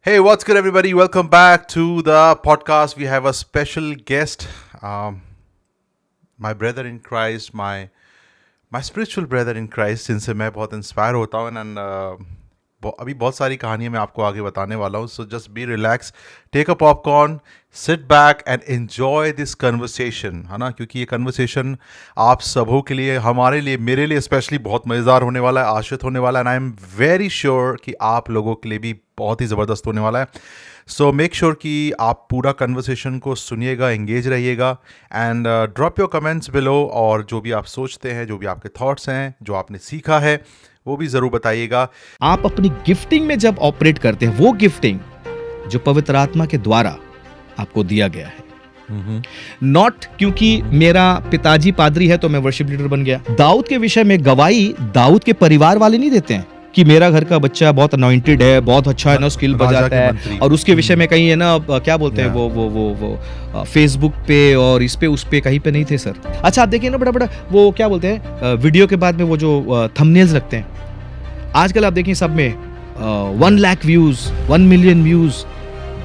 Hey, what's good, everybody? Welcome back to the podcast. We have a special guest, my brother in Christ, my spiritual brother in Christ, जिनसे मैं बहुत inspire होता हूँ and अभी बहुत सारी कहानियाँ मैं आपको आगे बताने वाला हूँ. So just be relax, take a popcorn, sit back and enjoy this conversation, है ना, क्योंकि ये कन्वर्सेशन आप सबों के लिए, हमारे लिए, मेरे लिए स्पेशली बहुत मज़ेदार होने वाला है, आश्रित होने वाला है, and I am very sure कि आप लोगों के लिए भी बहुत ही ज़बरदस्त होने वाला है. सो मेक श्योर कि आप पूरा कन्वर्सेशन को सुनिएगा, एंगेज रहिएगा and drop your comments below. और जो भी आप सोचते हैं, जो भी आपके थॉट्स हैं, जो आपने सीखा है, वो भी ज़रूर बताइएगा. आप अपनी गिफ्टिंग में जब ऑपरेट करते हैं, वो गिफ्टिंग जो पवित्र आत्मा के द्वारा आपको दिया गया है, नॉट क्योंकि मेरा पिताजी पादरी है तो मैं वर्शिप लीडर बन गया. दाऊद के विषय में गवाही दाऊद के परिवार वाले नहीं देते हैं कि मेरा घर का बच्चा बहुत अनॉइंटेड है, बहुत अच्छा है ना, स्किल बजाता है, और उसके विषय में कहीं है ना, क्या बोलते हैं वो फेसबुक पे और इस पे उस पे कहीं पे नहीं थे सर. अच्छा, आप देखिए ना, बड़ा बड़ा वो क्या बोलते हैं, वीडियो के बाद में वो जो थंबनेल्स लगते हैं आजकल, आप देखिए सब में 1 lakh views, 1 million views,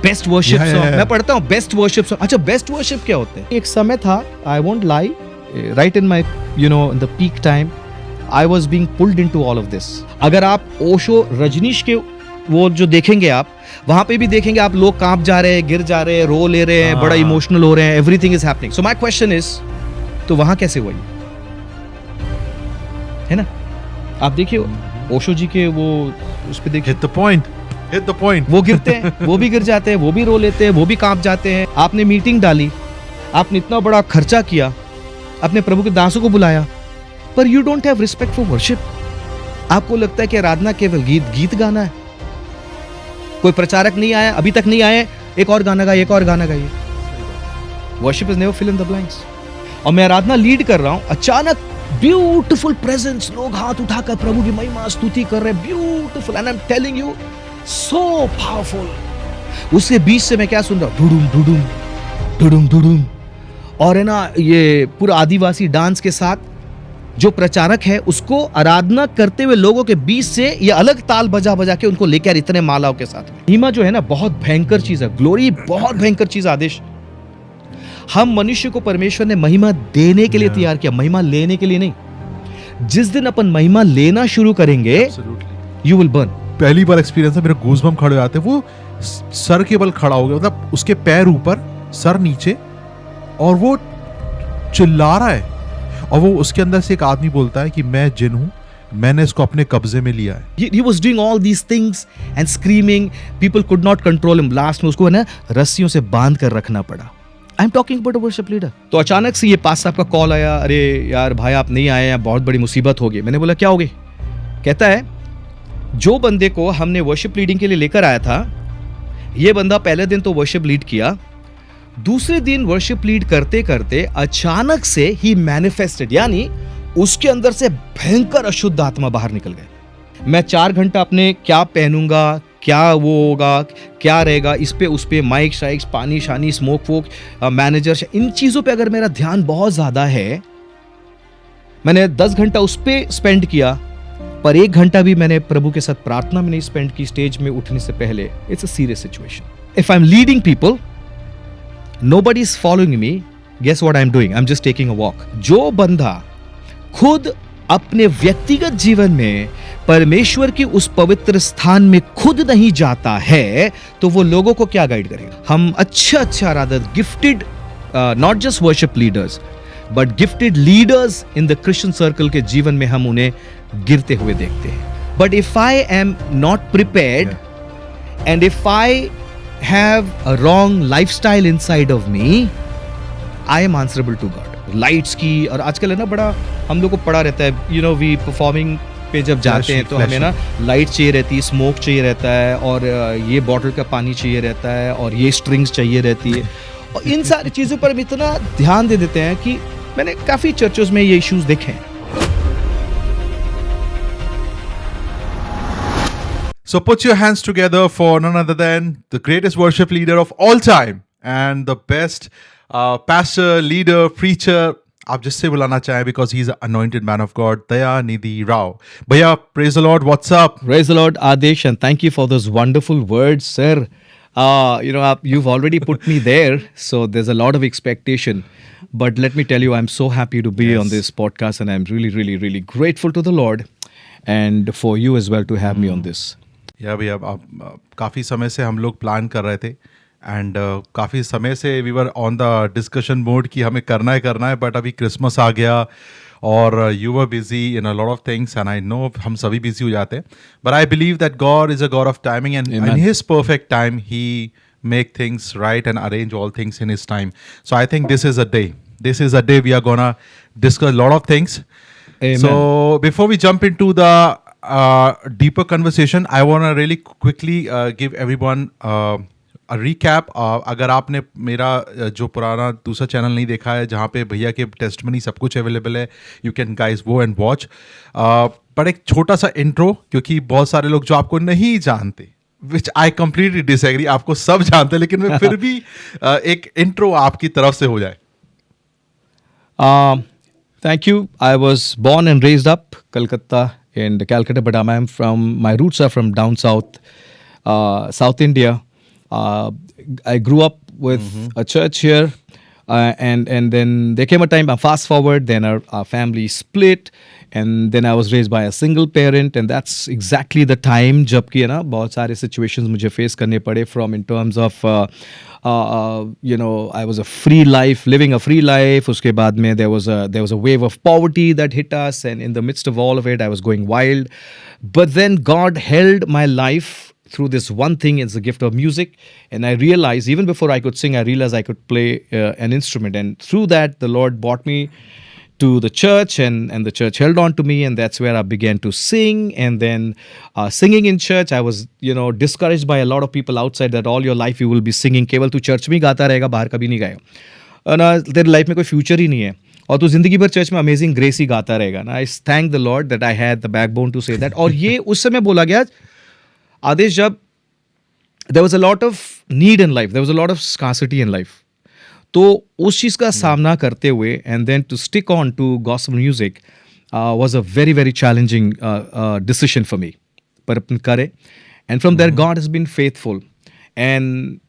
best worship song. मैं पढ़ता हूँ बेस्ट वर्शिप सॉन्ग. अच्छा, बेस्ट वर्शिप क्या होते हैं? एक समय था, I won't lie, right in my in the peak time, I was being pulled into all of this. अगर आप ओशो रजनीश के वो जो देखेंगे, आप वहां पे भी देखेंगे, आप लोग कांप जा रहे हैं, गिर जा रहे हैं, रो ले रहे हैं, बड़ा इमोशनल हो रहे हैं, everything is happening. So my question is, तो वहां कैसे हुआ है ना? आप देखिए ओशो जी के वो उस पे देखिए, हिट द पॉइंट. वो गिरते हैं, वो भी गिर जाते हैं, वो भी रो लेते हैं, वो भी कांप जाते हैं. आपने मीटिंग डाली, आपने इतना बड़ा खर्चा किया, अपने प्रभु के दासों को बुलाया, पर you don't have respect for worship. आपको लगता है कि आराधना केवल गीत गाना है. कोई प्रचारक नहीं आया, अभी तक नहीं आए, एक और गाना गाइए, एक और गाना गाइए. Worship is never fill in the blanks. और मैं आराधना लीड कर रहा हूं, अचानक ब्यूटीफुल प्रेजेंस, लोग हाथ उठाकर प्रभु की महिमा स्तुति कर रहे हैं, beautiful, and I am telling you, so powerful. उसके बीच से मैं क्या सुन रहा हूं, डुडुम डुडुम डुडुम डुडुम, और है ना ये पूरा आदिवासी डांस के साथ. जो प्रचारक है उसको आराधना करते हुए लोगों के बीच से ये अलग ताल बजा बजा के उनको लेकर इतने मालाओं के साथ. महिमा जो है ना, बहुत भयंकर चीज है. ग्लोरी बहुत भयंकर चीज. आदेश, हम मनुष्य को परमेश्वर ने महिमा देने के लिए तैयार किया, महिमा लेने के लिए नहीं. जिस दिन अपन महिमा लेना शुरू करेंगे, यू विल बर्न. पहली बार एक्सपीरियंस है, मेरे गूज़बम्प खड़े हो जाते हैं. वो सर के बल खड़ा हो गया, मतलब उसके पैर ऊपर, सर नीचे, और वो चिल्ला रहा है. और वो उसके अंदर से एक आदमी बोलता है कि मैं जिन हूं, मैंने इसको अपने कब्जे में लिया है. He was doing all these things and screaming. People could not control him. Last में उसको है ना रस्सियों से बांध कर रखना पड़ा. I'm talking about a worship leader. तो अचानक से ये पास साहब का कॉल आया, अरे यार भाई आप नहीं आए हैं, बहुत बड़ी मुसीबत हो गई. मैंने बोला क्या हो गई? कहता है जो बंदे को हमने वर्शिप लीडिंग के लिए लेकर आया था, ये बंदा पहले दिन तो वर्शिप लीड किया, दूसरे दिन वर्शिप लीड करते करते अचानक से ही मैनिफेस्टेड, यानी उसके अंदर से भयंकर अशुद्ध आत्मा बाहर निकल गए. मैं 4 घंटा अपने क्या पहनूंगा, क्या वो होगा, क्या रहेगा, इस पे उस पे, माइक शाइक्स, पानी शानी, स्मोक वोक, मैनेजर, इन चीजों पे अगर मेरा ध्यान बहुत ज्यादा है, मैंने 10 घंटा उस पे स्पेंड किया, पर 1 घंटा भी मैंने प्रभु के साथ प्रार्थना में नहीं स्पेंड की स्टेज में उठने से पहले. It's a serious situation. If I M leading people, nobody is following me, guess what I'm doing? I'm just taking a walk. जो बंदा खुद अपने व्यक्तिगत जीवन में परमेश्वर के उस पवित्र स्थान में खुद नहीं जाता है, तो वो लोगों को क्या गाइड करेगा? हम अच्छा आराधक, gifted, not just worship leaders but gifted leaders in the Christian circle के जीवन में हम उन्हें गिरते हुए देखते हैं. But if I am not prepared and if I have a wrong lifestyle inside of me, I am answerable to God. Lights की, और आजकल है ना बड़ा हम लोग को पड़ा रहता है, we performing पे जब जाते हैं तो हमें ना लाइट चाहिए रहती है, स्मोक चाहिए रहता है, और ये बॉटल का पानी चाहिए रहता है, और ये स्ट्रिंग्स चाहिए रहती है. और इन सारी चीज़ों पर हम इतना ध्यान दे देते हैं कि मैंने काफ़ी चर्चों में ये इश्यूज देखे हैं. So put your hands together for none other than the greatest worship leader of all time and the best pastor, leader, preacher आप जिससे बुलाना चाहें, because he is anointed man of God, Dayanidhi Rao. भैया, praise the Lord, what's up? Praise the Lord, Adesh, and thank you for those wonderful words, sir. You've already put me there, so there's a lot of expectation. But let me tell you, I'm so happy to be on this podcast, and I'm really, really, really grateful to the Lord and for you as well to have me on this. या भैया, आप काफ़ी समय से हम लोग plan कर रहे थे, एंड काफ़ी समय से we were on the discussion mode कि हमें करना है, बट अभी क्रिसमस आ गया और you were busy in a lot of things, and I know हम सभी बिजी हो जाते हैं, but I believe that God is a God of timing, and in his perfect time he make things right and arrange all things in his time. So I think this is a day we are gonna discuss a lot of things. Amen. So before we jump into the deeper conversation, I want to really quickly give everyone a recap. अगर आपने मेरा जो पुराना दूसरा channel नहीं देखा है जहाँ पे भैया के टेस्टमनी सब कुछ अवेलेबल है, you can guys go and watch. पर एक छोटा सा इंट्रो, क्योंकि बहुत सारे लोग जो आपको नहीं जानते, विच आई कंप्लीटली डिसएग्री, आपको सब जानते हैं, लेकिन मैं फिर भी एक इंट्रो आपकी तरफ से हो जाए। Thank you. I was born and raised up Calcutta in Calcutta, but my roots are from down south, South India. I grew up with a church here, and then there came a time. Fast forward, then our family split, and then I was raised by a single parent, and that's exactly the time जब कि है ना बहुत सारे situations मुझे face करने पड़े from in terms of I was living a free life. उसके बाद में there was a wave of poverty that hit us, and in the midst of all of it, I was going wild. But then God held my life through this one thing. It's the gift of music, and I realized even before I could sing, I realized I could play an instrument, and through that, the Lord brought me to the church, and the church held on to me, and that's where I began to sing. And then singing in church, I was discouraged by a lot of people outside that all your life you will be singing, केवल तू church में गाता रहेगा, बाहर कभी नहीं गाएगा ना, तेरे लाइफ में कोई फ्यूचर ही नहीं है, और तू जिंदगी भर चर्च में अमेजिंग ग्रेस ही गाता रहेगा ना। I thank the Lord that I had the backbone to say that. और ये उस समय बोला गया आदेश जब there was a lot of need in life, there was a lot of scarcity in life, तो उस चीज़ का सामना करते हुए and then to stick on to gospel music was a very very challenging decision for me, पर अपन करे, and from there God has been faithful, and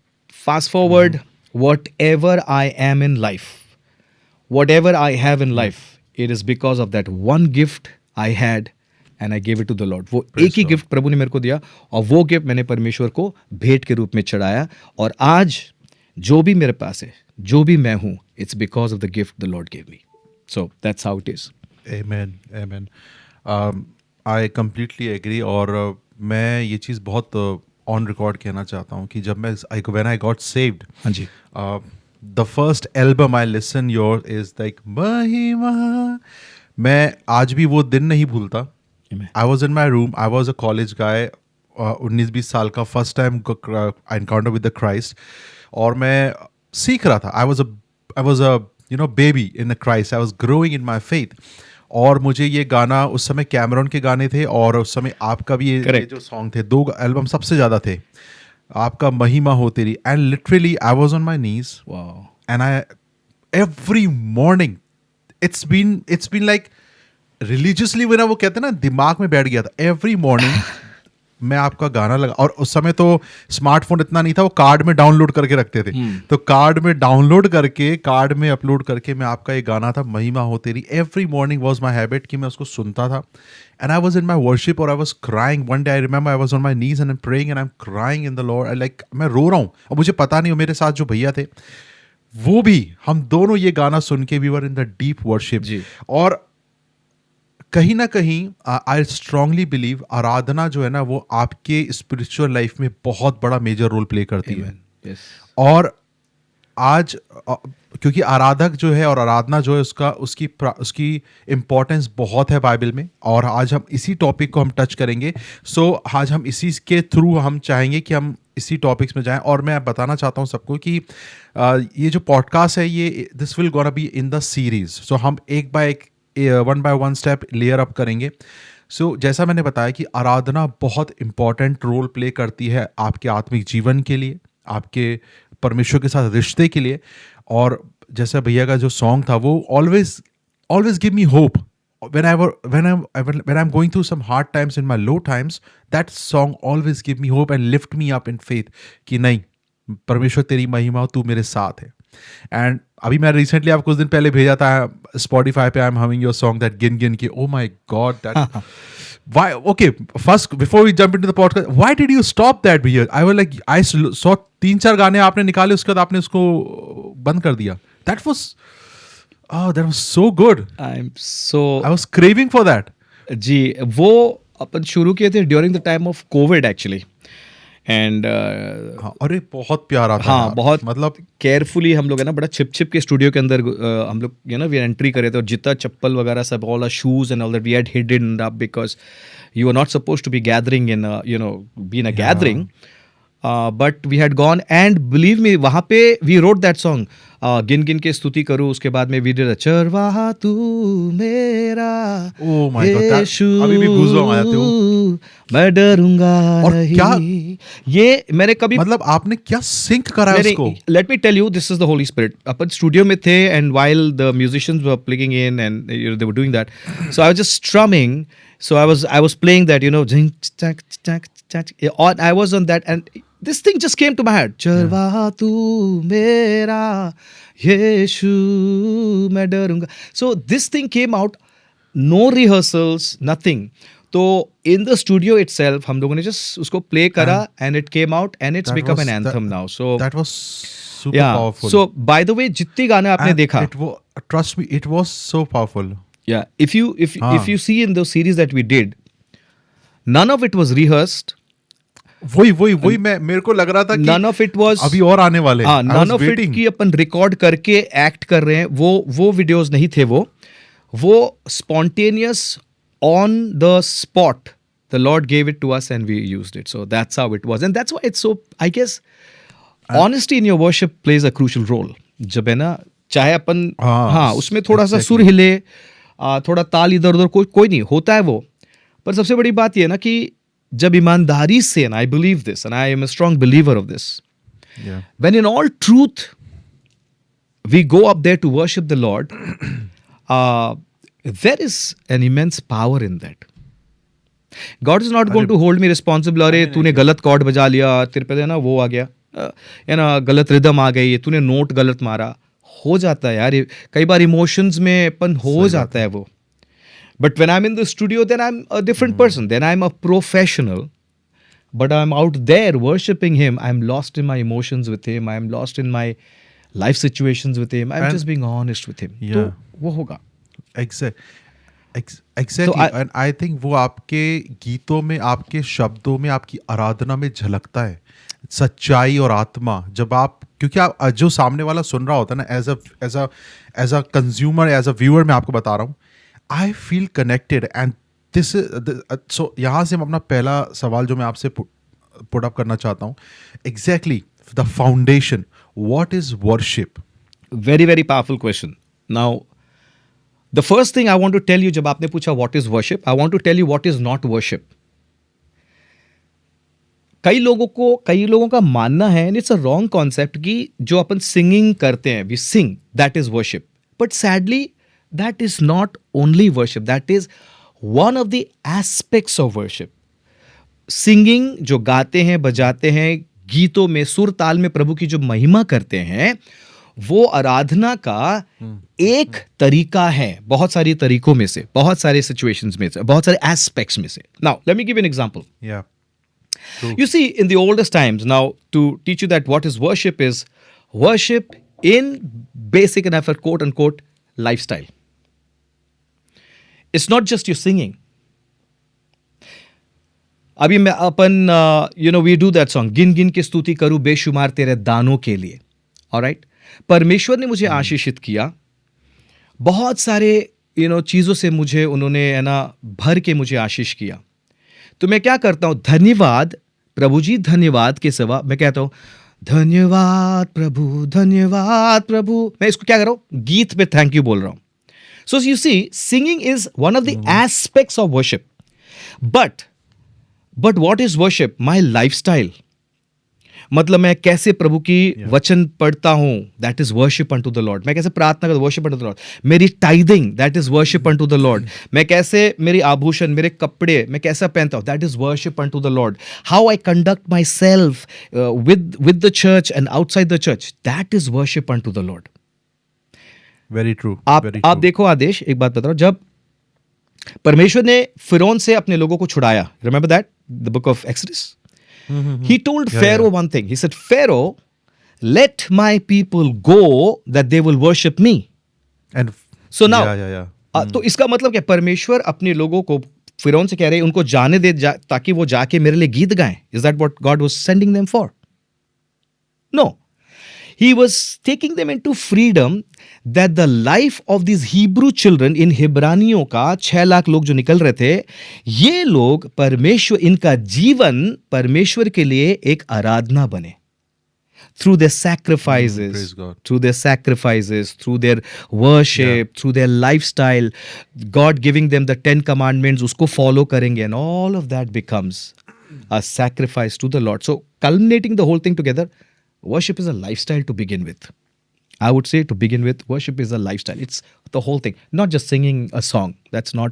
fast forward, whatever I am in life, whatever I have in life, it is because of that one gift I had and I gave it to the Lord. वो एक ही gift प्रभु ने मेरे को दिया, और वो gift मैंने परमेश्वर को भेंट के रूप में चढ़ाया, और आज जो भी मेरे पास है, जो भी मैं हूँ, it's because of the gift the Lord gave me. So that's how it is. Amen, amen. I completely agree, और मैं ये चीज़ बहुत ऑन रिकॉर्ड कहना चाहता हूँ कि जब when I got saved, हाँ जी, the first album I listen yours is like महिमा, मैं आज भी वो दिन नहीं भूलता। Amen. I was in my room, I was a college guy, 19-20 साल का, first time encounter with the Christ, और मैं सीख रहा था। I was a baby in the Christ. I was growing in my faith. और मुझे ये गाना, उस समय कैमरॉन के गाने थे, और उस समय आपका भी ये जो सॉन्ग थे, 2 एल्बम सबसे ज़्यादा थे, आपका महिमा हो तेरी, and literally I was on my knees, and I every morning it's been like religiously, वो कहते हैं ना, दिमाग में बैठ गया था। एवरी मॉर्निंग मैं आपका गाना लगा, और उस समय तो स्मार्टफोन इतना नहीं था, वो कार्ड में डाउनलोड करके रखते थे, तो कार्ड में डाउनलोड करके, कार्ड में अपलोड करके मैं आपका ये गाना था महिमा हो तेरी, every morning was my habit कि मैं उसको सुनता था, and I was in my worship, और I was crying. One day I remember I was on my knees and I am praying and I am crying in the Lord, like मैं रो रहा हूँ, और मुझे पता नहीं, मेरे साथ जो भैया थे वो भी, हम दोनों ये गाना सुन के we were in the deep worship. और कहीं ना कहीं आई स्ट्रांगली बिलीव आराधना जो है ना, वो आपके स्पिरिचुअल लाइफ में बहुत बड़ा मेजर रोल प्ले करती है। yes. और आज क्योंकि आराधक जो है और आराधना जो है, उसकी इम्पोर्टेंस बहुत है बाइबल में, और आज हम इसी टॉपिक को हम टच करेंगे। सो आज हम इसी के थ्रू हम चाहेंगे कि हम इसी टॉपिक्स में जाएं, और मैं बताना चाहता हूं सबको कि ये जो पॉडकास्ट है, ये this will gonna be in the series. So हम one by one step layer up करेंगे। सो जैसा मैंने बताया कि आराधना बहुत इंपॉर्टेंट रोल प्ले करती है आपके आत्मिक जीवन के लिए, आपके परमेश्वर के साथ रिश्ते के लिए, और जैसा भैया का जो सॉन्ग था वो always give me hope. When I'm going through some hard times in my low times, that song always give me hope and lift me up in faith कि नहीं, परमेश्वर तेरी महिमा हो, तू मेरे साथ है. एंड अभी मैं रिसेंटली आप कुछ दिन पहले भेजा था स्पॉटिफाई पे, I am humming your song that गिन गिन की. Oh my God, that why, okay, first before we jump into the podcast, why did you stop that भैया? I was like, I saw 3-4 गाने आपने निकाले, उसके बाद आपने उसको बंद कर दिया. That was so good. I'm so I was craving for that. जी, वो अपन शुरू किए थे during the time of Covid actually. And हाँ, अरे बहुत प्यारा था हाँ, यार. बहुत मतलब केयरफुली हम लोग है ना, बड़ा छिप छिप के स्टूडियो के अंदर हम लोग वी एंट्री करे थे, और जितना चप्पल वगैरह सब, all our shoes and all that we had hidden up because you are not suppose to be gathering in be in a gathering. But we had gone and believe me, वहाँ पे we wrote that song, गिन गिन के स्तुति करूँ. उसके बाद में वी डिड चरवाहा तू मेरा, Oh my God, that- यीशु, अभी भी goosebumps आ जाते हो. मैं डरूंगा और नहीं. क्या- ये मैंने कभी मतलब आपने क्या सिंक करा है उसको. Let me tell you, this is the Holy Spirit. अपन स्टूडियो में थे and while the musicians were playing in and they were doing that, so I was just strumming, so I was playing that, zing, chak, chak, chak, on I was on that, and this thing just came to my head. चरवाहा तू मेरा, यीशु मैं डरूंगा. So this thing came out, no rehearsals, nothing. तो in the studio itself हम लोगों ने just उसको play करा and it came out and it's That become was- an anthem now. So That was super yeah. powerful. So by the way, जितने गाने आपने And देखा, trust me, it was so powerful. yeah, if हाँ. you see in those series that we did, none of it was rehearsed. वही मैं मेरे को लग रहा था कि None of it was अभी और आने वाले. हाँ, I none was of it waiting. कि अपन रिकॉर्ड करके एक्ट कर रहे हैं, वो वीडियोस नहीं थे. वो spontaneous on the spot. The Lord gave it to us and we used it. So that's how it was, and that's why it's so, I guess, honesty in your worship plays a crucial role. जब है ना, चाहे अपन हाँ उसमें थोड़ा सा सुर हिले, थोड़ा ताल इधर उधर, कोई नहीं होता है वो. पर सबसे बड़ी बात ये है ना कि जब ईमानदारी से, and I believe this and I am a strong believer of this, Yeah. when in all truth we go up there to worship the Lord, there is an immense power in that. God is not going to hold me responsible. अरे तूने गलत cord बजा लिया, तेरे पे ना वो आ गया, है ना, गलत रिदम आ गई, तूने नोट गलत मारा. हो जाता है यार, कई बार इमोशंस में अपन हो जाता है वो. But when I'm in the studio, then I'm a different person. Then I'm a professional. But I'm out there worshiping Him. I'm lost in my emotions with Him. I'm lost in my life situations with Him. I'm And- just being honest with Him. Yeah. तो वो होगा. Exactly. And I think वो आपके गीतों में, आपके शब्दों में, आपकी आराधना में झलकता है सच्चाई और आत्मा. जब आप, क्योंकि आप जो सामने वाला सुन रहा होता है ना, as a consumer, as a viewer, मैं आपको बता रहा हूँ, I feel connected. And this, so यहाँ से हम अपना पहला सवाल जो मैं आपसे पुट अप करना चाहता हूँ, exactly the foundation, what is worship? Very, very powerful question. Now, the first thing I want to tell you, जब आपने पूछा what is worship, I want to tell you what is not worship. कई लोगों का मानना है, and it's a wrong concept, कि जो अपन सिंगिंग करते हैं, we sing, that is worship. But sadly, that is not only worship. That is one of the aspects of worship. Singing जो गाते हैं, बजाते हैं, गीतों में सुर ताल में प्रभु की जो महिमा करते हैं, वो आराधना का एक तरीका है, बहुत सारे तरीकों में से, बहुत सारे सिचुएशंस में से, बहुत सारे एस्पेक्ट्स में से. Now let me give an example. या You see, in the oldest times, now to teach you that what is worship in basic and effort, quote unquote, lifestyle. It's not just your singing. अभी मैं अपन we do that song, गिन गिन के स्तुति करूं बेशुमार तेरे दानों के लिए. Alright? परमेश्वर ने मुझे आशीषित किया, बहुत सारे चीज़ों से मुझे उन्होंने है ना भर के मुझे आशीष किया. तो मैं क्या करता हूं, धन्यवाद प्रभु जी, धन्यवाद के सिवा मैं कहता हूं धन्यवाद प्रभु. मैं इसको क्या कर रहा हूं, गीत पे थैंक यू बोल रहा हूं. So you see, singing is one of the aspects of worship. But what is worship? My lifestyle, मतलब मैं कैसे प्रभु की वचन पढ़ता हूं, that is worship unto the Lord. मैं कैसे प्रार्थना करता, वर्शिप अनटू द लॉर्ड. मेरी tithing, that is worship unto the Lord. मैं कैसे मेरी आभूषण, मेरे कपड़े मैं कैसा पहनता हूं, that is worship unto the Lord. How I conduct my self with the church and outside the church, that is worship unto the Lord. Very true. आप देखो आदेश, एक बात बता रहा हूं, जब परमेश्वर ने फिरौन से अपने लोगों को छुड़ाया, remember that the book of exodus. He told Pharaoh one thing. He said, Pharaoh, let my people go that they will worship me. And So now, yeah. तो इसका मतलब क्या, परमेश्वर अपने लोगों को फिरौन से कह रहे हैं उनको जाने दे ताकि वो जाके मेरे लिए गीत गाएं. Is that what God was sending them for? No. He was taking them into freedom, that the life of these Hebrew children in हिब्रानियों का 6 लाख लोग जो निकल रहे थे, ये लोग परमेश्वर, इनका जीवन परमेश्वर के लिए एक आराधना बने. Through their sacrifices, praise God. through their sacrifices, through their worship, through their lifestyle, God giving them the 10 commandments, उसको follow करेंगे, and all of that becomes a sacrifice to the Lord. So culminating the whole thing together, worship is a lifestyle to begin with. I would say to begin with, worship is a lifestyle. It's the whole thing, not just singing a song. That's not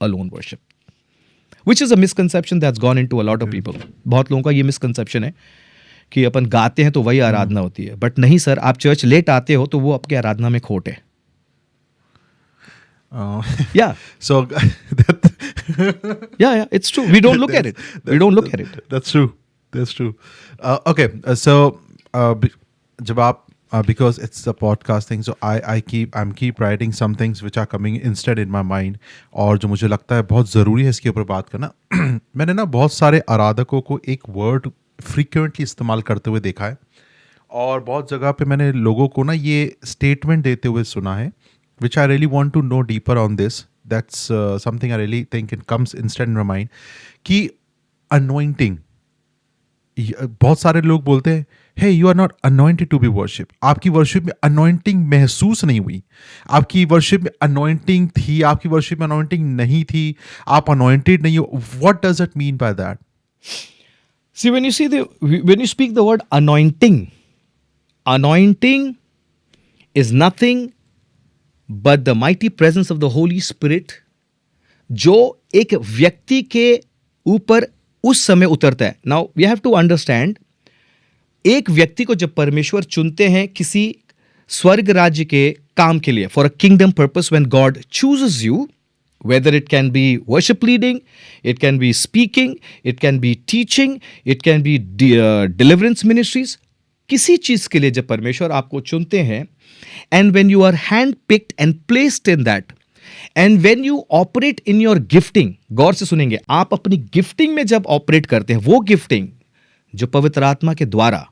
alone worship. Which is a misconception that's gone into a lot of people. बहुत लोगों का ये misconception है कि अपन गाते हैं तो वही आराधना होती है. बट नहीं सर, आप चर्च लेट आते हो तो वो आपके आराधना में खोट है. Yeah. So Yeah, it's true. We don't look at it. We don't look at it. That's true. That's true. Okay. So जब आप because it's a podcast thing, so I'm keep writing some things which are coming instead in my mind, और जो मुझे लगता है बहुत ज़रूरी है इसके ऊपर बात करना. मैंने ना बहुत सारे आराधकों को एक वर्ड फ्रीक्वेंटली इस्तेमाल करते हुए देखा है, और बहुत जगह पे मैंने लोगों को ना ये स्टेटमेंट देते हुए सुना है, which I really want to know deeper on this. That's something I really think it comes instant in my mind, कि anointing. बहुत सारे लोग बोलते हैं, hey, you are not anointed to be worship. आपकी वर्शिप में anointing महसूस नहीं हुई. आपकी वर्शिप में anointing थी, आपकी वर्शिप में anointing नहीं थी, आप anointed नहीं हो. What does it mean by that? See, when you speak the word anointing is nothing but the mighty presence of the Holy Spirit, जो एक व्यक्ति के ऊपर उस समय उतरता है. Now we have to understand, एक व्यक्ति को जब परमेश्वर चुनते हैं किसी स्वर्ग राज्य के काम के लिए, for a kingdom purpose, when God chooses you, whether it can be worship leading, it can be speaking, it can be teaching, it can be deliverance ministries, किसी चीज के लिए जब परमेश्वर आपको चुनते हैं, and when you are handpicked and placed in that, and when you operate in your gifting, गौर से सुनेंगे, आप अपनी गिफ्टिंग में जब ऑपरेट करते हैं, वो गिफ्टिंग जो पवित्र आत्मा के द्वारा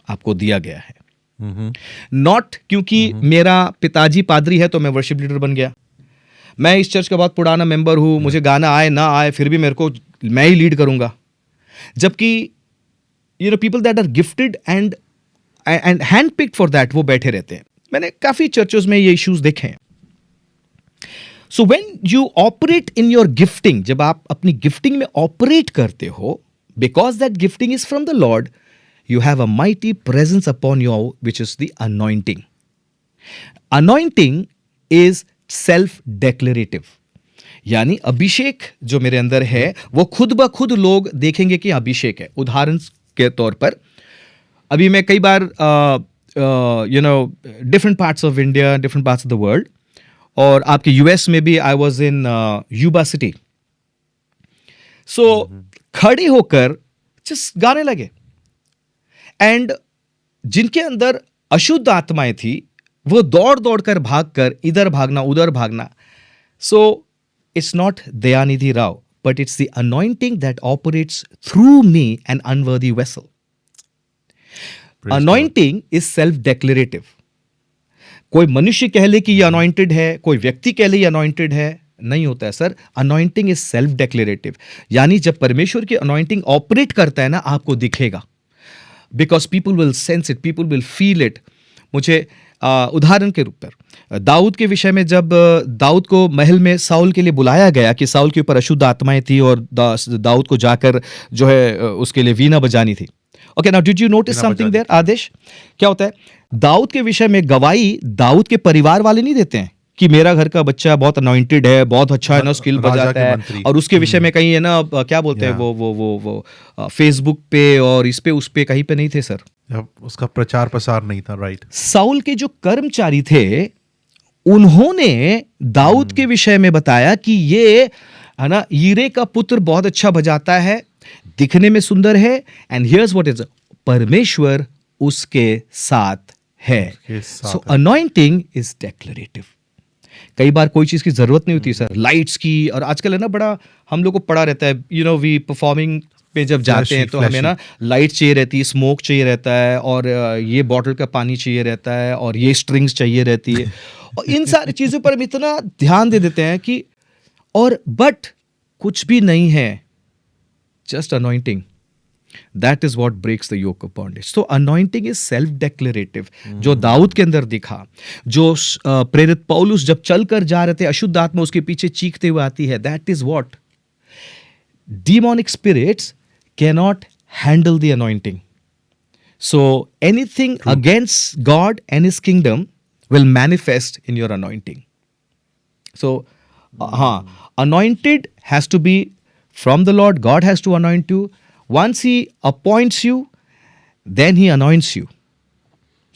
आपको दिया गया है, नॉट क्योंकि मेरा पिताजी पादरी है तो मैं वर्शिप लीडर बन गया, मैं इस चर्च का बहुत पुराना मेंबर हूं, मुझे गाना आए ना आए फिर भी मेरे को, मैं ही लीड करूंगा. जबकि people that are gifted and handpicked for that, वो बैठे रहते हैं. मैंने काफी चर्चेस में ये इश्यूज देखे हैं. So when you operate in your gifting, जब आप अपनी गिफ्टिंग में ऑपरेट करते हो, because that gifting is from the Lord, you have a mighty presence upon you, which is the anointing. Anointing is self-declarative. यानी अभिषेक जो मेरे अंदर है, वो खुद ब खुद लोग देखेंगे कि अभिषेक है. उदाहरण के तौर पर, अभी मैं कई बार different parts of India, different parts of the world, और आपके यूएस में भी आई वॉज इन यूबा सिटी. सो खड़े होकर जस्ट गाने लगे, एंड जिनके अंदर अशुद्ध आत्माएं थी वो दौड़ दौड़ कर भागकर इधर भागना उधर भागना. So it's not Dayanidhi Rao, but it's the anointing that operates through me, an unworthy vessel. Anointing is self declarative. कोई मनुष्य कह ले कि ये अनॉइंटेड है, कोई व्यक्ति कह ले ये अनॉइंटेड है, नहीं होता है sir. Anointing is self declarative. यानी जब परमेश्वर की अनॉइंटिंग ऑपरेट करता है ना, आपको दिखेगा, because people will sense it, people will feel it. मुझे उदाहरण के रूप पर दाऊद के विषय में, जब दाऊद को महल में साउल के लिए बुलाया गया कि साउल के ऊपर अशुद्ध आत्माएं थी और दाऊद को जाकर जो है उसके लिए वीणा बजानी थी, okay, now did you notice बिना समथिंग बजाने देयर आदेश? क्या होता है, दाऊद के विषय में गवाही दाऊद के परिवार वाले नहीं देते हैं कि मेरा घर का बच्चा बहुत अनॉइंटेड है, बहुत अच्छा है ना, स्किल राजा बजाता के है, मंत्री। और उसके विषय में कहीं है ना क्या बोलते हैं या वो फेसबुक पे और इस पे उस पे कहीं पे नहीं थे सर। जब उसका प्रचार प्रसार नहीं था, राइट। साउल के जो कर्मचारी थे उन्होंने दाऊद के विषय में बताया कि ये है ना यिरे का पुत्र बहुत अच्छा बजाता है, दिखने में सुंदर है, एंड हियर्स व्हाट इज, परमेश्वर उसके साथ है। उसके साथ सो है। Anointing is declarative. कई बार कोई चीज की जरूरत नहीं होती सर, लाइट्स की, और आजकल है ना बड़ा हम लोग को पड़ा रहता है, यू नो वी परफॉर्मिंग पे जब जाते हैं तो हमें ना लाइट चाहिए रहती है, स्मोक चाहिए रहता है, और ये बॉटल का पानी चाहिए रहता है, और ये स्ट्रिंग्स चाहिए रहती है, और इन सारी चीजों पर हम इतना ध्यान दे देते हैं कि, और बट कुछ भी नहीं है, just anointing, that is what breaks the yoke of bondage. So anointing is self declarative, जो दाऊद के अंदर दिखा, जो प्रेरित पौलुस जब चल कर जा रहे थे, अशुद्ध आत्मा उसके पीछे चीखते हुए आती है, that is what demonic spirits cannot handle the anointing. So anything against God and his kingdom will manifest in your anointing. So anointed has to be from the Lord. God has to anoint you. Once he appoints you, then he anoints you.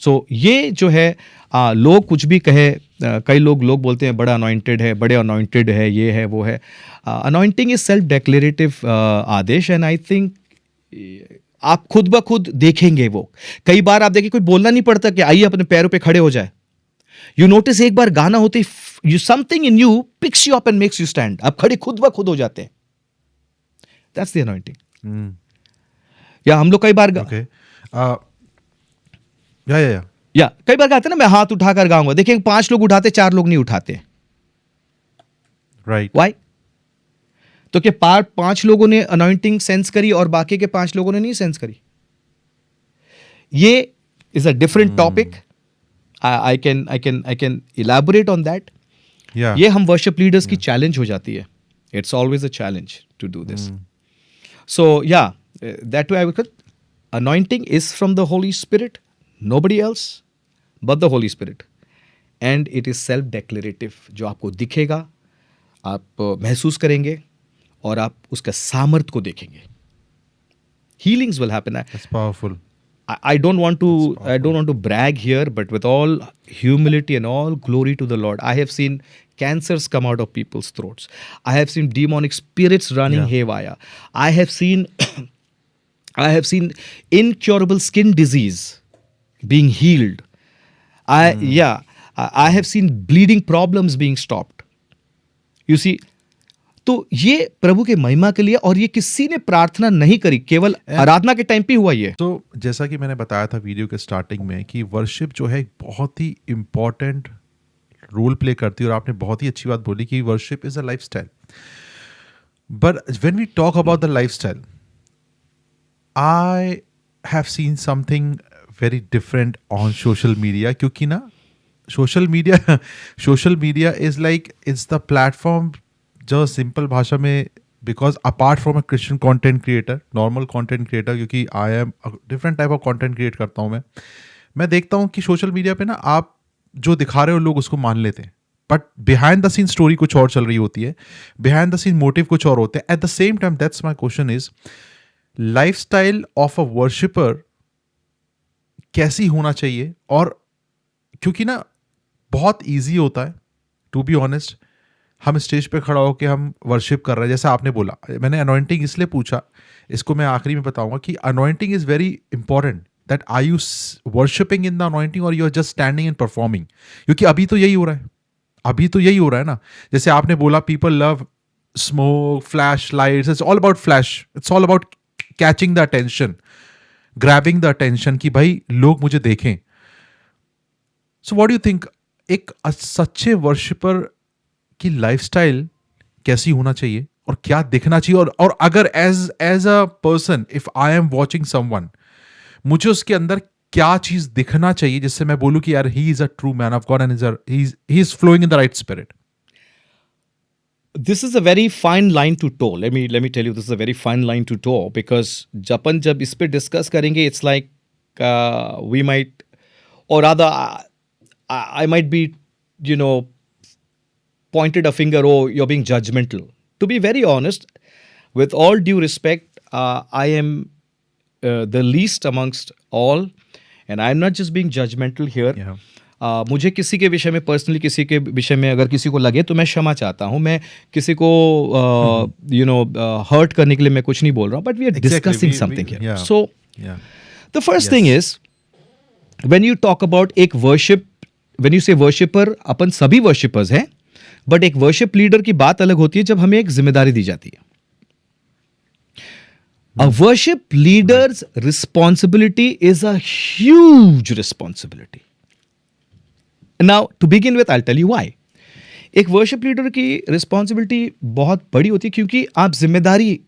So ये जो है लोग कुछ भी कहे, कई लोग बोलते हैं बड़ा अनॉइंटेड है, बड़े अनॉइंटेड है, ये है वो है। Anointing is self declarative Aadesh, and I think आप खुद ब खुद देखेंगे वो। कई बार आप देखिए कोई बोलना नहीं पड़ता कि आइए अपने पैरों पे खड़े हो जाए। यू नोटिस एक बार गाना होते ही something in you picks you up and makes you stand, आप खड़े खुद ब खुद हो जाते हैं। That's the anointing. या हम लोग कई बार ओके, या या कई बार गाते हैं ना, मैं हाथ उठाकर गाऊंगा, देखिए 5 लोग उठाते, 4 लोग नहीं उठाते, राइट। व्हाई? तो क्या 5 लोगों ने अनॉइंटिंग सेंस करी और बाकी के 5 लोगों ने नहीं सेंस करी? ये is a different topic, I can elaborate on that. या ये हम वर्शिप लीडर्स की चैलेंज हो जाती है, it's always a challenge to do this. So या that way I will, anointing is from the Holy Spirit, nobody else but the Holy Spirit, and it is self declarative, जो आपको दिखेगा, आप महसूस करेंगे, और आप उसका सामर्थ को देखेंगे। Healings will happen. That's powerful. I don't want to brag here, but with all humility and all glory to the Lord, I have seen cancers come out of people's throats. I have seen demonic spirits running haywire. I have seen incurable skin disease being healed. I have seen bleeding problems being stopped. You see, तो ये प्रभु के महिमा के लिए, और ये किसी ने प्रार्थना नहीं करी, केवल आराधना के टाइम पे हुआ ये। तो जैसा कि मैंने बताया था वीडियो के स्टार्टिंग में कि वर्शिप जो है एक बहुत ही इम्पॉर्टेंट रोल प्ले करती है, और आपने बहुत ही अच्छी बात बोली कि worship is a lifestyle. But when we talk about the lifestyle, I have seen something very different on social media, क्योंकि ना social media is like, it's the platform जो simple भाषा में, because apart from a Christian content creator, normal content creator, क्योंकि I am a different type of content create करता हूँ मैं देखता हूँ कि social media पे ना आप जो दिखा रहे हो लोग उसको मान लेते हैं, but behind the scene story कुछ और चल रही होती है, बिहाइंड द सीन मोटिव कुछ और होते हैं। At the same time, that's my question is, lifestyle of a worshipper कैसी होना चाहिए? और क्योंकि ना बहुत इजी होता है टू बी ऑनेस्ट, हम स्टेज पे खड़ा होकर हम वर्शिप कर रहे हैं, जैसे आपने बोला। मैंने अनॉइंटिंग इसलिए पूछा, इसको मैं आखिरी में बताऊंगा कि anointing is very important, that are you worshipping in the anointing और you are just standing and performing. क्योंकि अभी तो यही हो रहा है, ना। जैसे आपने बोला, people love smoke, flash lights, it's all about flash, it's all about catching the attention, grabbing the attention, कि भाई लोग मुझे देखें। So what do you think, एक सच्चे वर्शिपर की लाइफस्टाइल कैसी होना चाहिए और क्या दिखना चाहिए? और अगर as a person, if I am watching someone, मुझे उसके अंदर क्या चीज दिखना चाहिए जिससे मैं बोलूं कि यार he is a true man of God and he is flowing in the right spirit? This is a very fine line to toe. Let me tell you, this is a very fine line to toe because जब इस पे discuss करेंगे, it's like we might, or rather, I might be, you know, pointed a finger. Oh, you're being judgmental. To be very honest, with all due respect, I am the least amongst all, and I'm not just being judgmental here. Yeah. मुझे किसी के विषय में, personally किसी के विषय में अगर किसी को लगे तो मैं क्षमा चाहता हूँ. मैं किसी को हर्ट करने के लिए मैं कुछ नहीं बोल रहा हूँ, but we are discussing something here. So Yeah. The first thing is, when you talk about एक worship, when you say worshipper, अपन सभी वर्शिपर्स हैं, बट एक वर्शिप लीडर की बात अलग होती है जब हमें एक जिम्मेदारी दी जाती है. A worship leader's responsibility is a huge responsibility. Now, to begin with, I'll tell you why. एक वर्शिप लीडर की रिस्पॉन्सिबिलिटी बहुत बड़ी होती है क्योंकि आप जिम्मेदारी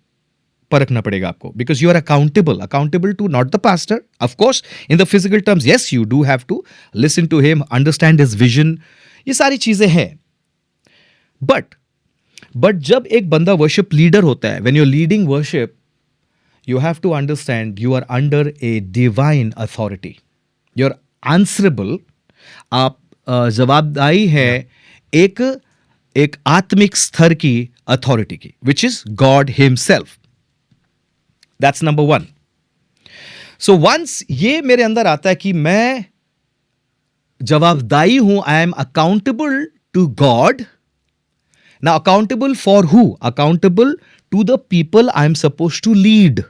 परखना पड़ेगा आपको, because you are accountable to not the pastor. Of course in the physical terms, yes, you do have to listen to him, understand his vision, ये सारी चीजें हैं. बट जब एक बंदा वर्शिप लीडर होता है, when you are leading worship, you have to understand you are under a divine authority. You're answerable. आप जवाबदाई है एक आत्मिक स्तर की अथॉरिटी की, which is God himself. That's number one. So once ये मेरे अंदर आता है कि मैं जवाबदाई हूं, I am accountable to God. Now, accountable for who? Accountable to the people I am supposed to lead.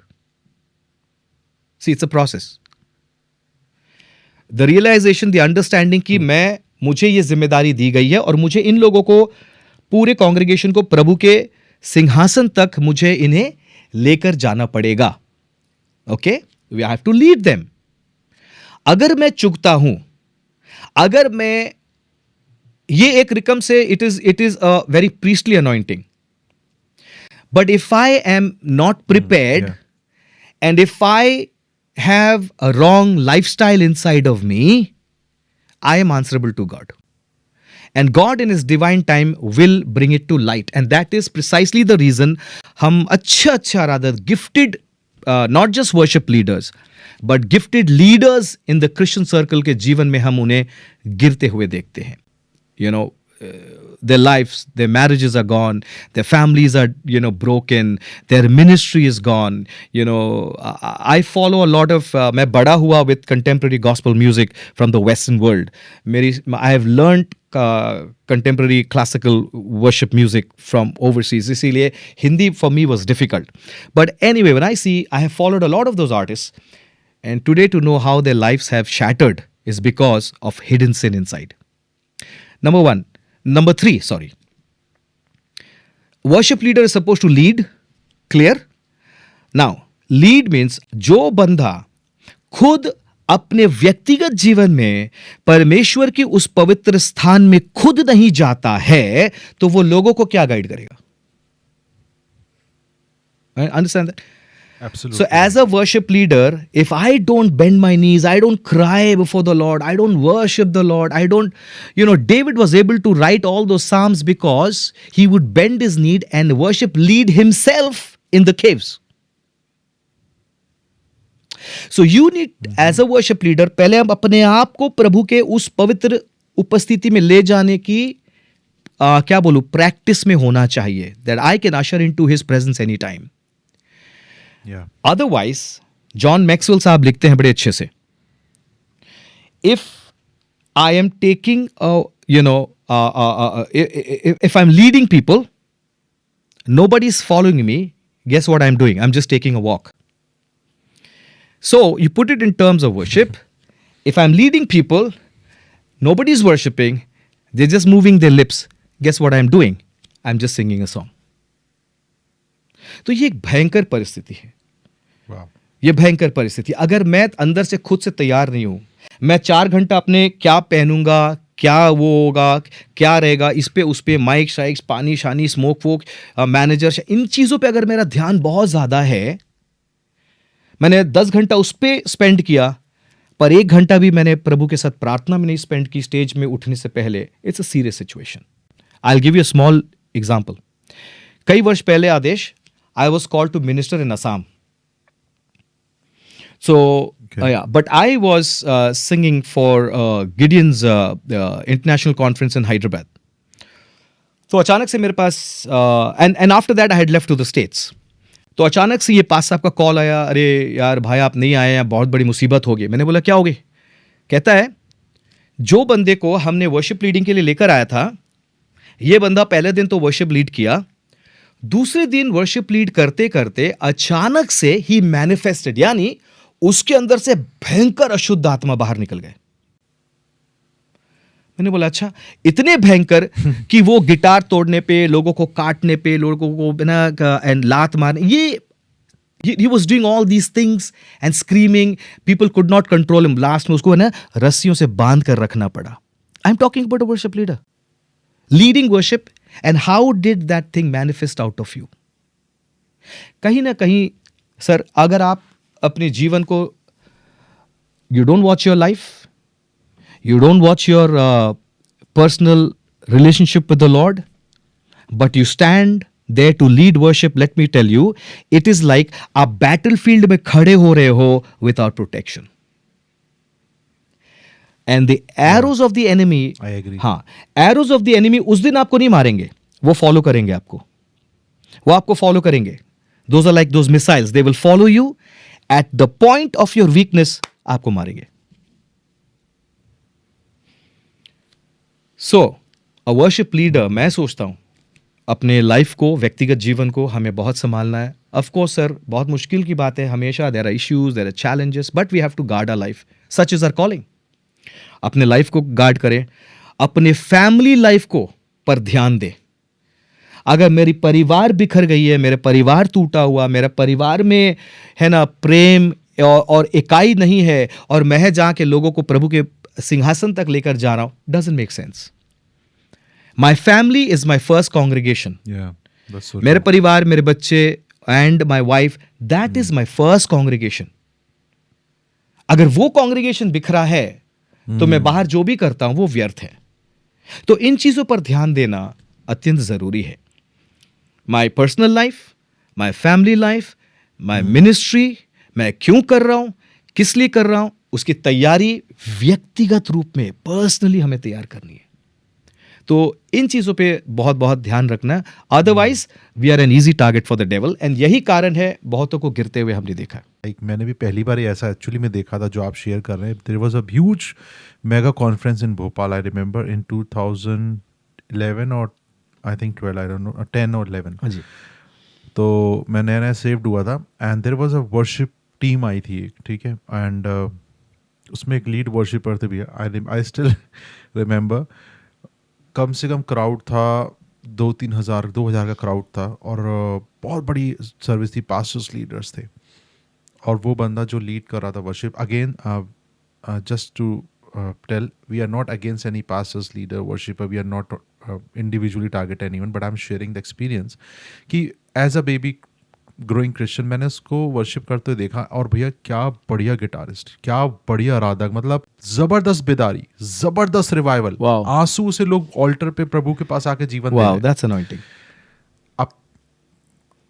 See, it's a process. The realization, the understanding कि मुझे ये जिम्मेदारी दी गई है और मुझे इन लोगों को, पूरे कांग्रेगेशन को प्रभु के सिंहासन तक मुझे इन्हें लेकर जाना पड़ेगा. Okay, we have to lead them. अगर मैं चुकता हूं, अगर मैं, ये एक रिकम से, it is a very priestly anointing. But if I am not prepared, and if I have a wrong lifestyle inside of me, I am answerable to God. And God in His divine time will bring it to light. And that is precisely the reason हम अच्छा rather gifted, not just worship leaders, but gifted leaders in the Christian circle के जीवन में हम उन्हें गिरते हुए देखते हैं. You know, their lives, their marriages are gone, their families are, broken, their ministry is gone. I follow a lot of, मैं बड़ा हुआ with contemporary gospel music from the Western world. I have learned contemporary classical worship music from overseas. इसीलिए Hindi for me was difficult. But anyway, when I have followed a lot of those artists, and today to know how their lives have shattered is because of hidden sin inside. Number 3, sorry. Worship leader is supposed to lead. Clear? Now, lead means जो बंदा खुद अपने व्यक्तिगत जीवन में परमेश्वर की उस पवित्र स्थान में खुद नहीं जाता है, तो वो लोगों को क्या गाइड करेगा? Understand that? Absolutely. So as a worship leader, if I don't bend my knees, I don't cry before the Lord, I don't worship the Lord, I don't, David was able to write all those psalms because he would bend his knee and worship, lead himself in the caves. So you need, as a worship leader, पहले हम अपने आप को प्रभु के उस पवित्र उपस्थिति में ले जाने की क्या बोलूं, प्रैक्टिस में होना चाहिए, that I can usher into his presence anytime. Yeah. Otherwise, John Maxwell साहब लिखते हैं बड़े अच्छे से, if I am taking if I'm leading people, nobody's following me, guess what I'm doing? I'm just taking a walk. So you put it in terms of worship. If I'm leading people, nobody's worshiping, they're just moving their lips, guess what I'm doing? I'm just singing a song. तो ये एक भयंकर परिस्थिति है. Wow. ये भयंकर परिस्थिति. अगर मैं अंदर से खुद से तैयार नहीं हूं, मैं 4 घंटा अपने क्या पहनूंगा, क्या वो होगा, क्या रहेगा, इस पे उस पे, माइक शाइक्स, पानी शानी, स्मोक वोक, मैनेजर, इन चीजों पे अगर मेरा ध्यान बहुत ज्यादा है, मैंने 10 घंटा उस पे स्पेंड किया, पर 1 घंटा भी मैंने प्रभु के साथ प्रार्थना में नहीं स्पेंड की स्टेज में उठने से पहले, it's a serious situation. I will give you a small example. कई वर्ष पहले Aadesh, I was called to minister in Assam. So, yeah, but I was singing for Gideon's international conference in Hyderabad. तो अचानक से मेरे पास and after that I had left to the States. तो अचानक से ये पास साहब का कॉल आया, अरे यार भाई आप नहीं आए हैं, बहुत बड़ी मुसीबत हो गई. मैंने बोला क्या हो गई? कहता है जो बंदे को हमने वर्शिप लीडिंग के लिए लेकर आया था, ये बंदा पहले दिन तो वर्शिप लीड किया, दूसरे दिन वर्शिप लीड करते करते अचानक से ही मैनिफेस्टेड, यानी उसके अंदर से भयंकर अशुद्ध आत्मा बाहर निकल गए. मैंने बोला अच्छा, इतने भयंकर कि वो गिटार तोड़ने पे, लोगों को काटने पे, लोगों को बिना एंड लात मारने, ये he was doing all these things and screaming. People could not control him. Last में उसको है ना रस्सियों से बांध कर रखना पड़ा. I'm talking about a worship leader leading worship, and how did that thing manifest out of you? कहीं ना कहीं सर, अगर आप अपने जीवन को, you don't watch your life, you don't watch your personal relationship with the Lord, but you stand there to lead worship, let me tell you, it is like आप battlefield में खड़े हो रहे हो without protection. And the arrows of the enemy, I agree. हाँ, arrows of the enemy उस दिन आपको नहीं मारेंगे, वो follow करेंगे आपको, वो आपको follow करेंगे. Those are like those missiles, they will follow you at the point of your weakness, आपको मारेंगे. So, a worship leader, मैं सोचता हूँ अपने लाइफ को, व्यक्तिगत जीवन को हमें बहुत संभालना है. ऑफ कोर्स सर, बहुत मुश्किल की बात है, हमेशा there are issues, there are challenges, but we have to guard our life. Such is our calling. अपने लाइफ को गार्ड करें, अपने फैमिली लाइफ को पर ध्यान दें. अगर मेरी परिवार बिखर गई है, मेरा परिवार टूटा हुआ, मेरे परिवार में है ना प्रेम और इकाई नहीं है, और मैं जहाँ के लोगों को प्रभु के सिंहासन तक लेकर जा रहा हूँ, doesn't make sense. My family is my first congregation. Yeah, that's so मेरे true. परिवार, मेरे बच्चे and my wife, that is my first congregation. अगर वो congregation बिखरा है, तो मैं बाहर जो भी करता हूं वो व्यर्थ है. तो इन चीजों पर ध्यान देना अत्यंत जरूरी है. My personal life, my family life, my ministry, मैं क्यों कर रहा हूं, किस लिए कर रहा हूं, उसकी तैयारी व्यक्तिगत रूप में पर्सनली हमें तैयार करनी है. तो इन चीजों पे बहुत बहुत ध्यान रखना, otherwise we are an easy target for the devil. And यही कारण है बहुतों को गिरते हुए हमने देखा. मैंने भी पहली बार ऐसा एक्चुअली में देखा था जो आप शेयर कर रहे हैं. There was a huge mega conference in Bhopal, I remember in 2011 और I think 12, I don't know, 10 और 11. हाँ जी. तो मैं नया नया सेव्ड हुआ था, and there was a worship team आई थी एक, ठीक है, एंड उसमें एक लीड वर्शिपर थे भैया. आई स्टिल रिमेंबर, कम से कम क्राउड था 2-3 हज़ार, 2,000 का क्राउड था, और बहुत बड़ी सर्विस थी, पास्टर्स लीडर्स थे. और वो बंदा जो लीड कर रहा था worship, again just to tell, we are not against any pastors leader worshipper, we are not individually target anyone, but I am sharing the experience कि as a baby growing Christian मैंने उसको worship करते हुए देखा. और भैया क्या बढ़िया गिटारिस्ट, क्या बढ़िया आराधक, मतलब जबरदस्त बेदारी, जबरदस्त रिवाइवल. Wow. आंसू से लोग ऑल्टर पे प्रभु के पास आके जीवन दे रहे वाओ, हैं. That's anointing.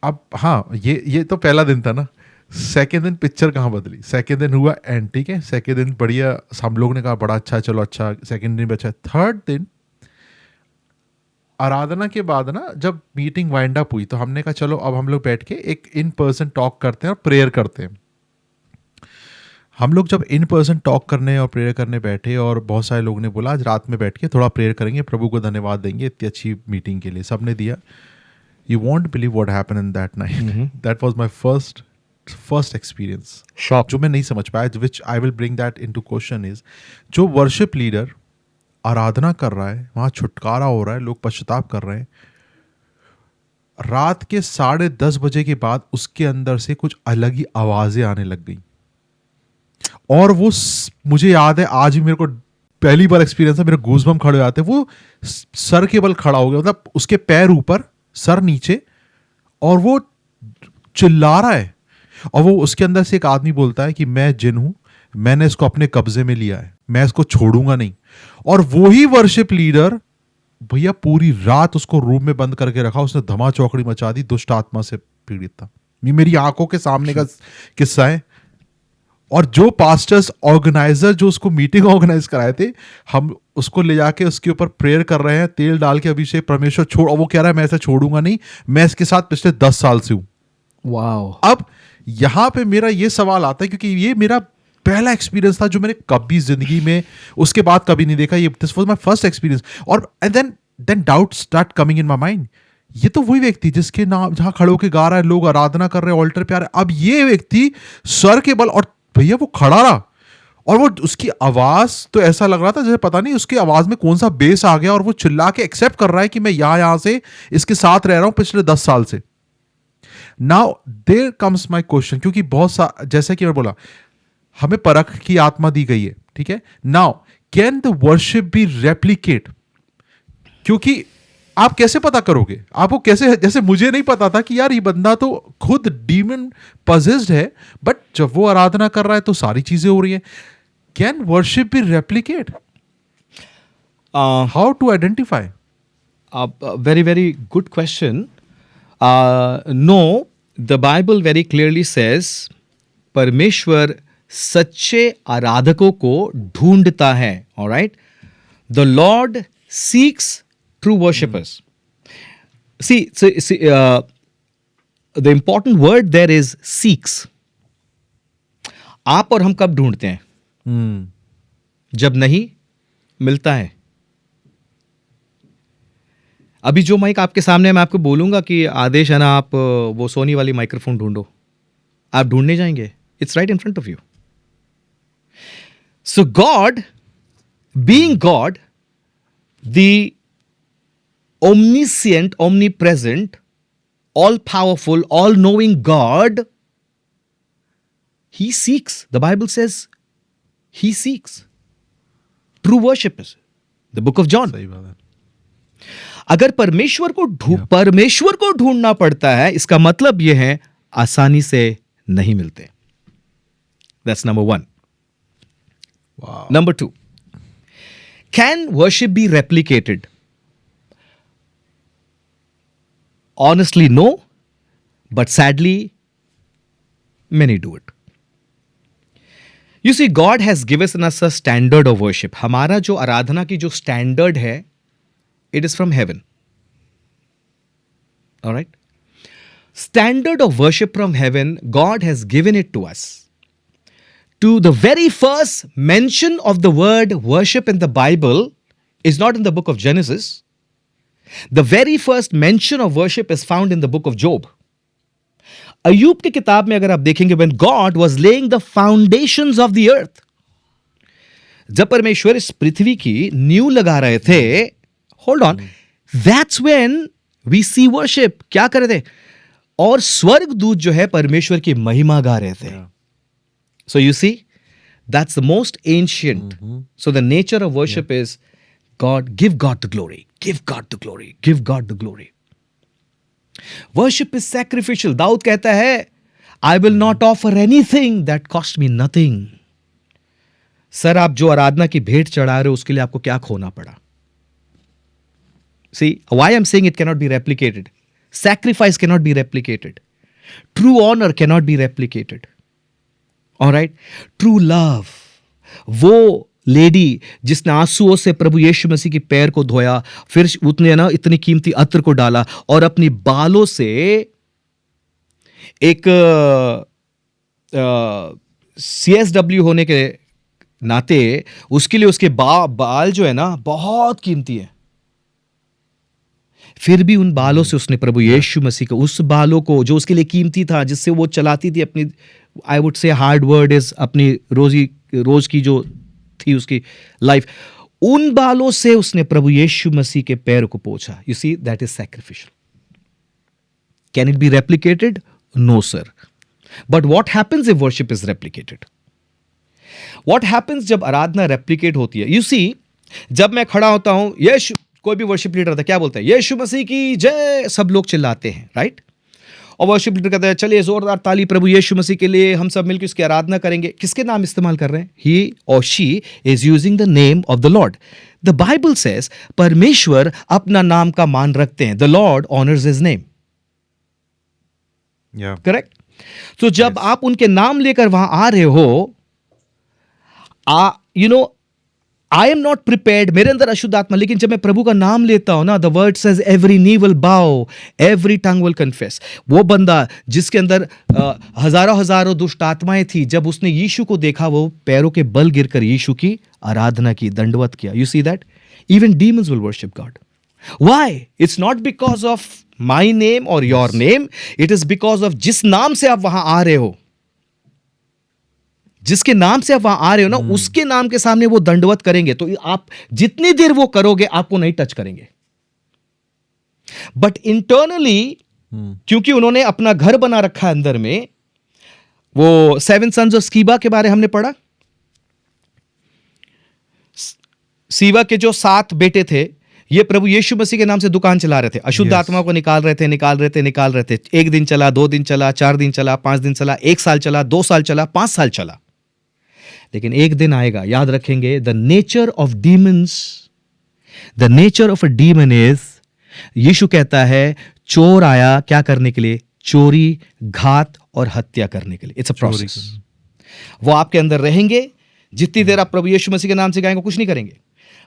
अब हाँ, ये तो पहला दिन था ना. सेकेंड दिन पिक्चर कहाँ बदली. सेकेंड दिन हुआ एंड, ठीक है, सेकेंड दिन बढ़िया, हम लोग ने कहा बड़ा अच्छा, चलो अच्छा, सेकेंड दिन भी अच्छा. थर्ड दिन आराधना के बाद ना, जब मीटिंग वाइंड अप हुई, तो हमने कहा चलो अब हम लोग बैठ के एक इन पर्सन टॉक करते हैं और प्रेयर करते हैं. हम लोग जब इन पर्सन टॉक करने और प्रेयर करने बैठे, और बहुत सारे लोगों ने बोला आज रात में बैठ के थोड़ा प्रेयर करेंगे, प्रभु को धन्यवाद देंगे इतनी अच्छी मीटिंग के लिए. सबने दिया. You won't believe what happened in that night. That was my first experience, shock. जो मैं नहीं समझ पाया, which I will bring that into question is, जो वर्शिप लीडर आराधना कर रहा है, वहाँ छुटकारा हो रहा है, लोग पश्चाताप कर रहे हैं, रात के 10:30 बजे के बाद उसके अंदर से कुछ अलग ही आवाज़ें आने लग गई. और वो मुझे याद है आज भी, मेरे को पहली बार एक्सपीरियंस है, मेरे गूज़बम्प खड़े हो जाते हैं. वो सर के बल खड़ा हो गया, मतलब उसके पैर ऊपर सर नीचे, और वो चिल्ला रहा है. और वो उसके अंदर से एक आदमी बोलता है कि मैं जिन हूं, मैंने इसको अपने कब्जे में लिया है, मैं इसको छोड़ूंगा नहीं. और वही वर्शिप लीडर भैया पूरी रात उसको रूम में बंद करके रखा, उसने धमा चौकड़ी मचा दी, दुष्ट आत्मा से पीड़ित था। ये मेरी आंखों के सामने का किस्सा है। और जो पास्टर्स ऑर्गेनाइजर जो उसको मीटिंग ऑर्गेनाइज कराए थे, हम उसको ले जाके उसके ऊपर प्रेयर कर रहे हैं, तेल डाल के, अभिषेक परमेश्वर छोड़, और वो कह रहा है मैं ऐसे छोड़ूंगा नहीं, मैं इसके साथ पिछले 10 साल से हूं। वाओ। अब यहां पे मेरा ये सवाल आता है, क्योंकि ये मेरा पहला एक्सपीरियंस था जो मैंने कभी जिंदगी में उसके बाद कभी नहीं देखा। ये this was my first experience. और then doubt start coming in my mind. ये तो वही व्यक्ति जिसके नाम जहां खड़े होके गा रहा है, लोग आराधना कर रहे हैं, ऑल्टर पे आ रहे हैं। अब ये व्यक्ति स्वर के बल, और भैया वो खड़ा रहा, और वो उसकी आवाज तो ऐसा लग रहा था जैसे पता नहीं उसकी आवाज में कौन सा बेस आ गया, और वो चिल्ला के एक्सेप्ट कर रहा है कि मैं यहां से इसके साथ रह रहा हूं पिछले 10 साल से। Now there comes my question, क्योंकि जैसे कि मैं बोला, हमें परख की आत्मा दी गई है, ठीक है। Now can the worship be replicate? क्योंकि आप कैसे पता करोगे? आपको कैसे, जैसे मुझे नहीं पता था कि यार ये बंदा तो खुद डीमन पजेस्ड है, बट जब वो आराधना कर रहा है तो सारी चीजें हो रही हैं। Can worship be replicate? How to identify? Very, very good question. No, the Bible very clearly says परमेश्वर सच्चे आराधकों को ढूंढता है. All right? The Lord seeks true worshippers. See, the important word there is seeks. आप और हम कब ढूंढते हैं? जब नहीं मिलता है. अभी जो माइक आपके सामने है, मैं आपको बोलूंगा कि आदेश है ना, आप वो सोनी वाली माइक्रोफोन ढूंढो, आप ढूंढने जाएंगे. It's right in front of you. So God, being God, the omniscient, omnipresent, all powerful, all knowing God, he seeks. The Bible says he seeks true worshippers. The book of John. सही बात है. अगर परमेश्वर को ढूंढना पड़ता है, इसका मतलब यह है आसानी से नहीं मिलते. That's number one. Wow. Number two, can worship be replicated? Honestly, no, but sadly, many do it. You see, God has given us a standard of worship. हमारा जो आराधना की जो स्टैंडर्ड है, it is from heaven. All right? Standard of worship from heaven, God has given it to us. To the very first mention of the word worship in the Bible is not in the book of Genesis. The very first mention of worship is found in the book of Job. अय्यूब की किताब में अगर आप देखेंगे, when God was laying the foundations of the earth, जब परमेश्वर इस पृथ्वी की नींव लगा रहे थे, hold on, that's when we see worship. क्या कर रहे थे? और स्वर्गदूत जो है परमेश्वर की महिमा गा रहे थे. So you see, that's the most ancient. So the nature of worship is God, give God the glory, give God the glory, give God the glory. Worship is sacrificial. Dawood कहता है, I will not offer anything that cost me nothing. Sir, आप जो आराधना की भेंट चढ़ा रहे हो, उसके लिए आपको क्या खोना पड़ा? See, why I'm saying it cannot be replicated. Sacrifice cannot be replicated. True honor cannot be replicated. All right? True love. वो लेडी जिसने आंसुओं से प्रभु यीशु मसीह की पैर को धोया, फिर उसने ना इतनी कीमती अत्र को डाला और अपनी बालों से एक CSW होने के नाते उसके लिए उसके बाल जो है ना बहुत कीमती है. फिर भी उन बालों से उसने प्रभु यीशु मसीह को, उस बालों को जो उसके लिए कीमती था, जिससे वो चलाती थी अपनी, आई वुड से हार्ड वर्ड इज, अपनी रोज की जो थी उसकी लाइफ, उन बालों से उसने प्रभु यीशु मसीह के पैर को पोंछा. You see, that is sacrificial. Can it be replicated? No sir. But what happens if worship is replicated? What happens जब आराधना रेप्लिकेट होती है? यू सी, जब मैं खड़ा होता हूं, यीशु, कोई भी वर्शिप लीडर था क्या बोलता है? यीशु मसीह की जय, सब लोग चिल्लाते हैं, राइट? और वर्शिप लीडर कहता है चलिए जोरदार ताली प्रभु यीशु मसीह के लिए, हम सब मिलकर उसकी आराधना करेंगे। किसके नाम इस्तेमाल कर रहे हैं? ही और she is using the name of the Lord. The Bible says परमेश्वर अपना नाम का मान रखते हैं। The Lord honours his name, Yeah. Correct? तो जब आप उनके नाम लेकर वहां आ रहे हो, you know, I am not prepared, मेरे अंदर अशुद्ध आत्मा, लेकिन जब मैं प्रभु का नाम लेता हूं ना, the word says every knee will बाउ, एवरी टंग विल कन्फेस। वो बंदा जिसके अंदर हजारों हजारों दुष्ट आत्माएं थी, जब उसने यीशु को देखा, वो पैरों के बल गिरकर यीशु की आराधना की, दंडवत किया। You see that even demons will worship God. Why? It's not because of my name or your name. It is because of जिस नाम से आप वहां आ रहे हो, जिसके नाम से आप वहां आ रहे हो ना, उसके नाम के सामने वो दंडवत करेंगे। तो आप जितनी देर वो करोगे, आपको नहीं टच करेंगे। बट इंटरनली, क्योंकि उन्होंने अपना घर बना रखा है अंदर में, वो 7 sons ऑफ स्कीबा के बारे हमने पढ़ा। सीबा के जो 7 बेटे थे, ये प्रभु यीशु मसीह के नाम से दुकान चला रहे थे, अशुद्ध आत्मा को निकाल रहे थे। 1 दिन चला, 2 दिन चला, 4 दिन चला, 5 दिन चला, 1 साल चला, 2 साल चला, 5 साल चला। लेकिन एक दिन आएगा, याद रखेंगे, the nature of demons, the nature of a demon is, यीशु कहता है चोर आया क्या करने के लिए? चोरी, घात और हत्या करने के लिए। It's a process. वो आपके अंदर रहेंगे, जितनी देर आप प्रभु यीशु मसीह के नाम से गाएंगे, कुछ नहीं करेंगे।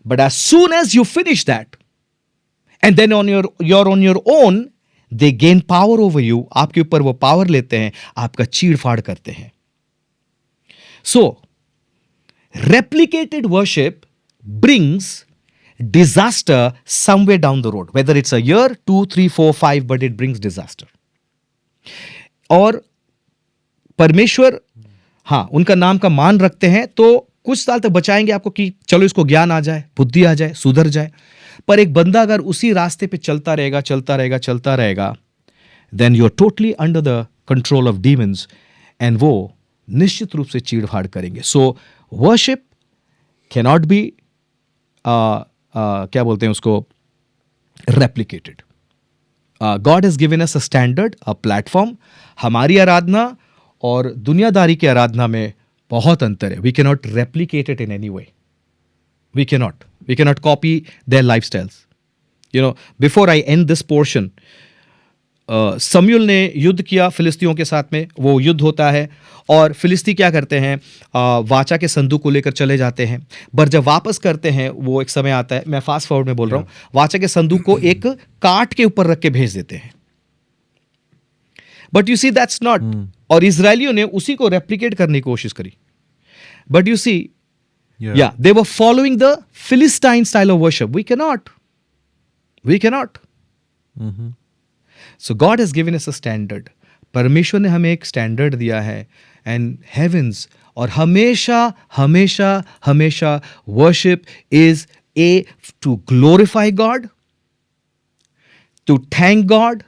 But as soon as you finish that, and then you're on your own, they gain power over you. आपके ऊपर वो पावर लेते हैं, आपका चीड़-फाड़ करते हैं। So, replicated worship brings disaster somewhere down the road. Whether it's a year, 2, 3, 4, 5, but it brings disaster. और परमेश्वर, हाँ, उनका नाम का मान रखते हैं, तो कुछ साल तक बचाएंगे आपको कि चलो इसको ज्ञान आ जाए, बुद्धि आ जाए, सुधर जाए। पर एक बंदा अगर उसी रास्ते पे चलता रहेगा, then you are totally under the control of demons, and वो निश्चित रूप से चीड़-फाड़ करेंगे। So worship can not be, क्या बोलते हैं उसको, replicated. God has given us a standard, a platform. हमारी आराधना और दुनियादारी की आराधना में बहुत अंतर है। We can not replicate it in any way. We can not copy their lifestyles. You know, before I end this portion, शमूएल ने युद्ध किया फिलिस्तियों के साथ में। वो युद्ध होता है और फिलिस्ती क्या करते हैं, वाचा के संदूक को लेकर चले जाते हैं। पर जब वापस करते हैं, वो एक समय आता है, मैं फास्ट फॉरवर्ड में बोल रहा हूँ, वाचा के संदूक को एक काट के ऊपर रख के भेज देते हैं। But you see that's not, और इजरायलियों ने उसी को रेप्लिकेट करने की कोशिश करी। But you see, yeah, they were following the Philistine style of worship. We cannot. So God has given us a standard. परमेश्वर ने हमें एक स्टैंडर्ड दिया है, and heavens, और हमेशा worship is to glorify God, to thank God,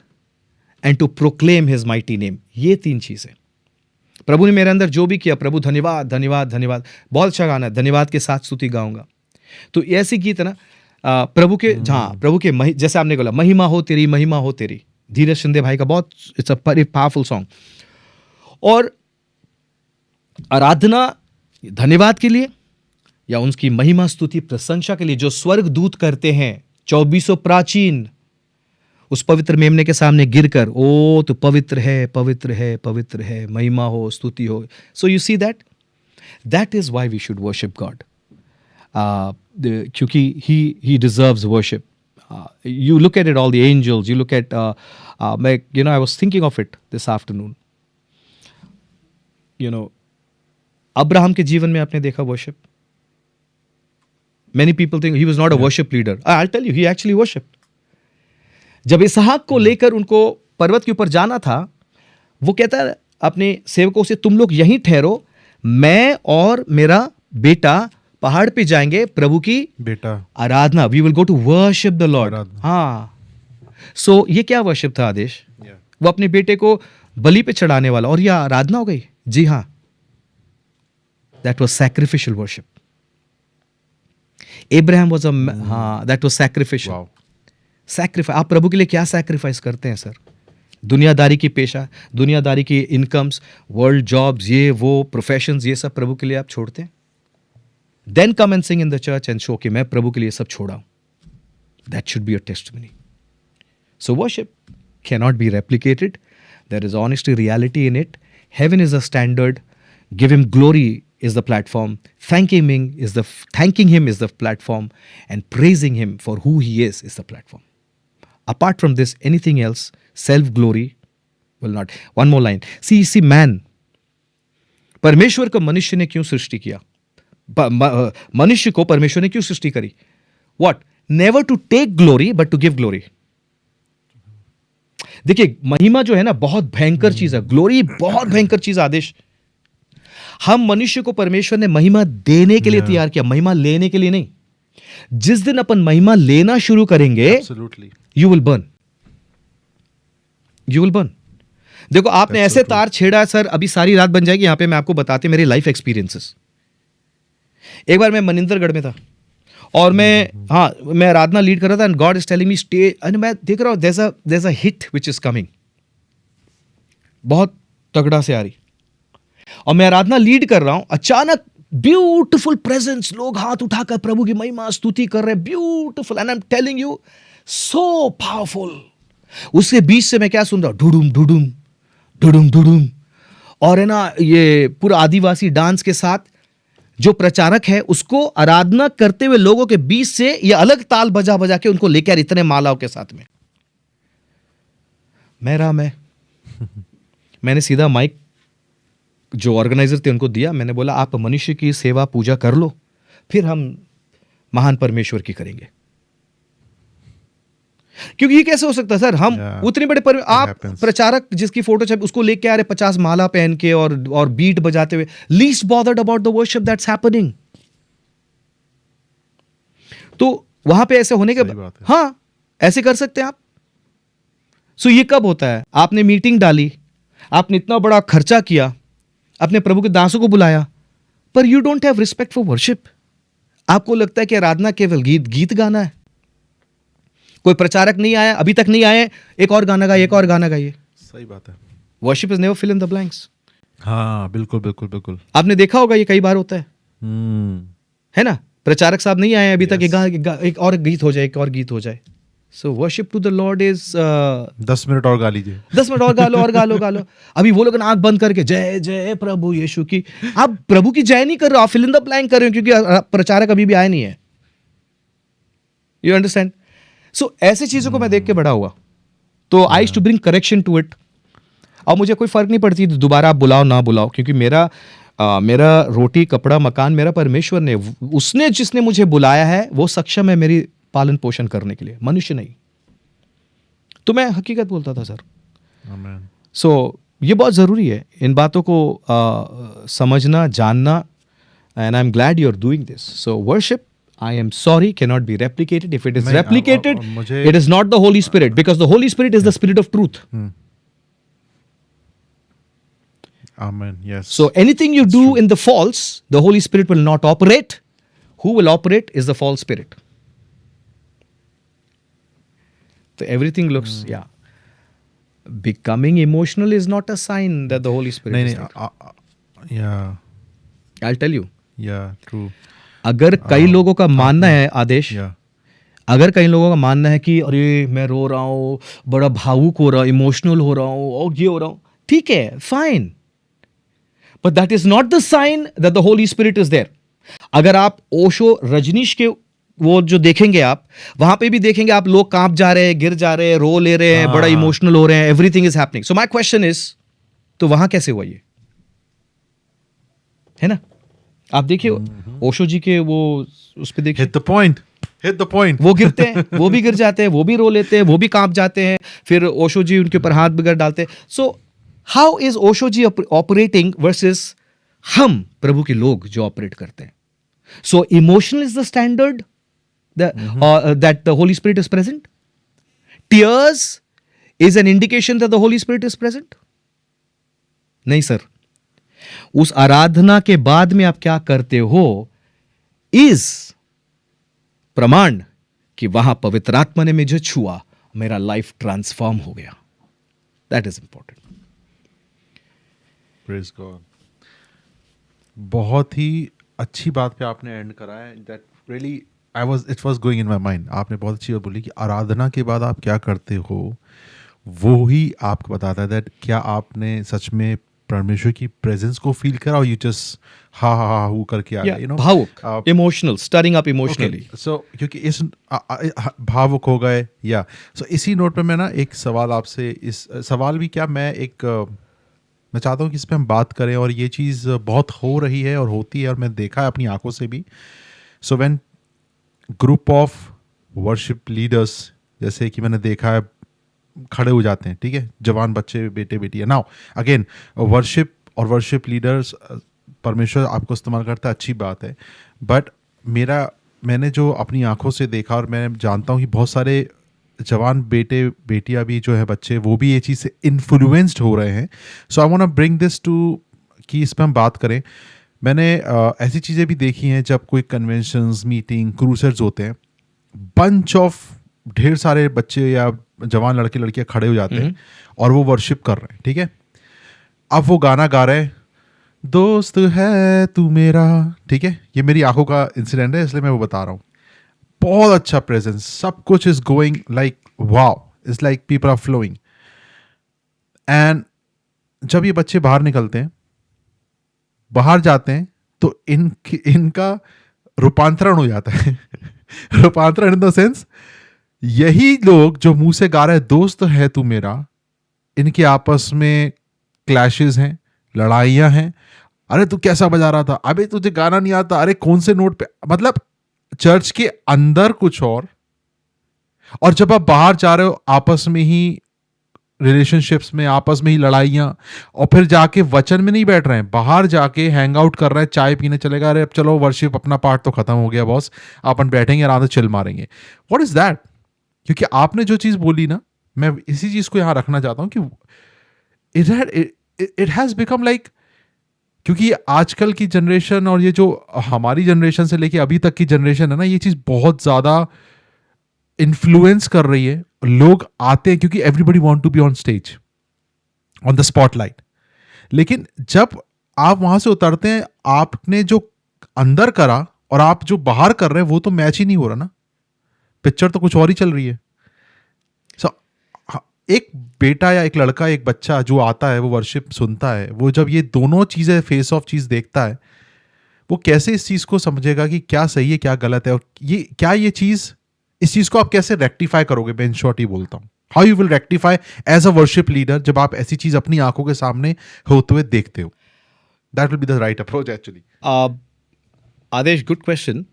and to proclaim His mighty name. ये 3 चीजें प्रभु ने मेरे अंदर जो भी किया, प्रभु धन्यवाद धन्यवाद धन्यवाद। बहुत अच्छा गाना है, धन्यवाद के साथ स्तुति गाऊंगा। तो ऐसी गीत है ना, प्रभु के जैसे आपने बोला, महिमा हो तेरी, धीरज शिंदे भाई का बहुत, it's a very powerful song. और आराधना धन्यवाद के लिए या उनकी महिमा स्तुति प्रशंसा के लिए जो स्वर्ग दूत करते हैं, 2400 प्राचीन उस पवित्र मेमने के सामने गिरकर, ओ तो पवित्र है, महिमा हो, स्तुति हो। So you see that is why we should worship God, क्योंकि he deserves worship. You look at it, all the angels, you look at, I was thinking of it this afternoon. Abraham के जीवन में आपने देखा worship. Many people think he was not a worship leader. I'll tell you, he actually worshiped. जब इसहाक को लेकर उनको पर्वत के ऊपर जाना था, वो कहता है अपने सेवकों से, तुम लोग यहीं ठहरो, मैं और मेरा बेटा पहाड़ पे जाएंगे प्रभु की आराधना। We will go to worship the Lord. हाँ, सो ये क्या वर्शिप था आदेश? वो अपने बेटे को बलि पे चढ़ाने वाला, और यह आराधना हो गई। जी हाँ, that was sacrificial worship. Abraham was that was sacrificial. Wow. Sacrifice. आप प्रभु के लिए क्या सैक्रिफाइस करते हैं सर? दुनियादारी की पेशा, दुनियादारी की इनकम्स, वर्ल्ड जॉब्स, ये वो प्रोफेशंस, ये सब प्रभु के लिए आप छोड़ते हैं? Then come and sing in the church and show कि मैं प्रभु के लिए सब छोड़ा हूं. That should be a testimony. So worship cannot be replicated. There is honesty, reality in it. Heaven is the standard. Give him glory is the platform. Thanking him is the platform, and praising him for who he is the platform. Apart from this, anything else, self glory will not. One more line. See man. परमेश्वर को मनुष्य ने क्यों सृष्टि किया? मनुष्य को परमेश्वर ने क्यों सृष्टि करी? What? Never to take glory, but to give glory. देखिए, महिमा जो है ना बहुत भयंकर चीज है. ग्लोरी बहुत भयंकर चीज. आदेश, हम मनुष्य को परमेश्वर ने महिमा देने के लिए तैयार किया, महिमा लेने के लिए नहीं. जिस दिन अपन महिमा लेना शुरू करेंगे, यू विल बर्न. देखो, आपने ऐसे तार छेड़ा सर, अभी सारी रात बन जाएगी. यहां पे मैं आपको बताते मेरे लाइफ एक्सपीरियंसेस. एक बार मैं मनिंदरगढ़ में था और मैं आराधना लीड कर रहा था, and God is telling me stay. And मैं देख रहा हूं there is a hit which is coming, बहुत तगड़ा से आ रही, और मैं आराधना लीड कर रहा हूं. अचानक ब्यूटीफुल प्रेजेंस, लोग हाथ उठाकर प्रभु की महिमा स्तुति कर रहे हैं, beautiful. And I am telling you, so powerful. उसके बीच से मैं क्या सुन रहा हूं? ढुडुम ढुडुम ढुडुम ढुडुम, और है ना ये पूरा आदिवासी डांस के साथ. जो प्रचारक है उसको आराधना करते हुए लोगों के बीच से ये अलग ताल बजा बजा के उनको लेकर इतने मालाओं के साथ में मैंने सीधा माइक जो ऑर्गेनाइजर थे उनको दिया. मैंने बोला आप मनुष्य की सेवा पूजा कर लो, फिर हम महान परमेश्वर की करेंगे. क्योंकि ये कैसे हो सकता है सर? हम उतने बड़े आप प्रचारक जिसकी फोटो छप उसको लेके आ रहे 50 माला पहन के और बीट बजाते हुए. Least bothered about the worship that's happening. तो वहां पे ऐसे होने के हाँ, ऐसे कर सकते हैं आप. सो ये कब होता है? आपने मीटिंग डाली, आपने इतना बड़ा खर्चा किया, अपने प्रभु के दासों को बुलाया, पर you don't have respect for worship. आपको लगता है कि आराधना केवल गीत गाना है. कोई प्रचारक नहीं आया, अभी तक नहीं आए, एक और गाना गाइए. सही बात है. Worship is never fill in the blanks. हाँ, बिल्कुल. आपने देखा होगा ये कई बार होता है, है ना? प्रचारक साहब नहीं आए अभी तक, एक और गीत हो जाए. So worship to the Lord is 10 minute और गा लीजिए, 10 मिनट और गा लो. अभी वो लोग आंख बंद करके जय जय प्रभु यीशु की. आप प्रभु की जय नहीं कर रहे हो, आप फिल इन द ब्लैंक कर रहे हो, क्योंकि प्रचारक अभी भी आए नहीं है. You understand? सो ऐसे चीजों को मैं देख के बड़ा हुआ, तो I used to bring correction to it. और मुझे कोई फर्क नहीं पड़ती दोबारा आप बुलाओ ना बुलाओ, क्योंकि मेरा रोटी कपड़ा मकान मेरा परमेश्वर ने, उसने जिसने मुझे बुलाया है वो सक्षम है मेरी पालन पोषण करने के लिए, मनुष्य नहीं. तो मैं हकीकत बोलता था सर. सो ये बहुत जरूरी है इन बातों को समझना, जानना. And I am glad you are doing this. So worship, I am sorry, cannot be replicated. If it is replicated, it is not the Holy Spirit, because the Holy Spirit is the Spirit of truth. Amen. Yes. So anything you do in the false, the Holy Spirit will not operate. Who will operate is the false spirit. So everything looks, becoming emotional is not a sign that the Holy Spirit is not. I'll tell you. Yeah, true. अगर कई लोगों का मानना है आदेश, अगर कई लोगों का मानना है कि अरे मैं रो रहा हूँ, बड़ा भावुक हो रहा हूँ, इमोशनल हो रहा हूँ, और ये हो रहा हूँ, ठीक है, fine, but that is not the sign that the Holy Spirit is there. अगर आप ओशो रजनीश के वो जो देखेंगे, आप वहां पे भी देखेंगे, आप लोग कांप जा रहे हैं, गिर जा रहे हैं, रो ले रहे हैं, बड़ा इमोशनल हो रहे हैं, everything is happening. So my question is, तो वहां कैसे हुआ ये? है ना? आप देखिए ओशो जी के वो उस पे देखिए, हिट द पॉइंट. वो गिरते हैं, वो भी गिर जाते हैं, वो भी रो लेते हैं, वो भी कांप जाते हैं, फिर ओशो जी उनके ऊपर हाथ बिगड़ डालते हैं. So how is Osho ji operating versus हम प्रभु के लोग जो ऑपरेट करते हैं? So emotional is the standard that the Holy Spirit is present. Tears is an indication that the Holy Spirit is present? नहीं सर. उस आराधना के बाद में आप क्या करते हो इज प्रमाण कि वहां पवित्र आत्मा ने मुझे छुआ, मेरा लाइफ ट्रांसफॉर्म हो गया. That is important. Praise God. बहुत ही अच्छी बात पे आपने एंड करा है. That really it was going in my mind. आपने बहुत अच्छी बात बोली कि आराधना के बाद आप क्या करते हो वो ही आपको बताता है दैट क्या आपने सच में परमेश्वर की प्रेजेंस को फील करा और यू जस्ट हा हू करके आ गए, भावुक, इमोशनल, स्टरिंग अप इमोशनली. सो क्योंकि इस भावुक हो गए या सो इसी नोट पे मैं ना एक सवाल आपसे, इस सवाल भी क्या मैं चाहता हूँ कि इस पे हम बात करें और ये चीज़ बहुत हो रही है और होती है और मैं देखा है अपनी आंखों से भी. So when group of worship leaders, जैसे कि मैंने देखा है, खड़े हो जाते हैं, ठीक है, जवान बच्चे, बेटे बेटियाँ. नाउ अगेन वर्शिप और वर्शिप लीडर्स, परमेश्वर आपको इस्तेमाल करता है, अच्छी बात है. बट मैंने जो अपनी आंखों से देखा और मैं जानता हूँ कि बहुत सारे जवान बेटे बेटियां भी जो है, बच्चे, वो भी ये चीज़ से इन्फ्लुएंस्ड हो रहे हैं. So I want to bring this to कि इस पर हम बात करें. मैंने ऐसी चीज़ें भी देखी हैं जब कोई कन्वेंशंस, मीटिंग, क्रूसेड्स होते हैं, बंच ऑफ ढेर सारे बच्चे या जवान लड़के लड़कियां खड़े हो जाते हैं और वो वर्शिप कर रहे हैं, ठीक है. अब वो गाना गा रहे हैं, दोस्त है तू मेरा, ठीक है. ये मेरी आंखों का इंसिडेंट है इसलिए मैं वो बता रहा हूँ. बहुत अच्छा प्रेजेंस, सब कुछ is going like wow, it's like people are flowing. And जब ये बच्चे बाहर निकलते हैं, बाहर जाते हैं, तो इनका रूपांतरण हो जाता है. रूपांतरण इन द सेंस, यही लोग जो मुंह से गा रहे हैं दोस्त है तू मेरा, इनके आपस में क्लैशेस हैं, लड़ाइयां हैं. अरे तू कैसा बजा रहा था, अबे तुझे गाना नहीं आता, अरे कौन से नोट पे, मतलब चर्च के अंदर कुछ और जब आप बाहर जा रहे हो आपस में ही रिलेशनशिप्स में, आपस में ही लड़ाइयां, और फिर जाके वचन में नहीं बैठ रहे हैं, बाहर जाके हैंग आउट कर रहे हैं, चाय पीने चलेगा, अरे अब चलो वर्शिप अपना पार्ट तो खत्म हो गया बॉस, अपन बैठेंगे आराम से चिल मारेंगे. What is that? क्योंकि आपने जो चीज बोली ना, मैं इसी चीज को यहां रखना चाहता हूं कि इट हैज बिकम लाइक, क्योंकि आजकल की जनरेशन और ये जो हमारी जनरेशन से लेके अभी तक की जनरेशन है ना, ये चीज बहुत ज्यादा इन्फ्लुएंस कर रही है. लोग आते हैं क्योंकि everybody want to be on stage, on the spotlight. लेकिन जब आप वहां से उतरते हैं, आपने जो अंदर करा और आप जो बाहर कर रहे हैं वो तो मैच ही नहीं हो रहा ना. पिक्चर तो कुछ और ही चल रही है. सो एक बेटा या एक लड़का, एक बच्चा जो आता है, वो वर्शिप सुनता है, वो जब ये दोनों चीजें फेस ऑफ चीज देखता है, वो कैसे इस चीज को समझेगा कि क्या सही है क्या गलत है, और ये चीज, इस चीज को आप कैसे रेक्टिफाई करोगे. मैं इन शॉर्ट ही बोलता हूं, how you will rectify as a worship leader जब आप ऐसी चीज अपनी आंखों के सामने होते हुए देखते हो. That will be the right approach actually. Aadesh, good question.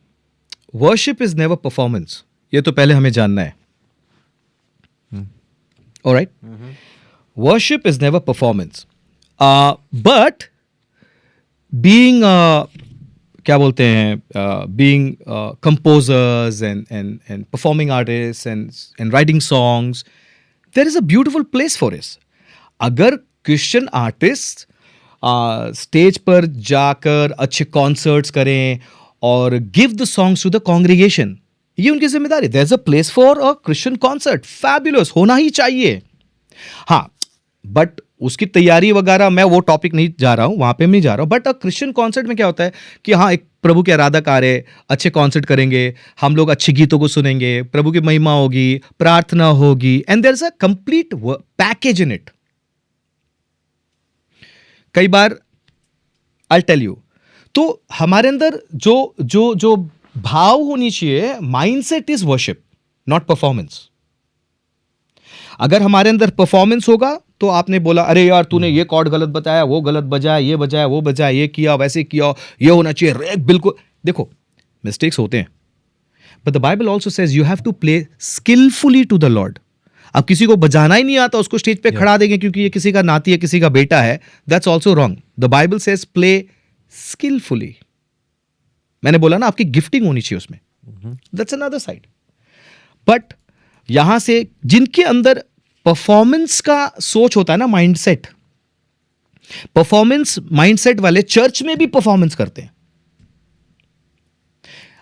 Worship is never performance, ये तो पहले हमें जानना है. Alright, worship is never performance, but being, क्या बोलते हैं, being composers and performing artist and writing songs, there is a beautiful place for this. अगर क्रिश्चियन आर्टिस्ट स्टेज पर जाकर अच्छे कॉन्सर्ट्स करें और give the songs to the congregation, ये उनकी जिम्मेदारी. There is a place for a Christian concert, fabulous, होना ही चाहिए. हाँ, बट उसकी तैयारी वगैरह, मैं वो टॉपिक नहीं जा रहा हूं, वहां पे नहीं जा रहा हूं. बट क्रिश्चियन कॉन्सर्ट में क्या होता है कि हाँ, एक प्रभु के आराधक आ रहे, अच्छे कॉन्सर्ट करेंगे, हम लोग अच्छे गीतों को सुनेंगे, प्रभु की महिमा होगी, प्रार्थना होगी, and there is a complete package in it. कई बार आई टेल यू, तो हमारे अंदर जो जो जो भाव होनी चाहिए, mindset is worship, not performance. अगर हमारे अंदर परफॉर्मेंस होगा, तो आपने बोला अरे यार तूने ये कॉर्ड गलत बताया, वो गलत बजाया, ये बजाया, वो बजाया, ये किया, वैसे किया, ये होना चाहिए, रेक बिल्कुल. देखो, मिस्टेक्स होते हैं, but the Bible also says you have to play skilfully to the Lord. अब किसी को बजाना ही नहीं आता, उसको स्टेज पे खड़ा देंगे क्योंकि ये किसी का नाती है, किसी का बेटा है, that's also wrong. The Bible says play skilfully. मैंने बोला ना, आपकी गिफ्टिंग होनी चाहिए उसमें, दैट्स अनदर साइड. बट यहां से जिनके अंदर परफॉर्मेंस का सोच होता है ना, माइंडसेट, परफॉर्मेंस माइंडसेट वाले चर्च में भी परफॉर्मेंस करते हैं.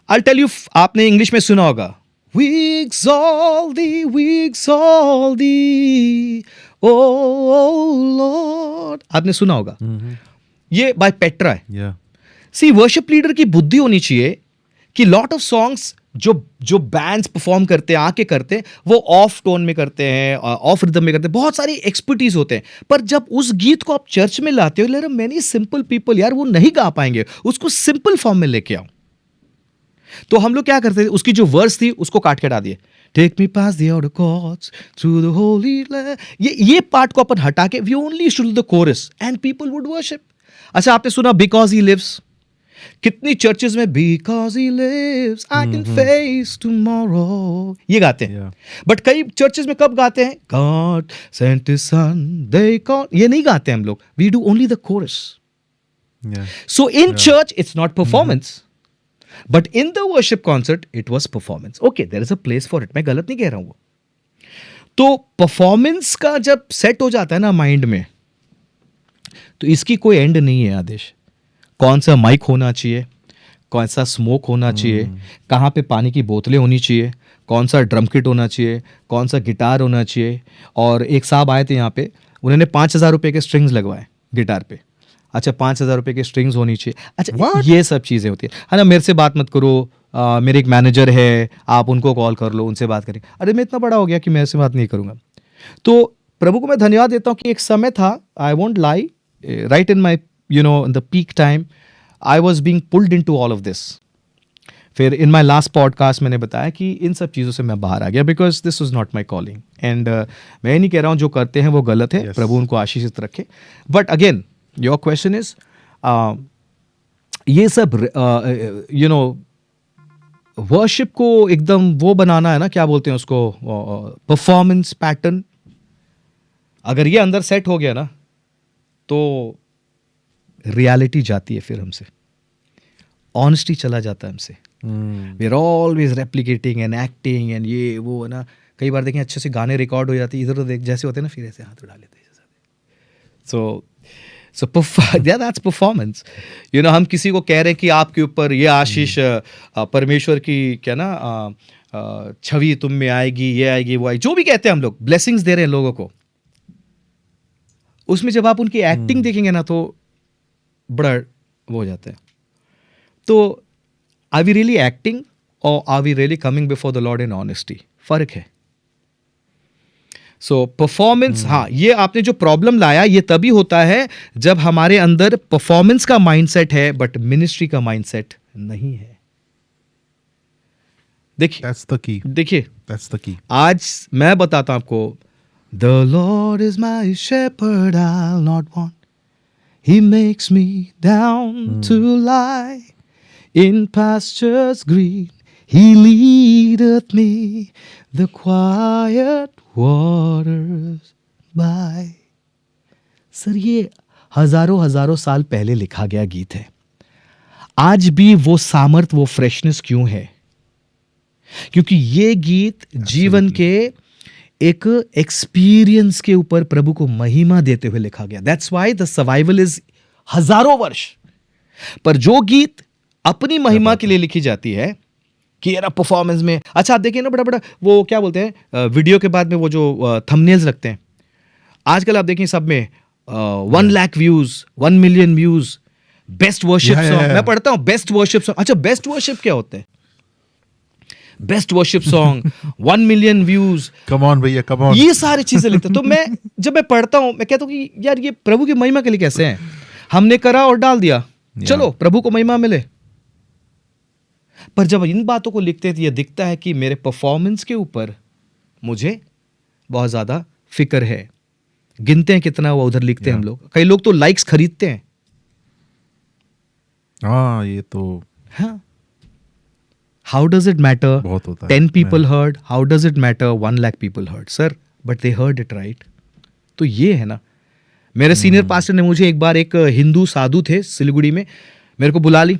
आई टेल यू, आपने इंग्लिश में सुना होगा, we exalt thee, O Lord, आपने सुना होगा, ये बाय पेट्रा है। Yeah. सी वर्शिप लीडर की बुद्धि होनी चाहिए कि लॉट ऑफ सॉन्ग्स जो बैंड्स परफॉर्म करते हैं, आके करते हैं, वो ऑफ टोन में करते हैं, ऑफ रिदम में करते हैं, बहुत सारी एक्सपर्टीज होते हैं, पर जब उस गीत को आप चर्च में लाते हो, लेर मेनी सिंपल पीपल, यार वो नहीं गा पाएंगे, उसको सिंपल फॉर्म में लेके आओ। तो हम लोग क्या करते थे, उसकी जो वर्स थी उसको काट के हटा दिए, take me past the outer courts through the holy land, ये पार्ट को अपन हटा के we only should do the chorus and people would worship. अच्छा, आपने सुना बिकॉज ही लिव्स? कितनी चर्चेस में because he lives I can face tomorrow, ये गाते हैं। बट कई चर्चेस में कब गाते हैं, God sent his son they call, ये नहीं गाते हम लोग, we do only the chorus. Yeah. So in church, it's not performance. But in the worship concert, it was performance. Okay, there is a place for it. मैं गलत नहीं कह रहा हूँ वो। तो परफॉर्मेंस का जब सेट हो जाता है ना माइंड में, तो इसकी कोई एंड नहीं है आदेश। कौन सा माइक होना चाहिए, कौन सा स्मोक होना चाहिए, कहाँ पे पानी की बोतलें होनी चाहिए, कौन सा ड्रम किट होना चाहिए, कौन सा गिटार होना चाहिए। और एक साहब आए थे यहाँ पे, उन्होंने 5,000 रुपये के स्ट्रिंग्स लगवाए गिटार पे। अच्छा, 5,000 रुपये की स्ट्रिंग्स होनी चाहिए। अच्छा, ये सब चीज़ें होती है ना। मेरे से बात मत करो, मेरे एक मैनेजर है, आप उनको कॉल कर लो, उनसे बात करें। अरे मैं इतना बड़ा हो गया कि मैं ऐसे बात नहीं करूँगा। तो प्रभु को मैं धन्यवाद देता हूँ कि एक समय था, I won't lie, right in my in the peak time I was being pulled in to all of this. फिर इन माई लास्ट पॉडकास्ट मैंने बताया कि इन सब चीज़ों से मैं बाहर आ गया, because this was not my calling. And मैं नहीं कह रहा हूँ जो करते हैं वो गलत है, प्रभु उनको आशीषित रखे। But again your question is, ये सब वर्शिप को एकदम वो बनाना है ना, क्या बोलते हैं उसको, परफॉर्मेंस पैटर्न, अगर ये अंदर सेट हो गया ना तो रियलिटी जाती है, फिर हमसे ऑनेस्टी चला जाता है हमसे। We are always replicating and acting and ये वो है ना। कई बार देखें अच्छे से गाने रिकॉर्ड हो जाते हैं, इधर उधर जैसे होते हैं ना, फिर ऐसे हाथ उड़ा लेते हैं। So that's performance. हम किसी को कह रहे हैं कि आपके ऊपर ये आशीष परमेश्वर की क्या ना छवि तुम में आएगी, ये आएगी, वो आएगी, जो भी कहते हैं हम लोग, ब्लेसिंग्स दे रहे हैं लोगों को। उसमें जब आप उनकी एक्टिंग देखेंगे ना तो बड़ा वो हो जाता है। तो आर वी रियली एक्टिंग और are we really coming before the Lord in honesty? फर्क है। सो परफॉर्मेंस, हाँ, ये आपने जो प्रॉब्लम लाया ये तभी होता है जब हमारे अंदर परफॉर्मेंस का माइंडसेट है बट मिनिस्ट्री का माइंडसेट नहीं है। देखिए आज मैं बताता हूं आपको, the Lord is my shepherd I will not want, he makes me down to lie in pastures green, he leadeth me the quiet waters by. Sir, ये हजारों साल पहले लिखा गया गीत है। आज भी वो सामर्थ, वो फ्रेशनेस क्यों है? क्योंकि ये गीत जीवन के एक एक्सपीरियंस के ऊपर प्रभु को महिमा देते हुए लिखा गया। That's why the survival is हजारों वर्ष। पर जो गीत अपनी महिमा के लिए लिखी जाती है कि यार परफॉर्मेंस में, अच्छा आप देखिए ना, बड़ा वो क्या बोलते हैं वीडियो के बाद में वो जो थंबनेल्स लगते हैं आजकल, आप देखिए सब में 1 lakh views, 1 million views, best worship song. मैं पढ़ता हूं बेस्ट वर्शिप सॉन्ग। अच्छा, बेस्ट वर्शिप क्या होते हैं? Best worship song, 1 million views, come on भैया, कम ऑन, ये सारी चीजें लिखते हैं। तो जब मैं पढ़ता हूं, मैं कहता हूं कि यार ये प्रभु की महिमा के लिए कैसे हैं? हमने करा और डाल दिया, चलो प्रभु को महिमा मिले। पर जब इन बातों को लिखते हैं तो यह दिखता है कि मेरे परफॉर्मेंस के ऊपर मुझे बहुत ज्यादा फिक्र है। गिनते हैं कितना वो उधर लिखते हैं हम लोग। कई लोग तो लाइक्स खरीदते हैं। हाँ, ये तो हाँ। How does it matter? बहुत होता है। 10 people heard, how does it matter 1 lakh people heard? Sir, but they heard it right। तो ये है ना, मेरे सीनियर पास्टर ने मुझे एक बार, एक हिंदू साधु थे सिलीगुड़ी में, मेरे को बुला ली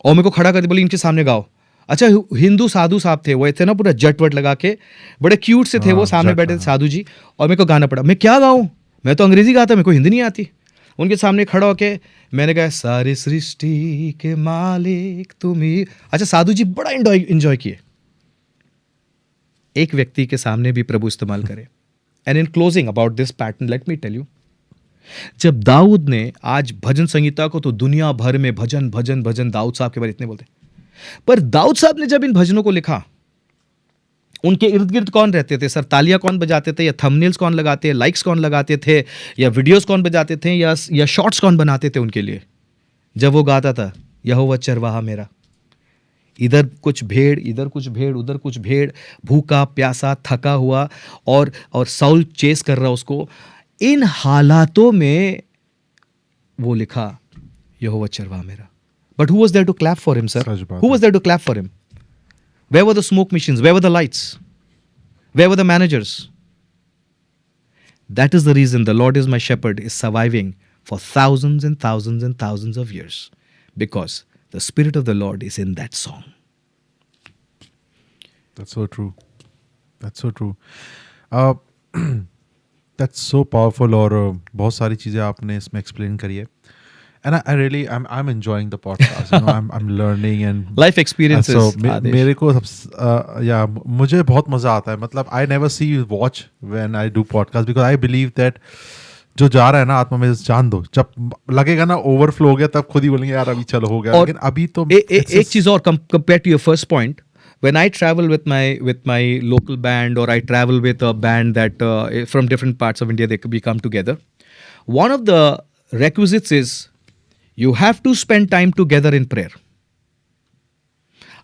और मेरे को खड़ा कर दिया, बोली इनके सामने गाओ। अच्छा, हिंदू साधु साहब थे, वो थे ना पूरा जट वट लगा के, बड़े क्यूट से थे वो, सामने बैठे थे साधु जी, और मेरे को गाना पड़ा। मैं क्या गाऊं? मैं तो अंग्रेजी गाता, मेरे को हिंदी नहीं आती। उनके सामने खड़ा होके मैंने कहा, सारी सृष्टि के मालिक तुम ही। अच्छा, साधु जी बड़ा एंजॉय किए। एक व्यक्ति के सामने भी प्रभु इस्तेमाल करे। And in closing about this pattern, let me tell you, जब दाऊद ने आज भजन संहिता को, तो दुनिया भर में भजन भजन भजन दाऊद साहब के बारे इतने बोलते, पर दाऊद साहब ने जब इन भजनों को लिखा, उनके इर्द गिर्द कौन रहते थे? सर तालियां कौन बजाते थे, या थंबनेल्स कौन लगाते, लाइक्स कौन लगाते थे, या वीडियोस कौन बजाते थे, या शॉर्ट्स कौन बनाते थे उनके लिए? जब वो गाता था, यहोवा चरवाहा मेरा, इधर कुछ भेड़, इधर कुछ भेड़, उधर कुछ भेड़, भूखा प्यासा थका हुआ, और साउल चेस कर रहा उसको, इन हालातों में वो लिखा यहोवा चरवाहा मेरा. But who was there to clap for him, sir? Who was there to clap for him? Where were the smoke machines? Where were the lights? Where were the managers? That is the reason the Lord is my shepherd is surviving for thousands and thousands and thousands of years, because the Spirit of the Lord is in that song. That's so true. That's so true. Uh, that's so powerful. और बहुत सारी चीज़ें आपने इसमें explain करी है. And I really, I'm enjoying the podcast. You know, I'm learning and Life experiences. so मेरे को yeah, मुझे बहुत मज़ा आता है. मतलब I never see you watch when I do podcast, because I believe that जो जा रहा है ना आत्मा में, जान दो, जब लगेगा ना ओवरफ्लो हो गया, तब खुद ही बोलेंगे यार अभी चलो हो गया. लेकिन अभी तो एक चीज और, compared to your first point, when I travel with my local band, or I travel with a band that from different parts of India, we come together. One of the requisites is you have to spend time together in prayer.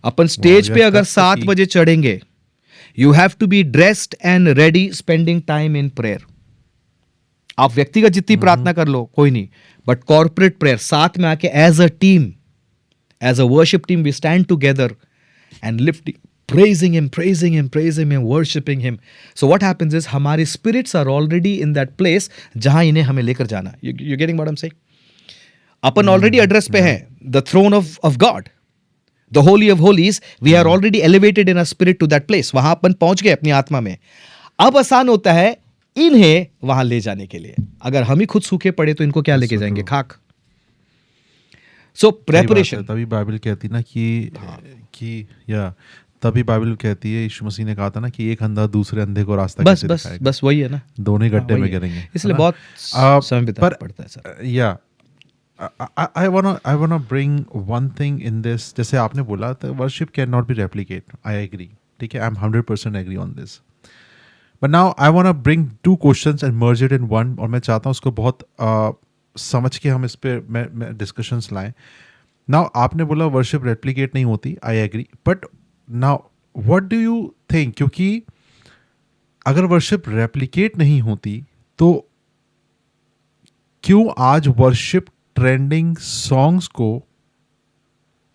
Upon stage पे अगर 7 बजे चढ़ेंगे, you have to be dressed and ready, spending time in prayer. आप व्यक्तिगत जितनी प्रार्थना कर लो कोई नहीं, बट कॉर्पोरेट प्रेयर साथ में आके as a team, as a worship team, we stand together and lifting, praising him, worshiping him. So what happens is हमारे spirits are already in that place जहां इन्हें हमें लेकर जाना. You're getting what I'm saying? Upon already address पे हैं, the throne of God, the holy of holies. We are already elevated in our spirit to that place. वहां अपन पहुंच गए अपनी आत्मा में. अब आसान होता है इन्हें वहां ले जाने के लिए. अगर हम ही खुद सूखे पड़े तो इनको क्या लेके जाएंगे? खाक. सो प्रेपरेशन. तभी बाइबल कहती ना कि या तभी बाइबल कहती है, यीशु मसीह ने कहा था ना कि एक अंधा दूसरे अंधे को रास्ता कैसे दिखाएगा. बस वही है ना, दोनों गड्ढे में गिरेंगे. इसलिए बहुत समय बिताना पड़ता है सर. या I wanna bring one thing in this. जैसे आपने बोला तो worship cannot be replicate. I agree. ठीक है, I'm 100% agree on this. But now I wanna bring 2 questions and merge it in one. और मैं चाहता हूँ उसको बहुत समझ के हम इस पे discussions लाएं. Now आपने बोला worship replicate नहीं होती. I agree. But now what do you think? क्योंकि अगर worship replicate नहीं होती तो क्यों आज worship ट्रेंडिंग सॉन्ग्स को,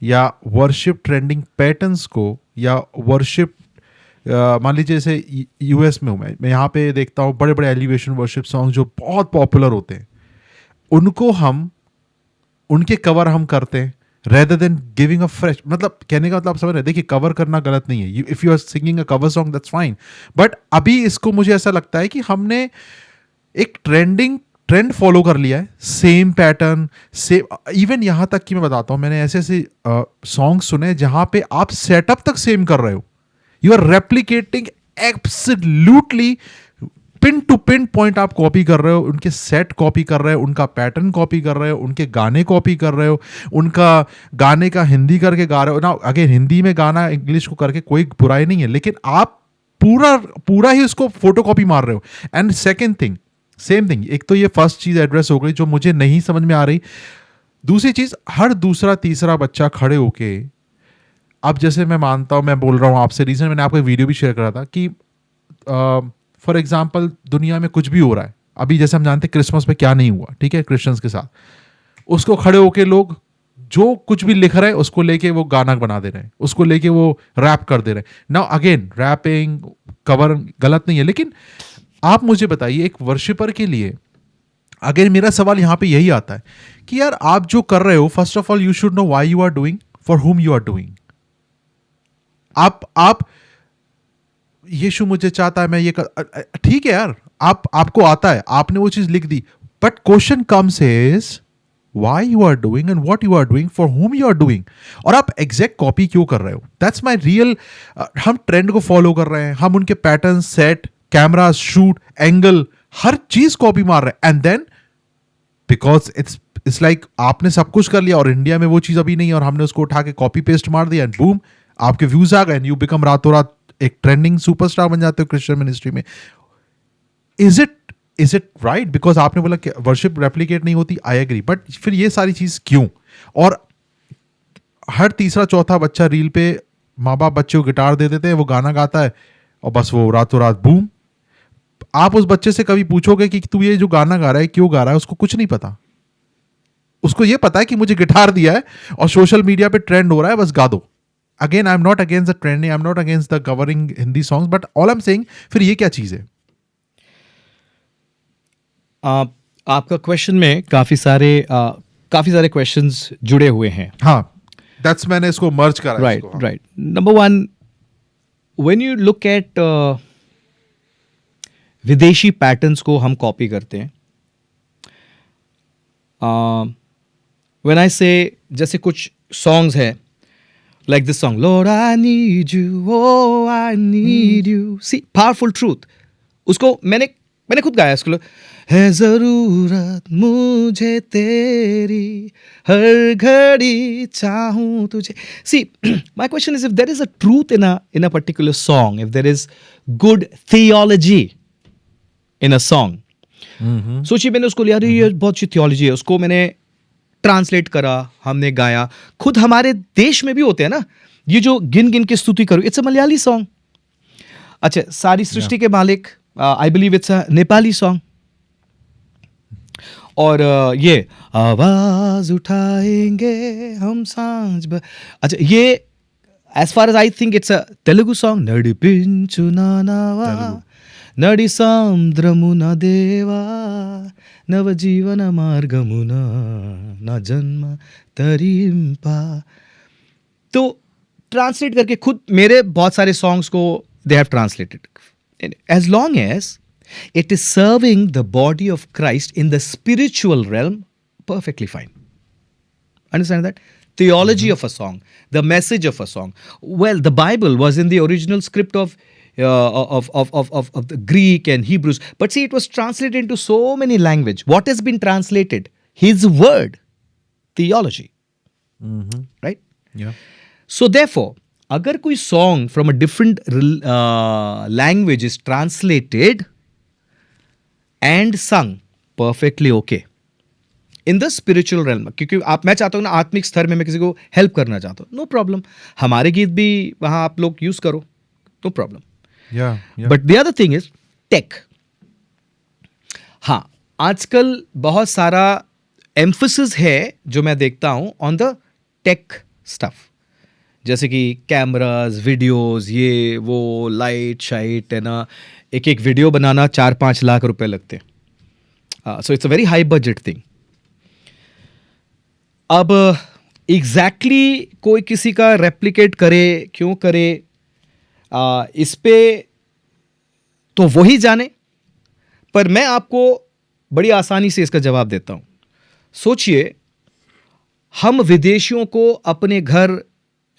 या वर्शिप ट्रेंडिंग पैटर्न्स को, या वर्शिप मान लीजिए जैसे यूएस में हूँ मैं यहाँ पे देखता हूँ बड़े बड़े एलिवेशन वर्शिप सॉन्ग जो बहुत पॉपुलर होते हैं, उनको हम उनके कवर हम करते हैं rather than giving a fresh. मतलब कहने का मतलब आप समझ रहे हैं. देखिए कवर करना गलत नहीं है. If you are singing a cover song that's fine. But अभी इसको मुझे ऐसा लगता है कि हमने एक ट्रेंड फॉलो कर लिया है, सेम पैटर्न, सेम. इवन यहाँ तक कि मैं बताता हूँ, मैंने ऐसे सॉन्ग सुने जहाँ पे आप सेटअप तक सेम कर रहे हो. You are replicating absolutely pin to pin point आप कॉपी कर रहे हो, उनके सेट कॉपी कर रहे हो, उनका पैटर्न कॉपी कर रहे हो, उनके गाने कॉपी कर रहे हो, उनका गाने का हिंदी करके गा रहे हो ना. अगर हिंदी में गाना इंग्लिश को करके कोई बुराई नहीं है, लेकिन आप पूरा ही उसको फोटो कॉपी मार रहे हो. And second thing, same thing. एक तो ये फर्स्ट चीज एड्रेस हो गई जो मुझे नहीं समझ में आ रही. दूसरी चीज, हर दूसरा तीसरा बच्चा खड़े होके, अब जैसे मैं मानता हूं, मैं बोल रहा हूं आपसे, रीजन मैंने आपको एक वीडियो भी शेयर करा था कि फॉर एग्जाम्पल दुनिया में कुछ भी हो रहा है, अभी जैसे हम जानते हैं क्रिसमस पे क्या नहीं हुआ, ठीक है, क्रिश्चियंस के साथ, उसको खड़े होके लोग जो कुछ भी लिख रहे हैं उसको लेके वो गाना बना दे रहे हैं, उसको लेके वो रैप कर दे रहे हैं. नाउ अगेन रैपिंग कवर गलत नहीं है, लेकिन आप मुझे बताइए एक वर्शिपर के लिए, अगर मेरा सवाल यहां पे यही आता है कि यार आप जो कर रहे हो, first of all you should know why you are doing, for whom you are doing. आप यीशु मुझे चाहता है मैं ये ठीक है यार, आपको आता है, आपने वो चीज लिख दी, but question comes is why you are doing and what you are doing, for whom you are doing. और आप एग्जैक्ट कॉपी क्यों कर रहे हो? That's my real. हम ट्रेंड को फॉलो कर रहे हैं, हम उनके pattern set camera shoot angle हर चीज कॉपी मार रहे हैं, and then because it's like आपने सब कुछ कर लिया और इंडिया में वो चीज अभी नहीं है और हमने उसको उठा के कॉपी पेस्ट मार दिया एंड बूम आपके व्यूज आ गए एंड यू बिकम रातों रात एक ट्रेंडिंग सुपरस्टार बन जाते हो क्रिश्चियन मिनिस्ट्री में. Is it right? बिकॉज आपने बोला कि वर्शिप रेप्लिकेट नहीं होती, आई एग्री, बट फिर ये सारी चीज क्यों? और हर तीसरा चौथा बच्चा रील पे माँ बाप बच्चे को गिटार दे देते हैं, वो गाना गाता है और बस वो रातों रात बूम. आप उस बच्चे से कभी पूछोगे कि तू ये जो गाना गा रहा है क्यों गा रहा है, उसको कुछ नहीं पता. उसको ये पता है कि मुझे गिटार दिया है और सोशल मीडिया पे ट्रेंड हो रहा है, बस गा दो. Again I am not against the trending, I am not against the covering Hindi songs, but all I am saying फिर ये क्या चीज है? आपका क्वेश्चन में काफी सारे क्वेश्चंस जुड़े हुए हैं. हाँ, दैट्स मैंने इसको मर्ज करा. Right. Number one, when you look at विदेशी पैटर्न्स को हम कॉपी करते हैं. व्हेन आई से, जैसे कुछ सॉन्ग्स है like this song, Lord I need you, oh I need you, see powerful truth. उसको मैंने खुद गाया इसको, है जरूरत मुझे तेरी, हर घड़ी चाहूं तुझे. See my question is, if there is a truth in a particular song, if there is good theology in a song, सोचिए मैंने उसको लिया, ये बहुत अच्छी थियोलॉजी है, उसको मैंने ट्रांसलेट करा, हमने गाया. खुद हमारे देश में भी होते हैं ना ये जो गिन गिन के स्तुति करो, इट्स अ मलयाली सॉन्ग. अच्छा, सारी सृष्टि के मालिक, I believe it's a Nepali song. और ये आवाज उठाएंगे हम सांझ अच्छा, ये as far as I think it's a Telugu song. नडिपिंचु नानावा नडी साम्द्रमुना देवा नवजीवन मार्गमुना ना जन्म तरिंपा. तो ट्रांसलेट करके खुद मेरे बहुत सारे सॉन्ग्स को they have translated. As long as it is serving the body of Christ in the spiritual realm, perfectly fine. Understand that? Theology of a song, the message of a song. Well, the Bible was in the original script of the Greek and Hebrews, but see, it was translated into so many language. What has been translated? His word, theology, right? Yeah. So therefore, अगर कोई song from a different language is translated and sung, perfectly okay in the spiritual realm. क्योंकि मैं चाहता हूँ ना, आत्मिक स्तर में मैं किसी को हेल्प करना चाहता हूँ, नो प्रॉब्लम. हमारे गीत भी वहाँ आप लोग यूज करो, no problem. But the other thing is tech. हाँ, आजकल बहुत सारा एम्फसिस है जो मैं देखता हूँ ऑन द टेक स्टफ, जैसे कि कैमराज, वीडियोस, ये वो लाइट शाइट है ना. एक वीडियो बनाना 4-5 लाख रुपए लगते हैं. So it's a very high budget thing. अब एग्जैक्टली कोई किसी का रेप्लिकेट करे, क्यों करे, इस पे तो वही जाने. पर मैं आपको बड़ी आसानी से इसका जवाब देता हूँ. सोचिए, हम विदेशियों को अपने घर,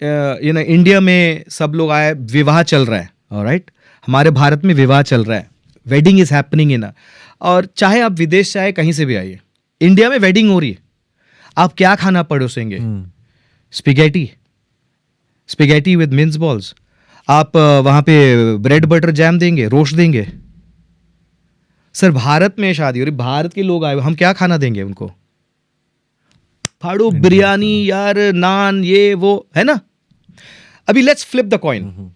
इंडिया में सब लोग आए, विवाह चल रहा है, ऑलराइट, हमारे भारत में विवाह चल रहा है, वेडिंग इज हैपनिंग इन, और चाहे आप विदेश से आए, कहीं से भी आइए, इंडिया में वेडिंग हो रही है, आप क्या खाना परोसेंगे? स्पिगेटी विद मिंस बॉल्स. आप वहां पे ब्रेड बटर जैम देंगे, रोस्ट देंगे? सर, भारत में शादी हो रही, भारत के लोग आए, हम क्या खाना देंगे उनको? फाड़ू बिरयानी यार, नान, ये वो, है ना. अभी लेट्स फ्लिप द कॉइन.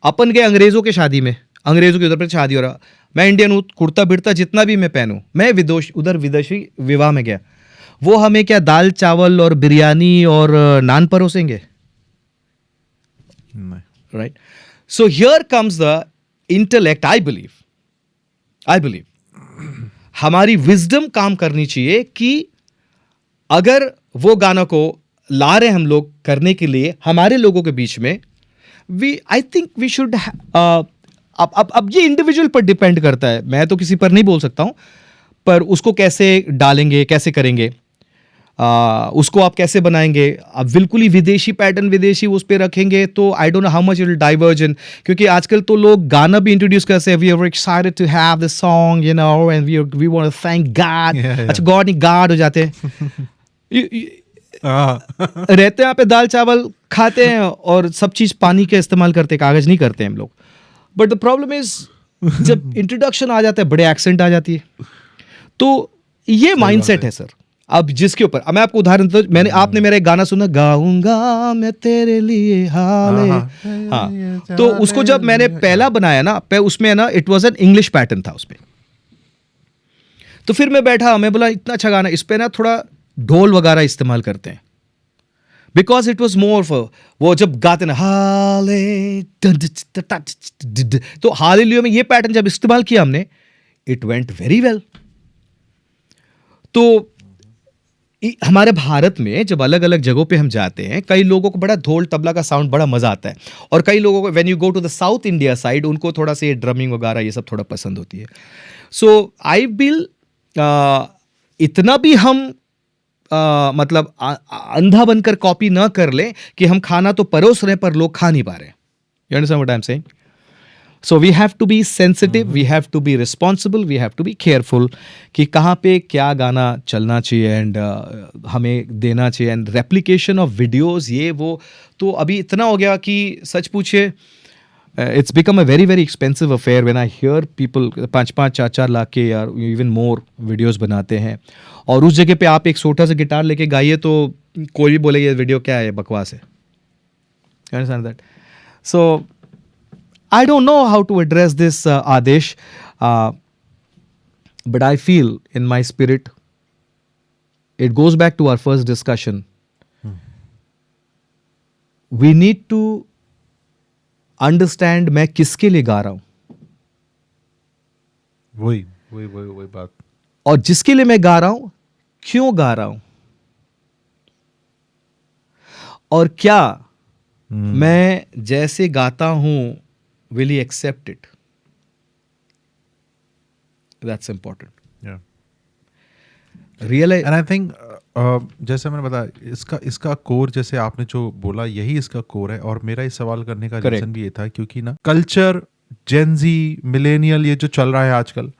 अपन गए अंग्रेजों के शादी में, अंग्रेजों के उधर पर शादी हो रहा, मैं इंडियन हूँ, कुर्ता बिरता जितना भी मैं पहनूं, मैं उधर विदेशी विवाह में गया, वो हमें क्या दाल चावल और बिरयानी और नान परोसेंगे? Right. So here comes the intellect. I believe हमारी विजडम काम करनी चाहिए कि अगर वो गाना को ला रहे हम लोग करने के लिए हमारे लोगों के बीच में, आई थिंक वी शुड. अब ये इंडिविजुअल पर डिपेंड करता है, मैं तो किसी पर नहीं बोल सकता हूं, पर उसको कैसे डालेंगे, कैसे करेंगे. उसको आप कैसे बनाएंगे? अब बिल्कुल ही विदेशी पैटर्न विदेशी उस पे रखेंगे तो I don't know how much it will diversion, क्योंकि आजकल तो लोग गाना भी इंट्रोड्यूस करते हैं, we are excited to have this song you know and we want to thank God. अच्छा, गॉड नहीं गॉड हो जाते हैं। रहते हैं यहाँ पे, दाल चावल खाते हैं और सब चीज पानी का इस्तेमाल करते हैं, कागज नहीं करते हैं हम लोग। बट द प्रॉब्लम इज जब इंट्रोडक्शन आ जाता है, बड़े एक्सेंट आ जाती है। तो ये माइंडसेट है सर। अब जिसके ऊपर, अब मैं आपको उदाहरण तो, मैंने आपने मेरा एक गाना सुना, गाऊंगा मैं तेरे लिए हाले, हाँ, तो उसको जब मैंने पहला बनाया ना, उसमें ना it was an English pattern था उसमें। तो फिर मैं बैठा, मैं बोला इतना अच्छा गाना, इस पे ना थोड़ा ढोल वगैरह इस्तेमाल करते हैं, because it was more for, वो जब गाते ना हाले, तो हालेलुया में ये पैटर्न जब इस्तेमाल किया हमने, इट वेंट वेरी वेल। तो हमारे भारत में जब अलग अलग जगहों पे हम जाते हैं, कई लोगों को बड़ा ढोल तबला का साउंड बड़ा मजा आता है, और कई लोगों को when you go to the South India side, उनको थोड़ा सा ये ड्रमिंग वगैरह ये सब थोड़ा पसंद होती है। सो आई विल इतना भी हम मतलब अंधा बनकर कॉपी ना कर ले कि हम खाना तो परोस रहे पर लोग खा नहीं पा रहे। You understand what I am saying? So we have to be sensitive, we have to be responsible, we have to be careful कि कहाँ पे क्या गाना चलना चाहिए एंड हमें देना चाहिए। एंड रेप्लिकेशन ऑफ वीडियोज़ ये वो तो अभी इतना हो गया कि सच पूछे it's become a very very expensive affair when I hear people 5-5 4-4 lakh के या even more वीडियोस बनाते हैं, और उस जगह पे आप एक छोटा सा गिटार लेके गाइए तो कोई भी बोले ये वीडियो क्या है, बकवास है। You understand that? So I don't know how to address this, Adesh, but I feel in my spirit it goes back to our first discussion. We need to understand मैं किसके लिए गा रहा हूं, वही बात, और जिसके लिए मैं गा रहा हूं क्यों गा रहा हूं, और क्या मैं जैसे गाता हूं will he accept it, that's important. Realize and I think जैसे मैंने बताया, इसका कोर, जैसे आपने जो बोला, यही इसका कोर है। और मेरा इस सवाल करने का रीजन भी ये था क्योंकि ना कल्चर, जेनजी, मिलेनियल, ये जो चल रहा है आजकल,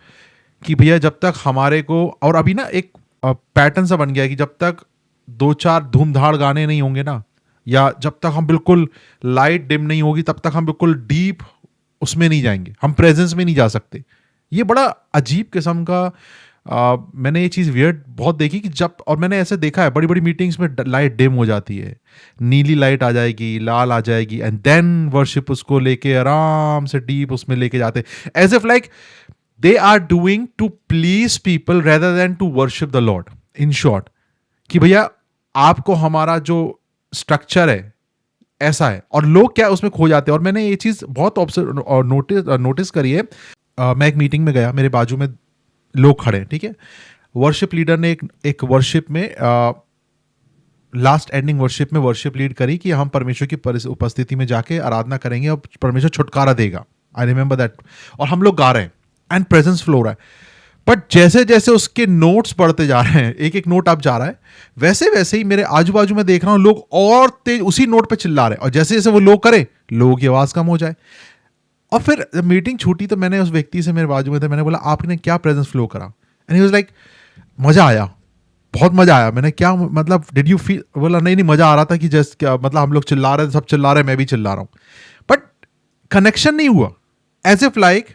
कि भैया जब तक हमारे को, और अभी ना एक पैटर्न सा बन गया है कि जब तक 2-4 धूमधाड़ गाने नहीं होंगे ना, या जब तक हम बिल्कुल लाइट डिम नहीं होगी, तब तक हम बिल्कुल डीप उसमें नहीं जाएंगे, हम प्रेजेंस में नहीं जा सकते। ये बड़ा अजीब किस्म का मैंने ये चीज़ वियर्ड बहुत देखी कि जब, और मैंने ऐसे देखा है बड़ी बड़ी मीटिंग्स में लाइट डिम हो जाती है, नीली लाइट आ जाएगी, लाल आ जाएगी, एंड देन वर्शिप उसको लेके आराम से डीप उसमें लेके जाते, as if like they are doing to please people rather than to worship the Lord. In short कि भैया आपको हमारा जो स्ट्रक्चर है ऐसा है, और लोग क्या उसमें खो जाते हैं। और मैंने ये चीज़ बहुत नोटिस करी है। मैं एक मीटिंग में गया, मेरे बाजू में लोग खड़े हैं, ठीक है, वर्शिप लीडर ने एक वर्शिप में लास्ट एंडिंग वर्शिप में वर्शिप लीड करी कि हम परमेश्वर की उपस्थिति में जाके आराधना करेंगे और परमेश्वर छुटकारा देगा। I remember that. और हम लोग गा रहे हैं एंड प्रेजेंस फ्लो रहा है, बट जैसे जैसे उसके नोट्स बढ़ते जा रहे हैं, एक एक नोट आप जा रहा है, वैसे वैसे ही मेरे आजू बाजू में देख रहा हूँ लोग और तेज उसी नोट पे चिल्ला रहे हैं, और जैसे जैसे वो लोग करे, लोगों की आवाज़ कम हो जाए। और फिर जब मीटिंग छूटी तो मैंने उस व्यक्ति से, मेरे बाजू में थे, मैंने बोला आपने क्या प्रेजेंस फ्लो करा? एंड ही वाज लाइक मज़ा आया, बहुत मज़ा आया। मैंने क्या मतलब, डिड यू फील? बोला नहीं मज़ा आ रहा था कि जैसे क्या मतलब हम लोग चिल्ला रहे थे, सब चिल्ला रहे, मैं भी चिल्ला रहा हूँ, बट कनेक्शन नहीं हुआ। As if like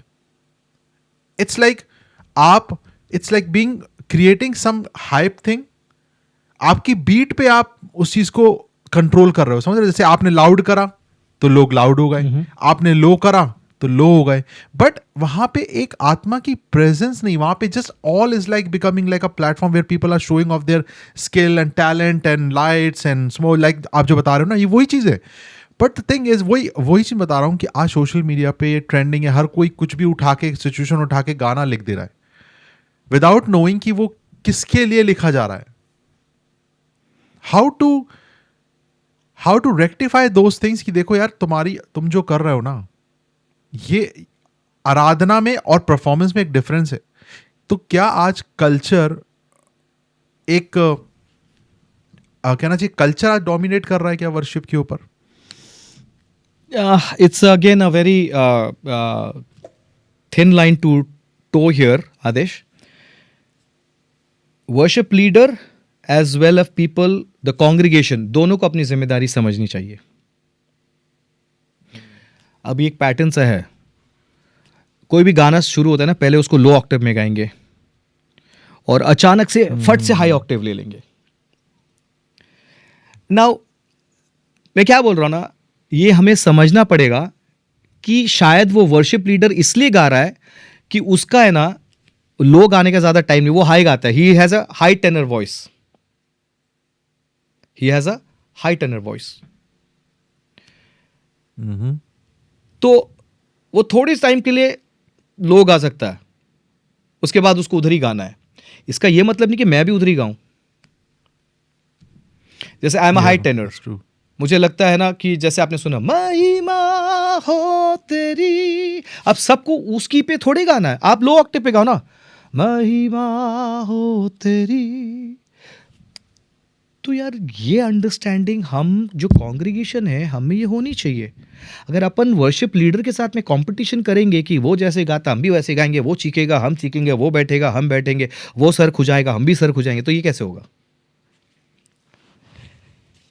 it's like being creating some hype thing. आपकी बीट पे आप उस चीज़ को कंट्रोल कर रहे हो, समझ रहे हो? जैसे आपने लाउड करा तो लोग लाउड हो गए, आपने लो करा तो लो हो गए, बट वहां पे एक आत्मा की प्रेजेंस नहीं, वहां पे just all is like becoming like a platform where people are showing off their skill and talent and lights and small, like आप जो बता रहे हो ना, ये वही चीज़ है। बट द थिंग इज वही चीज़ बता रहा हूँ कि आज सोशल मीडिया पे ये ट्रेंडिंग है, हर कोई कुछ भी उठा के, सिचुएशन उठा के गाना लिख दे रहा है विदाउट नोइंग कि वो किसके लिए लिखा जा रहा है। How to rectify those things कि देखो यार, तुम जो कर रहे हो ना, ये आराधना में और परफॉर्मेंस में एक डिफरेंस है। तो क्या आज कल्चर एक कहना चाहिए कल्चर डोमिनेट कर रहा है क्या वर्शिप के ऊपर? It's again a very thin line to toe here, Adesh. Worship leader as well as people, the congregation, दोनों को अपनी जिम्मेदारी समझनी चाहिए. अभी एक पैटर्न सा है, कोई भी गाना शुरू होता है ना, पहले उसको लो ऑक्टेव में गाएंगे और अचानक से फट से हाई ऑक्टेव ले लेंगे. नाउ मैं क्या बोल रहा हूं ना, ये हमें समझना पड़ेगा कि शायद वो वर्शिप लीडर इसलिए गा रहा है कि उसका है ना लो गाने का ज्यादा टाइम नहीं, वो हाई गाता है. He has a high tenor voice, he has a high tenor voice. तो वो थोड़ी टाइम के लिए लो गा सकता है, उसके बाद उसको उधर ही गाना है. इसका ये मतलब नहीं कि मैं भी उधर ही गाऊं. जैसे I am a high tenor, मुझे लगता है ना कि जैसे आपने सुना महिमा हो तेरी, अब सबको उसकी पे थोड़ी गाना है, आप लो ऑक्टेव पे गाओ ना, महिमा हो तेरी. तो यार ये अंडरस्टैंडिंग हम जो कॉन्ग्रीगेशन है हमें ये होनी चाहिए. अगर अपन वर्शिप लीडर के साथ में कंपटीशन करेंगे कि वो जैसे गाता हम भी वैसे गाएंगे, वो चीखेगा हम चीखेंगे, वो बैठेगा हम बैठेंगे, वो सर खुजाएगा हम भी सर खुजाएंगे, तो ये कैसे होगा?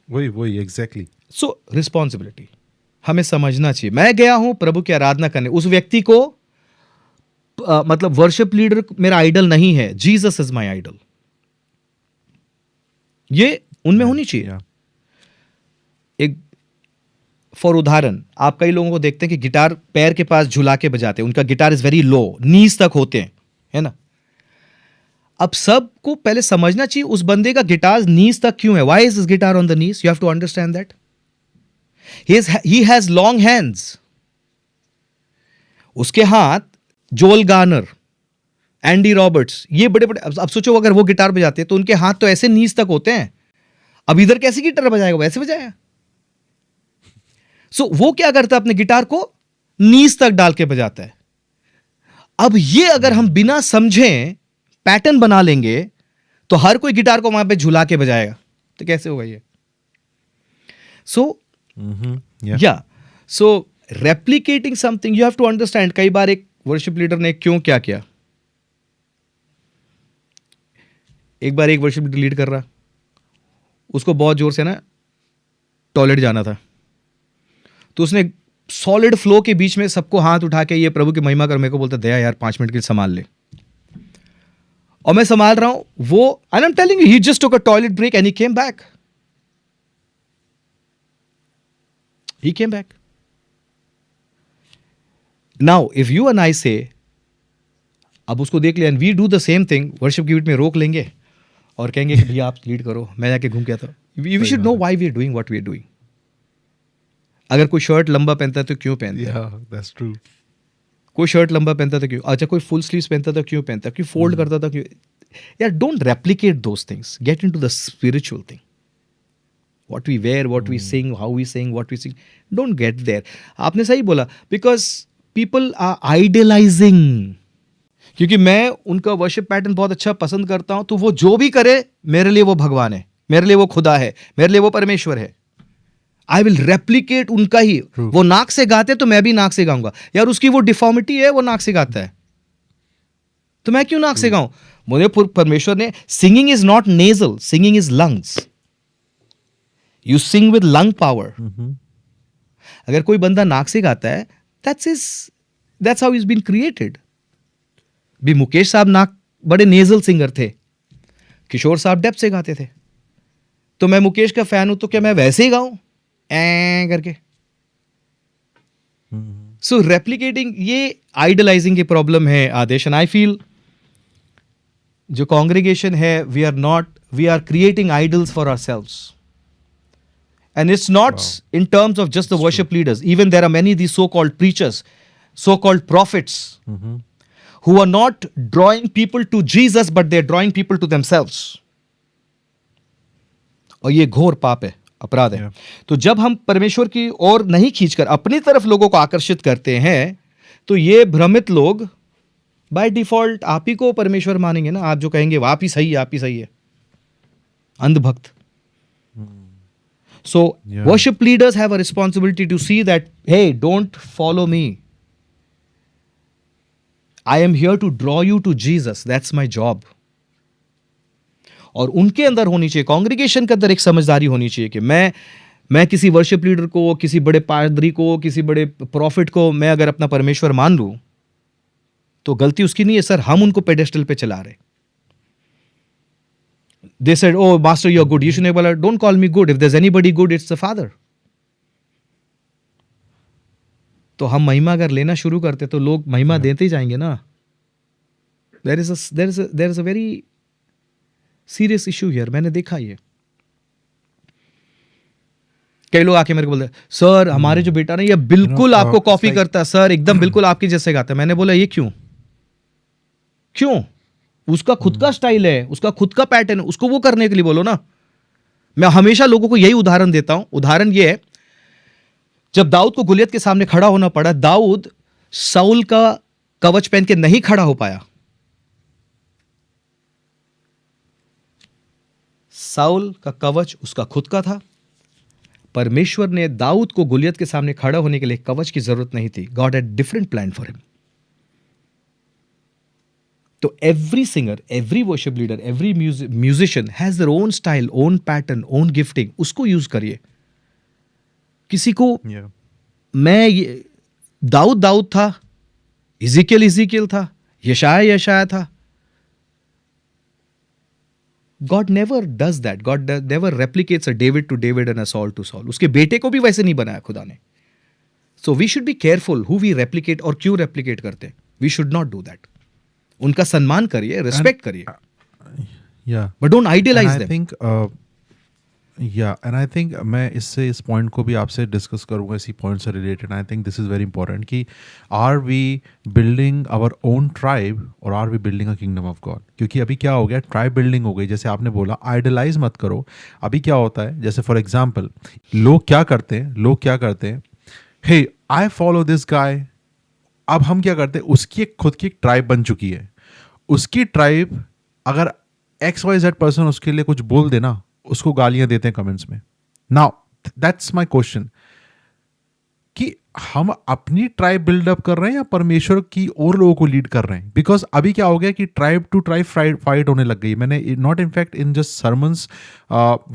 वही एग्जैक्टली. सो रिस्पॉन्सिबिलिटी हमें समझना चाहिए. मैं गया हूं प्रभु की आराधना करने, उस व्यक्ति को मतलब वर्शिप लीडर मेरा आइडल नहीं है, जीसस इज माय आइडल, ये उनमें होनी चाहिए. एक फॉर उदाहरण, आप कई लोगों को देखते हैं कि गिटार पैर के पास झुला के बजाते हैं, उनका गिटार इज वेरी लो, नीज तक होते हैं, है ना. अब सबको पहले समझना चाहिए उस बंदे का गिटार नीज तक क्यों है. Why is this guitar on the knees? You have to understand that. He has long hands. उसके हाथ जोल गार्नर, एंडी रॉबर्ट्स, ये बड़े बड़े, अब सोचो अगर वो गिटार बजाते तो उनके हाथ तो ऐसे नीज तक होते हैं. अब इधर कैसे गिटार बजाएगा, वैसे बजाया. सो वो क्या करता है, अपने गिटार को नीज तक डाल के बजाता है. अब ये अगर हम बिना समझे पैटर्न बना लेंगे तो हर कोई गिटार को वहां पे झुला के बजाएगा, तो कैसे होगा ये? सो या so replicating something you have to understand. कई बार एक वर्शिप लीडर ने क्यों क्या किया, एक बार एक वर्शिप लीडर लीड कर रहा, उसको बहुत जोर से ना टॉयलेट जाना था, तो उसने सॉलिड फ्लो के बीच में सबको हाथ उठा के ये प्रभु की महिमा कर, मेरे को बोलता दया यार 5 मिनट के लिए संभाल ले. और मैं संभाल रहा हूं, वो and I am telling you he just took a toilet break and he came back. He came back. Now if you and I say, अब उसको देख लिया and we do the same thing, worship की beat में रोक लेंगे और कहेंगे कि भैया आप लीड करो, मैं जाके घूम के आता हूं. We should know why we are doing what we are doing. अगर कोई शर्ट लंबा पहनता है तो क्यों पहनता है? That's true. कोई शर्ट लंबा पहनता था क्यों? अच्छा कोई फुल स्लीव्स पहनता था क्यों पहनता? क्यों फोल्ड करता था क्यों? यार don't replicate those things, get into the spiritual thing. What we wear, what we sing, how we sing, what we sing, don't get there. आपने सही बोला, बिकॉज पीपल आर आइडियलाइजिंग. क्योंकि मैं उनका वर्शिप पैटर्न बहुत अच्छा पसंद करता हूं, तो वो जो भी करे मेरे लिए वो भगवान है, मेरे लिए वो खुदा है, मेरे लिए वो परमेश्वर है. आई विल रेप्लिकेट उनका ही. वो नाक से गाते तो मैं भी नाक से गाऊंगा. यार उसकी वो डिफॉर्मिटी है, वो नाक से गाता है, तो मैं क्यों नाक से गाऊं? मुझे परमेश्वर ने, singing is not nasal, singing is lungs. You sing with lung power. अगर कोई बंदा नाक से गाता है, that's how is been created. भी मुकेश साहब नाक बड़े नेजल सिंगर थे, किशोर साहब डेप्थ से गाते थे, तो मैं मुकेश का फैन हूं तो क्या मैं वैसे ही गाऊं करके? सो रेप्लिकेटिंग, ये आइडलाइजिंग की प्रॉब्लम है आदेश. एंड आई फील जो कॉन्ग्रीगेशन है, we are creating idols for ourselves. And it's not in terms of just the worship leaders. Even there are many the so called preachers, so called prophets, who are not drawing people to Jesus but they are drawing people to themselves. और ये घोर पाप है, अपराध है. तो जब हम परमेश्वर की ओर नहीं खींचकर अपनी तरफ लोगों को आकर्षित करते हैं, तो ये भ्रमित लोग बाय डिफॉल्ट आप ही को परमेश्वर मानेंगे ना. आप जो कहेंगे आप ही सही है, आप ही सही है. अंधभक्त. So Yeah. worship leaders have a responsibility to see that, hey, don't follow me. I am here to draw you to Jesus. That's my job. और उनके अंदर होनी चाहिए, कांग्रीगेशन के अंदर एक समझदारी होनी चाहिए कि मैं किसी वर्शिप लीडर को, किसी बड़े पादरी को, किसी बड़े प्रॉफिट को मैं अगर अपना परमेश्वर मान लूं तो गलती उसकी नहीं है सर, हम उनको पेडेस्टल पे चला रहे. They said, oh master, you're good. यीशु ने बोला, don't call me good. If there's anybody good, it's the Father. तो हम महिमा अगर लेना शुरू करते तो लोग महिमा देते ही जाएंगे ना. There is a very serious issue here. मैंने देखा ये. कई लोग आके मेरे को बोलते हैं, सर हमारे जो बेटा ना ये बिल्कुल आपको कॉपी करता है सर, एकदम बिल्कुल आपके जैसे गाता है. मैंने बोला ये क्यों? उसका खुद का स्टाइल है, उसका खुद का पैटर्न है, उसको वो करने के लिए बोलो ना. मैं हमेशा लोगों को यही उदाहरण देता हूं. उदाहरण ये है, जब दाऊद को गुलियत के सामने खड़ा होना पड़ा, दाऊद साउल का कवच पहन के नहीं खड़ा हो पाया. साउल का कवच उसका खुद का था. परमेश्वर ने दाऊद को गुलियत के सामने खड़ा होने के लिए कवच की जरूरत नहीं थी. God had different plan for him. तो every singer, every worship leader, every musician has their own style, own pattern, own gifting. उसको यूज करिए. किसी को दाऊद था, इज़िकियल था, यशाया था. God never does that. God never replicates a David to David and a Saul to Saul. उसके बेटे को भी वैसे नहीं बनाया खुदा ने. So we should be careful who we replicate और क्यों replicate करते हैं. We should not do that. उनका सम्मान करिए, respect करिए. Yeah. But don't idealize them. And I think मैं इस पॉइंट को भी आपसे डिस्कस करूँगा इसी पॉइंट से related. I think this is very important कि are we building our own tribe और are we building a kingdom of God. क्योंकि अभी क्या हो गया, ट्राइब बिल्डिंग हो गई. जैसे आपने बोला, आइडलाइज मत करो. अभी क्या होता है, जैसे फॉर एग्जाम्पल लोग क्या करते हैं, हे आई फॉलो दिस गाय. अब हम क्या करते हैं, उसकी एक खुद की एक ट्राइब बन चुकी है. उसकी ट्राइब अगर XYZ पर्सन उसके लिए कुछ बोल देना, उसको गालियां देते हैं कमेंट्स में. नाउ दैट्स माय क्वेश्चन कि हम अपनी ट्राइब बिल्डअप कर रहे हैं या परमेश्वर की और लोगों को लीड कर रहे हैं. बिकॉज अभी क्या हो गया कि ट्राइब टू ट्राइब फाइट होने लग गई. मैंने not in fact in just sermons,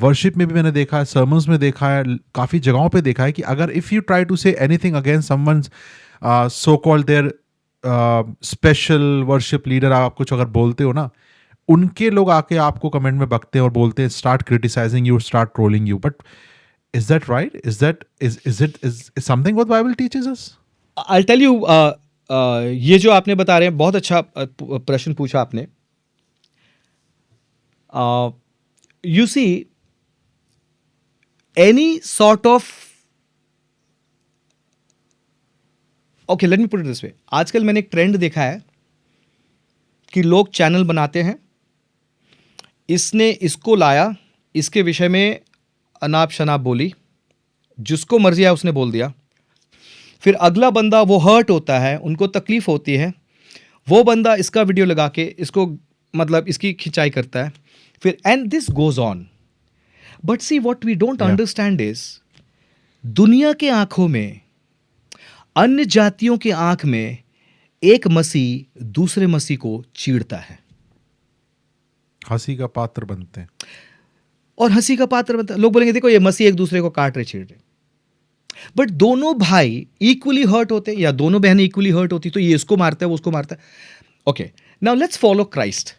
worship में भी मैंने देखा है, सर्मन्स में देखा है, काफ़ी जगहों पे देखा है कि अगर if you try to say anything against someone's so called their special worship leader, आप कुछ अगर बोलते हो ना, उनके लोग आके आपको कमेंट में बकते हैं और बोलते हैं start criticising you, start trolling you. But is that right? Is it something what Bible teaches us? I'll tell you, ये जो आपने बता रहे हैं, बहुत अच्छा प्रश्न पूछा आपने. You see, any sort of, okay, let me put it this way. आजकल मैंने एक ट्रेंड देखा है कि लोग चैनल बनाते हैं, इसने इसको लाया, इसके विषय में अनाप शनाप बोली, जिसको मर्जी आया उसने बोल दिया. फिर अगला बंदा वो हर्ट होता है, उनको तकलीफ होती है, वो बंदा इसका वीडियो लगा के इसको मतलब इसकी खिंचाई करता है. फिर and this goes on. But see what we don't understand is, दुनिया के आंखों में, अन्य जातियों के आंख में एक मसीह दूसरे मसीह को चीड़ता है, हंसी का पात्र बनते हैं. और हंसी का पात्र बनता है. लोग बोलेंगे देखो ये मसीह एक दूसरे को काट रहे, छीड़ रहे. बट दोनों भाई इक्वली हर्ट होते हैं या दोनों बहनें इक्वली हर्ट होती, तो ये इसको मारता है, वो उसको मारता है. Okay, now let's follow Christ.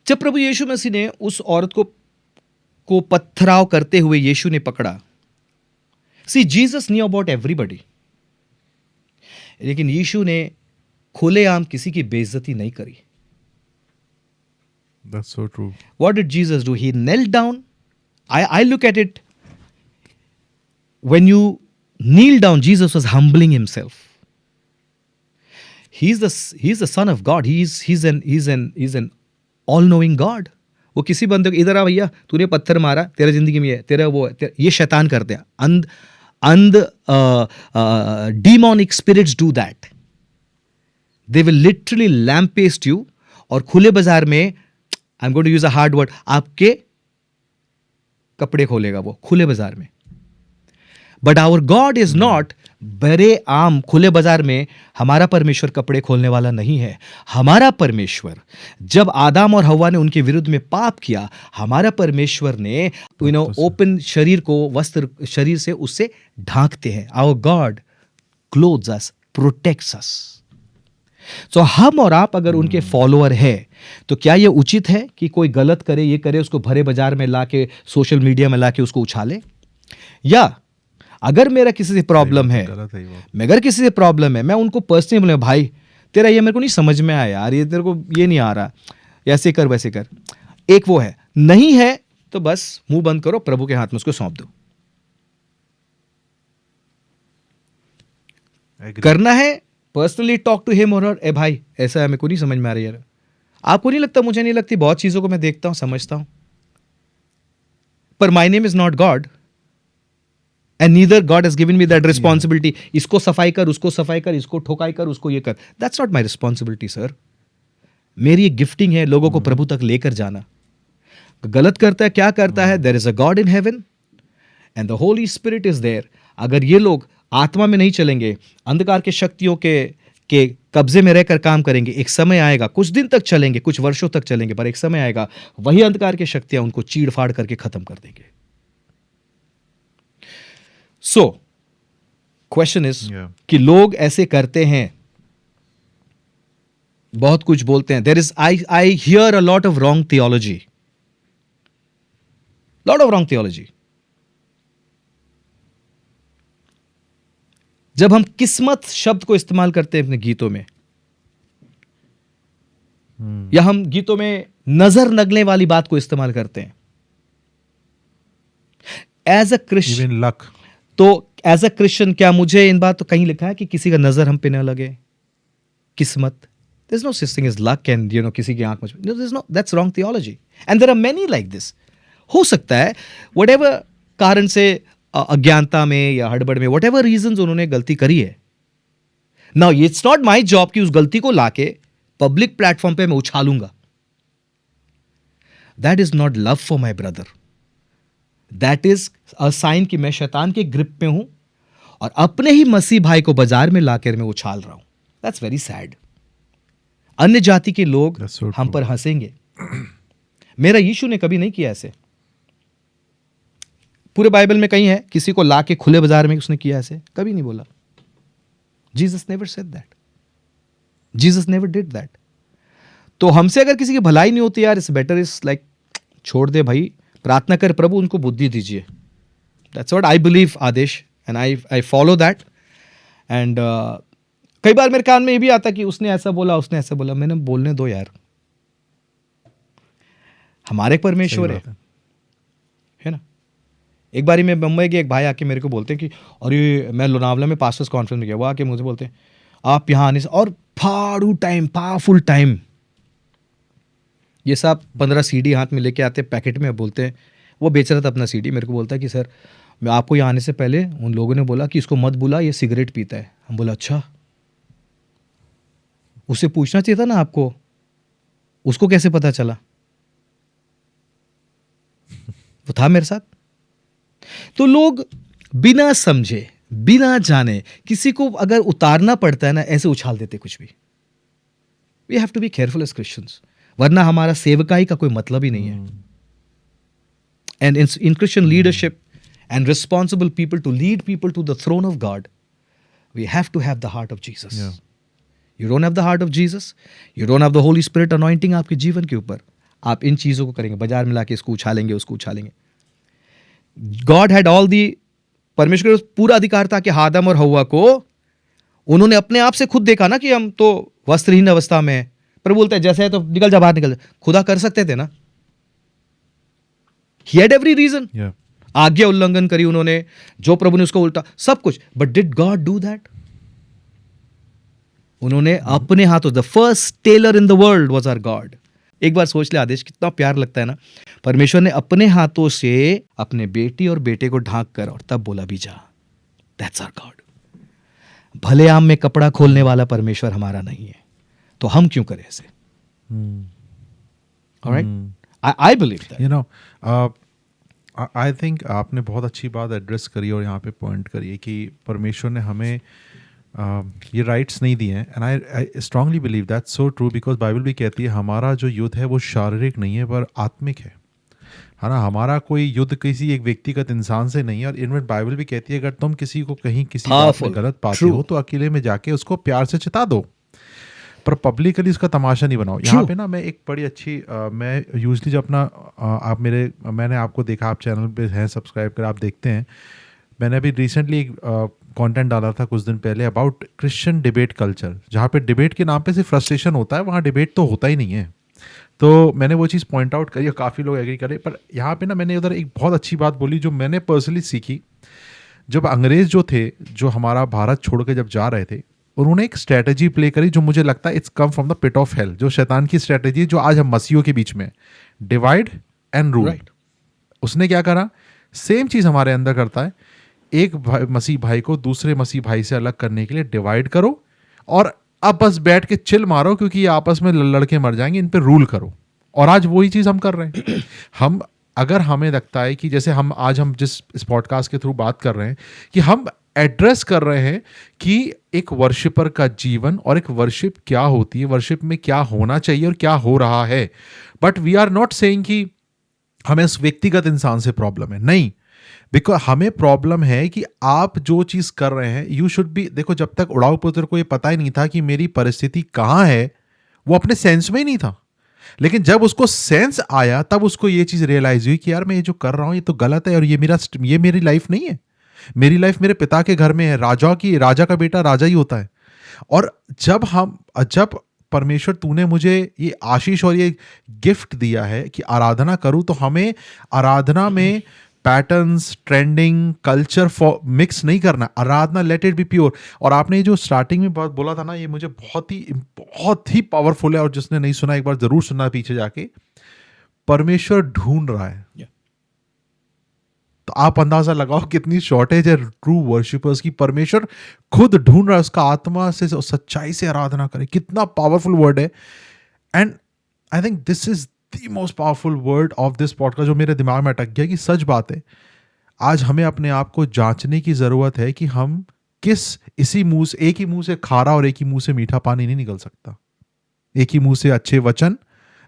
जब प्रभु यीशु मसीह ने उस औरत को पथराव करते हुए यीशु ने पकड़ा, सी जीसस न्यू अबाउट एवरीबॉडी, लेकिन यीशु ने खुलेआम किसी की बेइज्जती नहीं करी. That's so true. What did Jesus do? He knelt down. I look at it. When you kneel down, Jesus was humbling himself. He's the Son of God. He's an all-knowing God. वो किसी बंदे को इधर आ भैया, तूने पत्थर मारा, तेरा जिंदगी में तेरा वो है, ये शैतान करते हैं. Demonic spirits do that. They will literally lambaste you. और खुले बाजार में, I'm going to use a hard word, आपके कपड़े खोलेगा वो खुले बाजार में. But our God is not बड़े आम खुले बाजार में. हमारा परमेश्वर कपड़े खोलने वाला नहीं है. हमारा परमेश्वर, जब आदम और हव्वा ने उनके विरुद्ध में पाप किया, हमारा परमेश्वर ने ओपन शरीर को, वस्त्र शरीर से उससे ढांकते हैं. Our God clothes us, protects us. तो हम और आप अगर उनके फॉलोअर है, तो क्या ये उचित है कि कोई गलत करे, ये करे, उसको भरे बाजार में लाके, सोशल मीडिया में लाके उसको उछाले? या अगर मेरा किसी से प्रॉब्लम है, अगर किसी से प्रॉब्लम है, मैं उनको पर्सनली बोले, भाई तेरा ये मेरे को नहीं समझ में आया यार, ये तेरे को ये नहीं आ रहा, ऐसे कर वैसे कर. एक वो है, नहीं है तो बस मुंह बंद करो, प्रभु के हाथ में उसको सौंप दो. करना है पर्सनली टॉक टू हिम और हर, ए भाई ऐसा है, मेरे को नहीं समझ में आ रही यार. आपको नहीं लगता, मुझे नहीं लगती, बहुत चीजों को मैं देखता हूं, समझता हूं, पर my name is not God and neither God has given me that responsibility. इसको सफाई कर, उसको सफाई कर, इसको ठोकाई कर, उसको ये कर. That's not my responsibility sir. मेरी एक गिफ्टिंग है लोगों को प्रभु तक लेकर जाना. गलत करता है, क्या करता है? There is a God in heaven and the Holy Spirit is there. अगर ये लोग आत्मा में नहीं चलेंगे, अंधकार के शक्तियों के कब्जे में रहकर काम करेंगे, एक समय आएगा, कुछ दिन तक चलेंगे, कुछ वर्षों तक चलेंगे, पर एक समय आएगा वही अंधकार की शक्तियां उनको चीड़ फाड़ करके खत्म कर देंगे. सो क्वेश्चन इज कि लोग ऐसे करते हैं, बहुत कुछ बोलते हैं. There is I hear a lot of wrong theology, lot of wrong theology. जब हम किस्मत शब्द को इस्तेमाल करते हैं अपने गीतों में, या हम गीतों में नजर लगने वाली बात को इस्तेमाल करते हैं, एज अ क्रिश्चियन, लक, तो एज अ क्रिश्चियन क्या मुझे इन बात तो कहीं लिखा है कि किसी का नजर हम पे न लगे? किस्मत, there is no such thing as luck and किसी की आंख में, there is no, that's wrong theology and there are many like this. हो सकता है व्हाटएवर कारण से, अज्ञानता में या हड़बड़ में, व्हाटएवर रीजंस उन्होंने गलती करी है, now it's not my job कि उस गलती को लाके पब्लिक प्लेटफॉर्म पे मैं उछालूंगा. That is not love for my brother. That is a sign कि मैं शैतान के ग्रिप में हूं और अपने ही मसीह भाई को बाजार में लाकर मैं उछाल रहा हूं. That's very sad. अन्य जाति के लोग हम पर हंसेंगे. मेरा यीशु ने कभी नहीं किया ऐसे. पूरे बाइबल में कहीं है किसी को लाके खुले बाजार में उसने किया ऐसे? कभी नहीं बोला. Jesus never said that. Jesus never did that. तो हमसे अगर किसी की भलाई नहीं होती यार, इट्स बेटर इज लाइक छोड़ दे भाई, प्रार्थना कर प्रभु उनको बुद्धि दीजिए. That's what I believe Aadesh, and I follow that. And कई बार मेरे कान में ये भी आता कि उसने ऐसा बोला, उसने ऐसा बोला. मैंने बोलने दो यार, हमारे परमेश्वर है ना. एक बारी मैं मुंबई के, एक भाई आके मेरे को बोलते हैं कि अरे मैं लोनावला में पास्टर्स कॉन्फ्रेंस में गया. वो आके मुझे बोलते हैं आप यहाँ आने से, और फाड़ू टाइम, पावरफुल टाइम, ये सब 15 सीडी हाथ में लेके आते पैकेट में. बोलते हैं, वो बेच रहा था अपना सीडी, मेरे को बोलता है कि सर मैं आपको यहाँ आने से पहले उन लोगों ने बोला कि इसको मत बुला, ये सिगरेट पीता है. हम बोला अच्छा, उससे पूछना चाहिए था ना आपको, उसको कैसे पता चला? वो था मेरे साथ. तो लोग बिना समझे, बिना जाने, किसी को अगर उतारना पड़ता है ना, ऐसे उछाल देते कुछ भी. We have to be careful as Christians, वरना हमारा सेवकाई का कोई मतलब ही नहीं है. And in Christian leadership and responsible people to lead people to the throne of God, we have to have the heart of Jesus. You don't have the heart of Jesus, you don't have the Holy Spirit anointing आपके जीवन के ऊपर, आप इन चीजों को करेंगे, बाजार में लाके इसको उछालेंगे, उसको उछालेंगे. गॉड हैड ऑल दी, परमेश्वर को पूरा अधिकार था कि आदम और हव्वा को, उन्होंने अपने आप से खुद देखा ना कि हम तो वस्त्रहीन अवस्था में हैं, पर बोलते हैं जैसे है तो निकल जा, बाहर निकल जा. खुदा कर सकते थे ना. He had every reason. आज्ञा उल्लंघन करी उन्होंने, जो प्रभु ने उसको उल्टा, सब कुछ. But did God do that? उन्होंने अपने हाथों, the first tailor in the world was our God. एक बार सोच ले आदेश, कितना प्यार लगता है ना. परमेश्वर ने अपने हाथों से अपने बेटी और बेटे को ढांक कर और तब बोला भी जा. That's our God. भले आम में कपड़ा खोलने वाला परमेश्वर हमारा नहीं है, तो हम क्यों करें ऐसे? Alright, I believe that. I think आपने बहुत अच्छी बात एड्रेस करी और यहाँ पे पॉइंट करी है कि परमेश्वर ने हमें ये राइट्स नहीं दिए हैं, and I strongly believe that's so true, because Bible भी कहती है हमारा जो युद्ध है वो शारीरिक नहीं है पर आत्मिक है ना। हमारा कोई युद्ध किसी एक व्यक्तिगत इंसान से नहीं है, और इनमें बाइबल भी कहती है अगर तुम किसी को कहीं किसी बात में Powerful. गलत पाते True. हो तो अकेले में जाके उसको प्यार से चिता दो, पर पब्लिकली उसका तमाशा नहीं बनाओ। यहाँ पे ना मैं एक बड़ी अच्छी मैं यूजली जब अपना आप मैंने आपको देखा, आप चैनल पे हैं सब्सक्राइब कर, आप देखते हैं। मैंने अभी रिसेंटली एक कंटेंट डाला था कुछ दिन पहले अबाउट क्रिश्चियन डिबेट कल्चर, जहाँ पे डिबेट के नाम पे सिर्फ फ्रस्ट्रेशन होता है, वहाँ डिबेट तो होता ही नहीं है। तो मैंने वो चीज़ पॉइंट आउट करी और काफ़ी लोग एग्री करे, पर यहाँ पे ना मैंने उधर एक बहुत अच्छी बात बोली जो मैंने पर्सनली सीखी। जब अंग्रेज़ जो थे, जो हमारा भारत छोड़ के जब जा रहे थे, उन्होंने एक स्ट्रैटेजी प्ले करी जो मुझे लगता है it's come from the pit of hell, जो शैतान की स्ट्रैटेजी जो आज हम मसीहों के बीच में, डिवाइड एंड रूल। Right. उसने क्या करा, सेम चीज़ हमारे अंदर करता है। एक मसीह भाई को दूसरे मसीह भाई से अलग करने के लिए डिवाइड करो, और अब बस बैठ के चिल मारो क्योंकि ये आपस में लड़के मर जाएंगे, इन पे रूल करो। और आज वही चीज़ हम कर रहे हैं। हम अगर हमें लगता है कि जैसे हम जिस इस पॉडकास्ट के थ्रू बात कर रहे हैं कि हम एड्रेस कर रहे हैं कि एक वर्शिपर का जीवन और एक वर्शिप क्या होती है, वर्शिप में क्या होना चाहिए और क्या हो रहा है, but we are not saying कि हमें उस व्यक्तिगत इंसान से प्रॉब्लम है, नहीं। बिकॉज हमें प्रॉब्लम है कि आप जो चीज़ कर रहे हैं, यू शुड बी, देखो जब तक उड़ाऊ पुत्र को ये पता ही नहीं था कि मेरी परिस्थिति कहाँ है, वो अपने सेंस में ही नहीं था। लेकिन जब उसको सेंस आया तब उसको ये चीज़ रियलाइज हुई कि यार मैं ये जो कर रहा हूँ ये तो गलत है, और ये मेरी लाइफ नहीं है। मेरी लाइफ मेरे पिता के घर में है, राजा का बेटा राजा ही होता है। और जब परमेश्वर तूने मुझे ये आशीष और ये गिफ्ट दिया है कि आराधना करूं, तो हमें आराधना में पैटर्न्स, ट्रेंडिंग, कल्चर मिक्स नहीं करना। आराधना लेट इट बी प्योर। और आपने ये जो स्टार्टिंग में बात बोला था ना, ये मुझे बहुत ही पावरफुल है, और जिसने नहीं सुना एक बार जरूर सुनना पीछे जाके। परमेश्वर ढूंढ रहा है। तो आप अंदाजा लगाओ कितनी शॉर्टेज है ट्रू वर्शिपर्स की। परमेश्वर खुद ढूंढ रहा है, उसका आत्मा से सच्चाई से आराधना करे। कितना पावरफुल वर्ड है। And I think this is the most powerful word of this podcast, जो मेरे दिमाग में अटक गया कि सच बात है। आज हमें अपने आप को जांचने की जरूरत है कि हम एक ही मुंह से खारा और एक ही मुंह से मीठा पानी नहीं निकल सकता। एक ही मुंह से अच्छे वचन,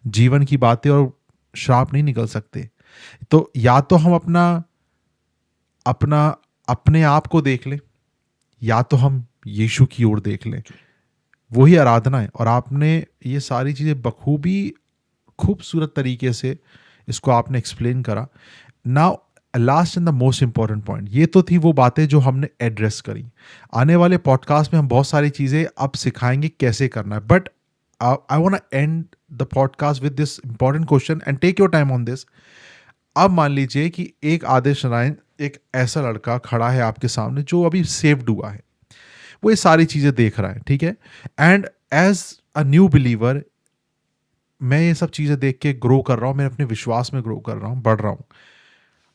जीवन की बातें और श्राप नहीं निकल सकते। तो या तो हम अपने आप को देख लें, या तो हम यीशु की ओर देख लें। वही आराधना है। और आपने ये सारी चीज़ें बखूबी खूबसूरत तरीके से इसको आपने एक्सप्लेन करा। Now last and the most important point, ये तो थी वो बातें जो हमने एड्रेस करी। आने वाले पॉडकास्ट में हम बहुत सारी चीज़ें अब सिखाएंगे कैसे करना है। But I want to end the podcast with this important question and take your time on this. अब मान लीजिए कि एक आदेश नारायण, एक ऐसा लड़का खड़ा है आपके सामने जो अभी सेव्ड हुआ है, वो ये सारी चीज़ें देख रहा है, ठीक है। And as a new believer मैं ये सब चीज़ें देख के ग्रो कर रहा हूँ, मैं अपने विश्वास में ग्रो कर रहा हूँ, बढ़ रहा हूँ।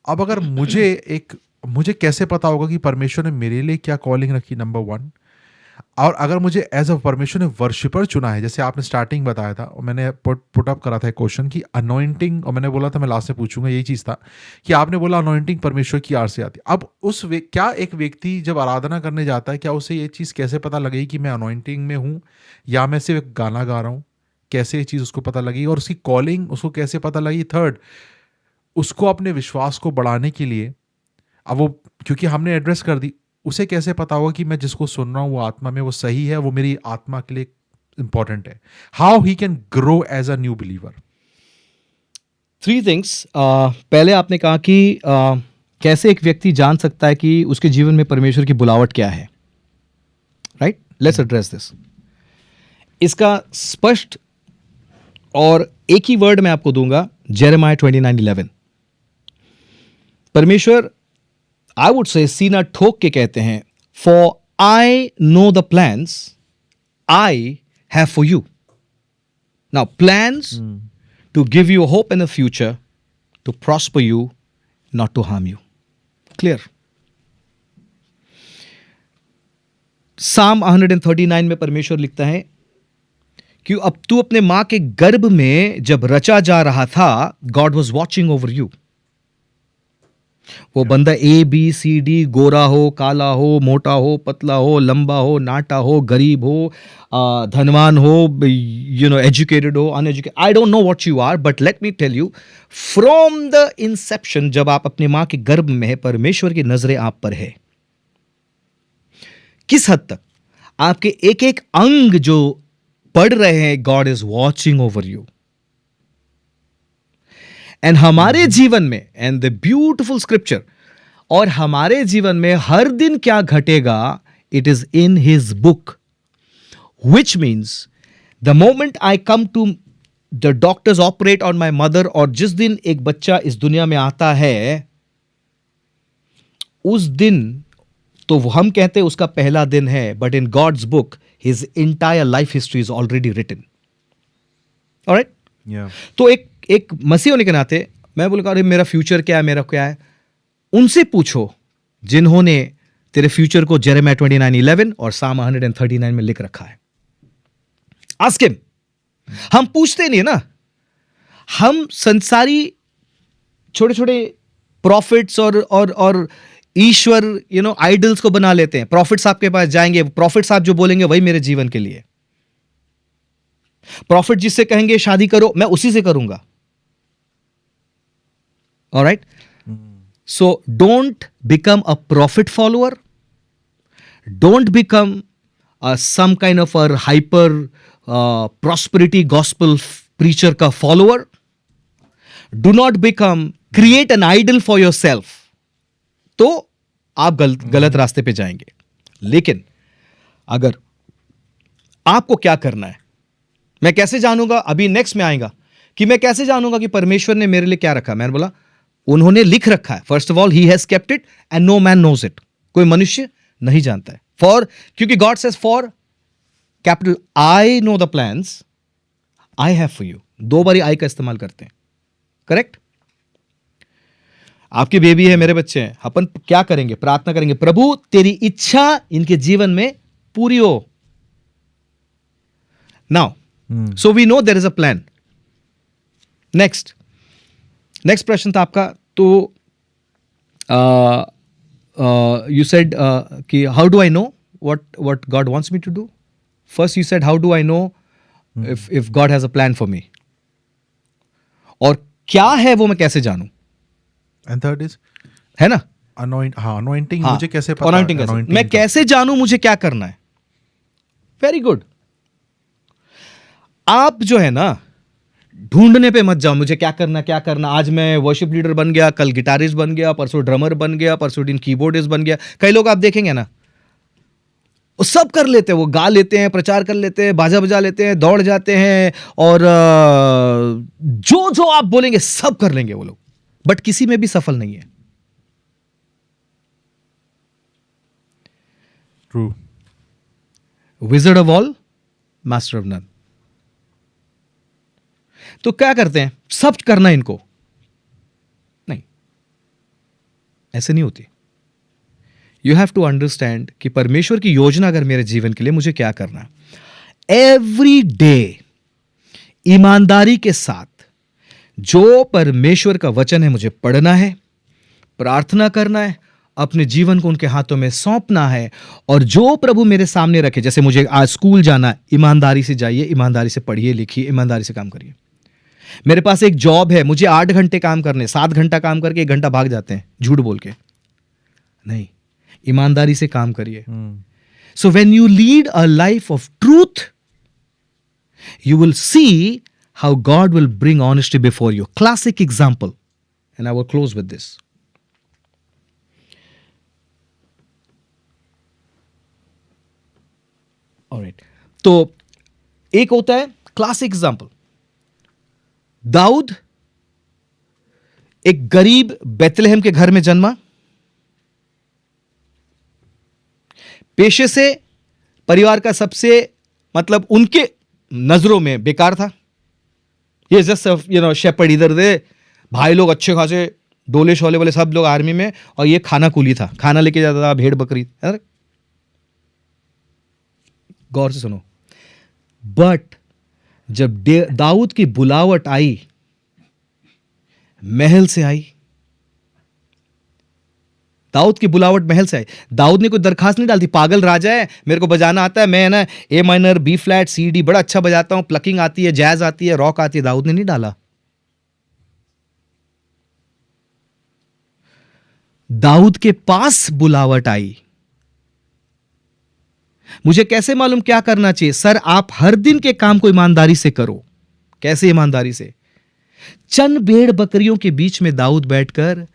अब अगर मुझे कैसे पता होगा कि परमेश्वर ने मेरे लिए क्या कॉलिंग रखी, नंबर 1। और अगर मुझे एज अ परमेश्वर ने वर्शिपर चुना है, जैसे आपने स्टार्टिंग बताया था और मैंने पुट अप करा था एक क्वेश्चन की अनॉइंटिंग, और मैंने बोला था मैं लास्ट में पूछूंगा, यही चीज़ था कि आपने बोला अनॉइंटिंग परमेश्वर की आर से आती है। अब क्या एक व्यक्ति जब आराधना करने जाता है, क्या उसे ये चीज़ कैसे पता लगेगी कि मैं अनॉइंटिंग में हूँ या मैं सिर्फ गाना गा रहा हूँ? कैसे ये चीज़ उसको पता लगेगी? और उसकी कॉलिंग उसको कैसे पता लगी? थर्ड, उसको अपने विश्वास को बढ़ाने के लिए, अब वो क्योंकि हमने एड्रेस कर दी, उसे कैसे पता होगा कि मैं जिसको सुन रहा हूँ वो आत्मा में वो सही है, वो मेरी आत्मा के लिए इंपॉर्टेंट है? How he can grow as a new believer? 3 things. पहले आपने कहा कि कैसे एक व्यक्ति जान सकता है कि उसके जीवन में परमेश्वर की बुलावट क्या है, राइट? Let's address this. इसका स्पष्ट और एक ही वर्ड मैं आपको दूंगा, जेरेमाया 29:11। परमेश्वर आई वुड से सीना ठोक के कहते हैं, for I know the plans I have for you. Now plans to give you hope in the future, to prosper you, not to harm you. Clear? Psalm 139 में परमेश्वर लिखता है कि अब तू अपने मां के गर्भ में जब रचा जा रहा था, God was watching over you. वो बंदा ABCD, गोरा हो, काला हो, मोटा हो, पतला हो, लंबा हो, नाटा हो, गरीब हो, धनवान हो, एजुकेटेड हो, uneducated, I don't know what you are, but let me tell you, from the inception, जब आप अपनी मां के गर्भ में है, परमेश्वर की नजरें आप पर है। किस हद तक आपके एक एक अंग जो पढ़ रहे हैं, God is watching over you. And हमारे जीवन में, एंड द ब्यूटिफुल स्क्रिप्चर, और हमारे जीवन में हर दिन क्या घटेगा, it is in his book, which means the moment I come to the doctors operate on my mother, और जिस दिन एक बच्चा इस दुनिया में आता है, उस दिन तो हम कहते हैं उसका पहला दिन है, but in God's book his entire life history is already written. Alright? Yeah. तो एक मसीह होने के नाते मैं बोलूँगा, अरे मेरा फ्यूचर क्या है, मेरा क्या है, उनसे पूछो जिन्होंने तेरे फ्यूचर को जेरेमिया 29:11 और साम 139 में लिख रखा है। Ask him. हम पूछते नहीं है ना, हम संसारी छोटे छोटे प्रॉफिट्स और ईश्वर आइडल्स को बना लेते हैं। प्रॉफिट्स आपके पास जाएंगे, प्रॉफिट्स आप जो बोलेंगे वही मेरे जीवन के लिए। प्रॉफिट जिससे कहेंगे शादी करो, मैं उसी से करूंगा। Alright? So don't become a prophet follower, don't become some kind of a hyper prosperity gospel preacher का follower. Do not become, create an idol for yourself, तो आप गलत रास्ते पे जाएंगे। लेकिन अगर आपको क्या करना है, मैं कैसे जानूंगा, अभी नेक्स्ट में आएगा कि मैं कैसे जानूंगा कि परमेश्वर ने मेरे लिए क्या रखा। मैंने बोला उन्होंने लिख रखा है। First of all he has kept it and no man knows it, कोई मनुष्य नहीं जानता है। फॉर, क्योंकि God says for capital I know the plans I have for you. 2 बारी आई का इस्तेमाल करते हैं, करेक्ट? आपकी बेबी है, मेरे बच्चे हैं, अपन क्या करेंगे? प्रार्थना करेंगे, प्रभु तेरी इच्छा इनके जीवन में पूरी हो। Now so we know there is a plan. Next प्रश्न था आपका, तो you said कि how do I know what God wants me to do? First you said how do I know if God has a plan for me? और क्या है वो मैं कैसे जानूं? And third is है ना? anointing, हाँ, मुझे कैसे पता? anointing कैसे? Anointing मैं का? कैसे जानूं मुझे क्या करना है? Very good. आप जो है ना, ढूंढने पे मत जाओ मुझे क्या करना। आज मैं वर्शिप लीडर बन गया, कल गिटारिस्ट बन गया, परसों ड्रमर बन गया, परसों दिन कीबोर्डिस्ट बन गया। कई लोग आप देखेंगे ना, वो सब कर लेते हैं, वो गा लेते हैं, प्रचार कर लेते हैं, बाजा बजा लेते हैं, दौड़ जाते हैं, और जो जो आप बोलेंगे सब कर लेंगे वो लोग, बट किसी में भी सफल नहीं है। True. Wizard of all, master of none. तो क्या करते हैं, सब करना इनको नहीं, ऐसे नहीं होती। यू हैव टू अंडरस्टैंड कि परमेश्वर की योजना अगर मेरे जीवन के लिए, मुझे क्या करना है। एवरी डे ईमानदारी के साथ जो परमेश्वर का वचन है मुझे पढ़ना है, प्रार्थना करना है, अपने जीवन को उनके हाथों में सौंपना है, और जो प्रभु मेरे सामने रखे, जैसे मुझे आज स्कूल जाना है, ईमानदारी से जाइए, ईमानदारी से पढ़िए लिखिए, ईमानदारी से काम करिए। मेरे पास एक जॉब है, मुझे 8 घंटे काम करने, 7 घंटा काम करके 1 घंटा भाग जाते हैं झूठ बोल के। नहीं, ईमानदारी से काम करिए। So when you lead a life of truth, you will see how God will bring honesty before you. Classic example, and I will close with this. All right. तो एक होता है क्लासिक एग्जाम्पल, दाऊद एक गरीब बेतलेहम के घर में जन्मा, पेशे से परिवार का सबसे, मतलब उनके नजरों में बेकार था। ये जस्ट शेपर्ड, इधर दे भाई लोग अच्छे खासे डोले शोले वाले सब लोग आर्मी में, और ये खाना कूली था, खाना लेके जाता था, भेड़ बकरी। गौर से सुनो, बट जब दाऊद की बुलावट आई, महल से आई, दाऊद की बुलावट महल से आई। दाऊद ने कोई दरखास्त नहीं डालती, पागल राजा है, मेरे को बजाना आता है, मैं ना A minor, B flat, C D बड़ा अच्छा बजाता हूं, प्लकिंग आती है, जैज आती है, रॉक आती है। दाऊद ने नहीं डाला। दाऊद के पास बुलावट आई। मुझे कैसे मालूम क्या करना चाहिए? सर, आप हर दिन के काम को ईमानदारी से करो। कैसे ईमानदारी से? चंद भेड़ बकरियों के बीच में दाऊद बैठकर,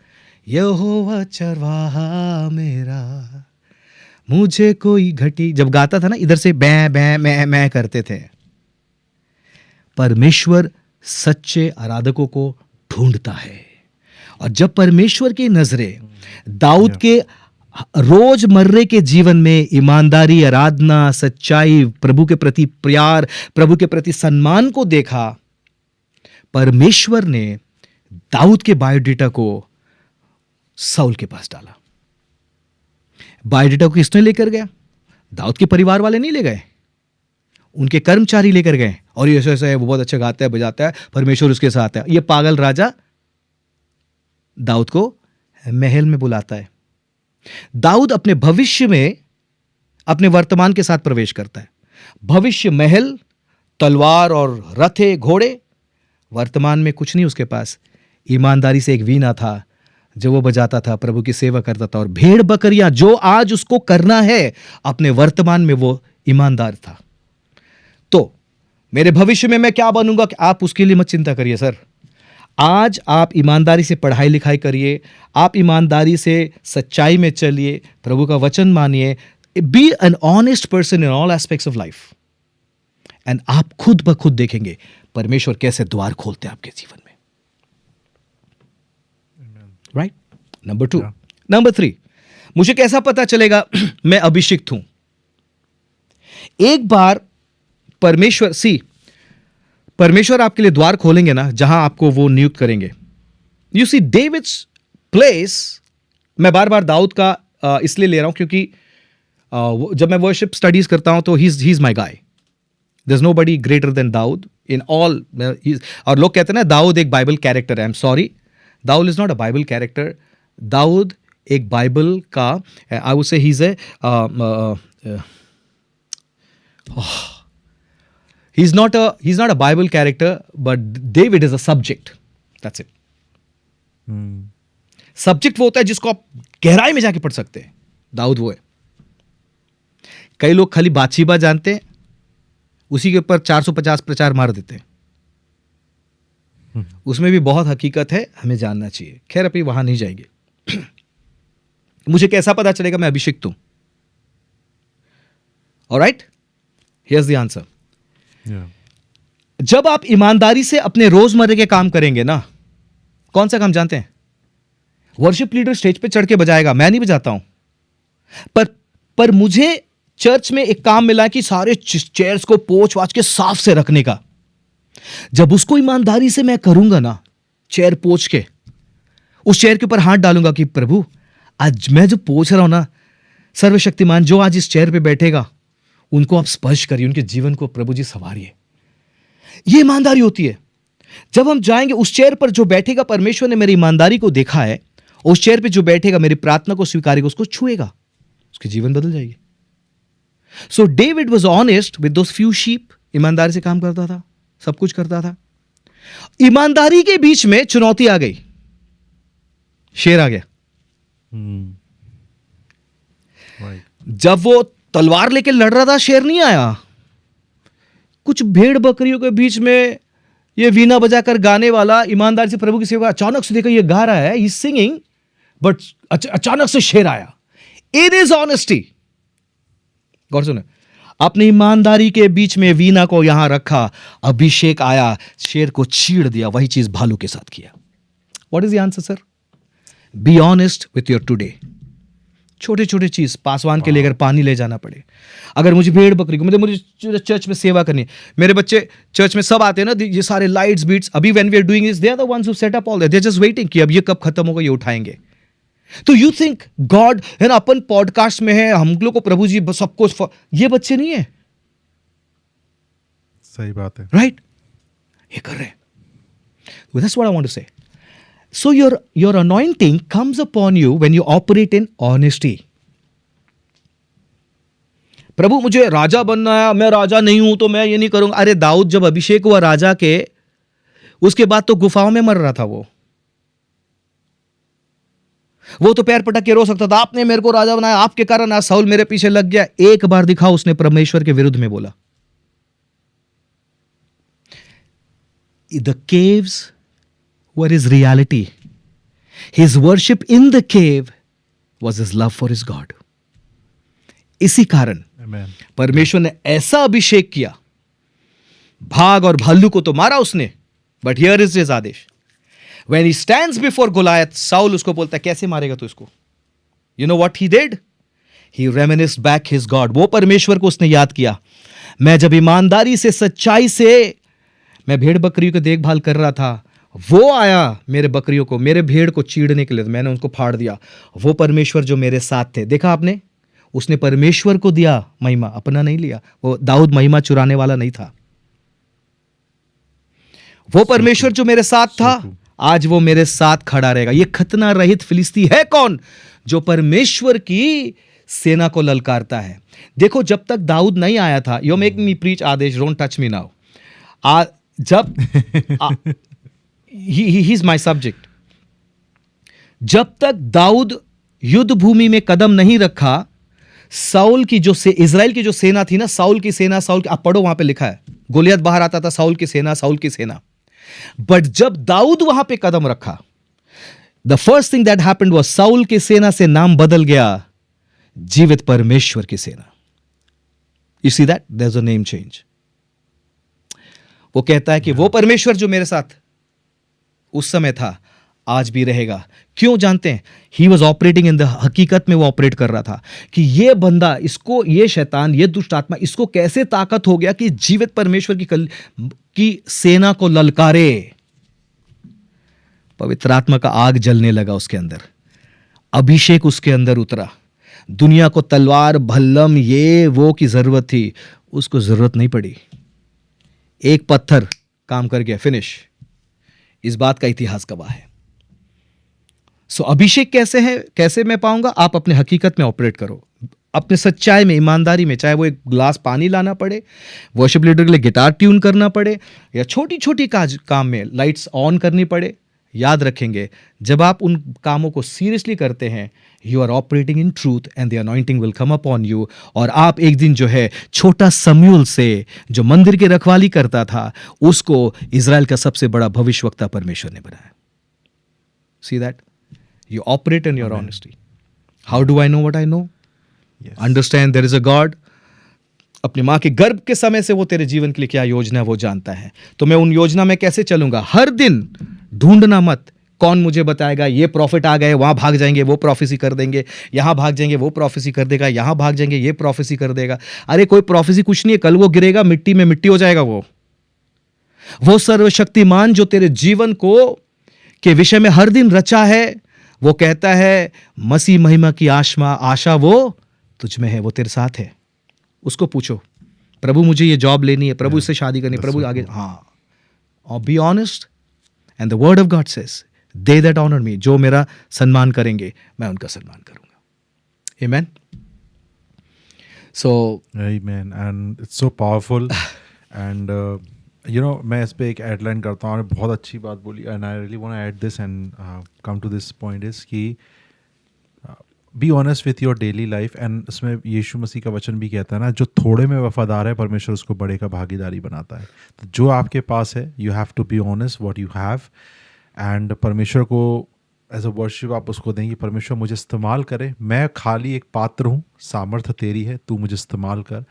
यहोवा चरवाहा मेरा, मुझे कोई घटी, जब गाता था ना, इधर से बै बै मैं करते थे। परमेश्वर सच्चे आराधकों को ढूंढता है, और जब परमेश्वर की नजरें दाऊद के रोजमर्रे के जीवन में ईमानदारी, आराधना, सच्चाई, प्रभु के प्रति प्यार, प्रभु के प्रति सम्मान को देखा, परमेश्वर ने दाऊद के बायोडेटा को साउल के पास डाला। बायोडेटा को किसने लेकर गया? दाऊद के परिवार वाले नहीं ले गए, उनके कर्मचारी लेकर गए, और ये ऐसा है, वो बहुत अच्छा गाता है, बजाता है, परमेश्वर उसके साथ है। ये पागल राजा दाऊद को महल में बुलाता है। दाऊद अपने भविष्य में अपने वर्तमान के साथ प्रवेश करता है। भविष्य महल, तलवार और रथे, घोड़े। वर्तमान में कुछ नहीं उसके पास। ईमानदारी से एक वीणा था जो वो बजाता था, प्रभु की सेवा करता था, और भेड़ बकरियां जो आज उसको करना है, अपने वर्तमान में वो ईमानदार था। तो मेरे भविष्य में मैं क्या बनूंगा, कि आप उसके लिए मत चिंता करिए सर। आज आप ईमानदारी से पढ़ाई लिखाई करिए, आप ईमानदारी से सच्चाई में चलिए, प्रभु का वचन मानिए, be an honest person in all aspects of life, and आप खुद ब खुद देखेंगे परमेश्वर कैसे द्वार खोलते हैं आपके जीवन में। राइट? नंबर 2। नंबर 3, मुझे कैसा पता चलेगा मैं अभिषिक्त हूं? एक बार परमेश्वर आपके लिए द्वार खोलेंगे ना, जहां आपको वो नियुक्त करेंगे। यू सी डेविड्स प्लेस, मैं बार बार दाऊद का इसलिए ले रहा हूं क्योंकि जब मैं वर्शिप स्टडीज करता हूं तो he is my guy. There is nobody greater than Daud in all. और लोग कहते हैं ना दाऊद एक बाइबल कैरेक्टर है। I am sorry, Daud is not a Bible character. Daud एक बाइबल का, I would say he is a he's not a Bible character, but David is a subject. That's it. Subject वो होता है जिसको आप गहराई में जाके पढ़ सकते हैं। दाऊद वो है। कई लोग खाली बातशीबा जानते हैं, उसी के ऊपर 450 प्रचार मार देते हैं। उसमें भी बहुत हकीकत है, हमें जानना चाहिए। खैर, अभी वहां नहीं जाएंगे। मुझे कैसा पता चलेगा मैं अभिषिक्त हूं? Alright, here's the answer. जब आप ईमानदारी से अपने रोजमर्रे के काम करेंगे ना, कौन सा काम जानते हैं? वर्शिप लीडर स्टेज पे चढ़ के बजाएगा, मैं नहीं बजाता हूं, पर मुझे चर्च में एक काम मिला कि सारे चेयर्स को पोंछ वाच के साफ से रखने का। जब उसको ईमानदारी से मैं करूंगा ना, चेयर पोंछ के उस चेयर के ऊपर हाथ डालूंगा कि प्रभु, आज मैं जो पोंछ रहा हूं ना, सर्वशक्तिमान जो आज इस चेयर पे बैठेगा, उनको आप स्पर्श करिए, उनके जीवन को प्रभु जी संवारिए। ये ईमानदारी होती है। जब हम जाएंगे उस चेयर पर, जो बैठेगा, परमेश्वर ने मेरी ईमानदारी को देखा है, उस चेयर पे जो बैठेगा मेरी प्रार्थना को स्वीकारेगा, उसको छुएगा, उसके जीवन बदल जाएगी। So David was honest with those few sheep. ईमानदारी से काम करता था, सब कुछ करता था। ईमानदारी के बीच में चुनौती आ गई, शेर आ गया। जब वो तलवार लेके लड़ रहा था, शेर नहीं आया। कुछ भेड़ बकरियों के बीच में ये वीणा बजाकर गाने वाला ईमानदारी से प्रभु की सेवा, अचानक से देखा ये गा रहा है, ही इज सिंगिंग, बट अचानक से शेर आया। It is honesty. गौर सुने, अपनी ईमानदारी के बीच में वीणा को यहां रखा, अभिषेक आया, शेर को चीड़ दिया। वही चीज भालू के साथ किया। What is the answer sir? B honest with your today. छोटे छोटे चीज, पासवान के लिए अगर पानी ले जाना पड़े, अगर मुझे भेड़ बकरी को, मुझे चर्च में सेवा करनी है, मेरे बच्चे चर्च में सब आते हैं ना, ये सारे लाइट्स बीट्स, अभी when we are doing this, they are the ones who set up all that, they are just waiting कि अब ये कब खत्म होगा, ये उठाएंगे। तो यू थिंक गॉड है ना, अपन पॉडकास्ट में है, हम लोग को प्रभु जी सबको, ये बच्चे नहीं है। सही बात है, राइट? ये कर रहे हैं। That's what I want to say. So your anointing comes upon you when you operate in honesty. प्रभु मुझे राजा बनना है, मैं राजा नहीं हूं तो मैं ये नहीं करूंगा. अरे दाऊद जब अभिषेक हुआ राजा के, उसके बाद तो गुफाओं में मर रहा था. वो तो पैर पटक के रो सकता था, आपने मेरे को राजा बनाया, आपके कारण आज साउल मेरे पीछे लग गया. एक बार दिखाओ उसने परमेश्वर के विरुद्ध में बोला. The caves were his reality. His worship in the cave was his love for his God. इसी कारण परमेश्वर ने ऐसा अभिषेक किया. भाग और भालू को तो मारा उसने, but here is his Aadesh. When he stands before Goliath, Saul उसको बोलता है कैसे मारेगा तू इसको? You know what he did? He reminisced back his God. वो परमेश्वर को उसने याद किया. मैं जब ईमानदारी से, सच्चाई से मैं भेड़ बकरियों की देखभाल कर रहा था, वो आया मेरे बकरियों को, मेरे भेड़ को चीड़ने के लिए, मैंने उनको फाड़ दिया. वो परमेश्वर जो मेरे साथ थे, देखा आपने, उसने परमेश्वर को दिया महिमा, अपना नहीं लिया. वो दाऊद महिमा चुराने वाला नहीं था. वो परमेश्वर जो मेरे साथ था, आज वो मेरे साथ खड़ा रहेगा. ये खतना रहित फिलिस्ती है कौन? जो परमेश्वर की सेना को ललकारता है. देखो जब तक दाऊद नहीं आया था, you make me preach Aadesh, don't touch me now. जब ही इज माय सब्जेक्ट. जब तक दाऊद युद्ध भूमि में कदम नहीं रखा, साउल की जो इजराइल की जो सेना थी ना, साउल की सेना, साउल की, आप पढ़ो वहां पे लिखा है, गोलियत बाहर आता था, साउल की सेना, साउल की सेना. बट जब दाऊद वहां पे कदम रखा, the first thing that happened was Saul की सेना से नाम बदल गया जीवित परमेश्वर की सेना. You see that there is a name change. वो कहता है कि वो परमेश्वर जो मेरे साथ उस समय था, आज भी रहेगा. क्यों जानते हैं? He was operating in the, हकीकत में वो ऑपरेट कर रहा था कि ये बंदा, इसको, ये शैतान, ये दुष्ट आत्मा, इसको कैसे ताकत हो गया कि जीवित परमेश्वर की सेना को ललकारे. पवित्र आत्मा का आग जलने लगा उसके अंदर, अभिषेक उसके अंदर उतरा. दुनिया को तलवार, भल्लम, ये वो की जरूरत थी, उसको जरूरत नहीं पड़ी. एक पत्थर काम कर गया, फिनिश. इस बात का इतिहास गवाह है. सो अभिषेक कैसे है, कैसे मैं पाऊंगा? आप अपने हकीकत में ऑपरेट करो, अपने सच्चाई में, ईमानदारी में. चाहे वो एक गिलास पानी लाना पड़े, वर्शिप लीडर के लिए गिटार ट्यून करना पड़े, या छोटी छोटी काम में लाइट्स ऑन करनी पड़े. याद रखेंगे, जब आप उन कामों को सीरियसली करते हैं, you are operating in truth and the anointing will come upon you. और आप एक दिन जो है, छोटा समूएल से जो मंदिर की रखवाली करता था, उसको इजराइल का सबसे बड़ा भविष्यवक्ता परमेश्वर ने बनाया. See that you operate in your honesty. How do I know what I know? Yes. Understand there is a God. अपनी माँ के गर्भ के समय से वो तेरे जीवन के लिए क्या योजना है वो जानता है. तो मैं उन योजना में कैसे चलूंगा? हर दिन ढूंढना मत, कौन मुझे बताएगा, ये प्रॉफिट आ गए, वहां भाग जाएंगे, वो प्रोफेसी कर देंगे, यहां भाग जाएंगे, वो प्रोफेसी कर देगा, यहां भाग जाएंगे, ये प्रोफेसी कर देगा. अरे कोई प्रोफेसी कुछ नहीं है, कल वो गिरेगा, मिट्टी में मिट्टी हो जाएगा. वो सर्वशक्तिमान जो तेरे जीवन को के विषय में हर दिन रचा है, वो कहता है मसीह महिमा की आशा वो तुझ में है, वो तेरे साथ है. उसको पूछो, प्रभु मुझे ये जॉब लेनी है, प्रभु इससे शादी करनी है, प्रभु आगे. हाँ, और be honest. And the word of God says, they that honour me, जो मेरा सम्मान करेंगे मैं उनका सम्मान करूंगा. Amen. So amen. And it's so powerful. And you know, मैं इस पे एक एडलाइन करता हूँ, आपने बहुत अच्छी बात बोली, and I really want to add this and come to this point is कि be honest with your daily life. And इसमें यीशु मसीह का वचन भी कहता है ना, जो थोड़े में वफादार है, परमेश्वर उसको बड़े का भागीदारी बनाता है. तो जो आपके पास है, you have to be honest what you have. And परमेश्वर को एज अ वर्शिप आप उसको देंगे, परमेश्वर मुझे इस्तेमाल करे, मैं खाली एक पात्र हूँ, सामर्थ्य तेरी है, तू मुझे इस्तेमाल कर.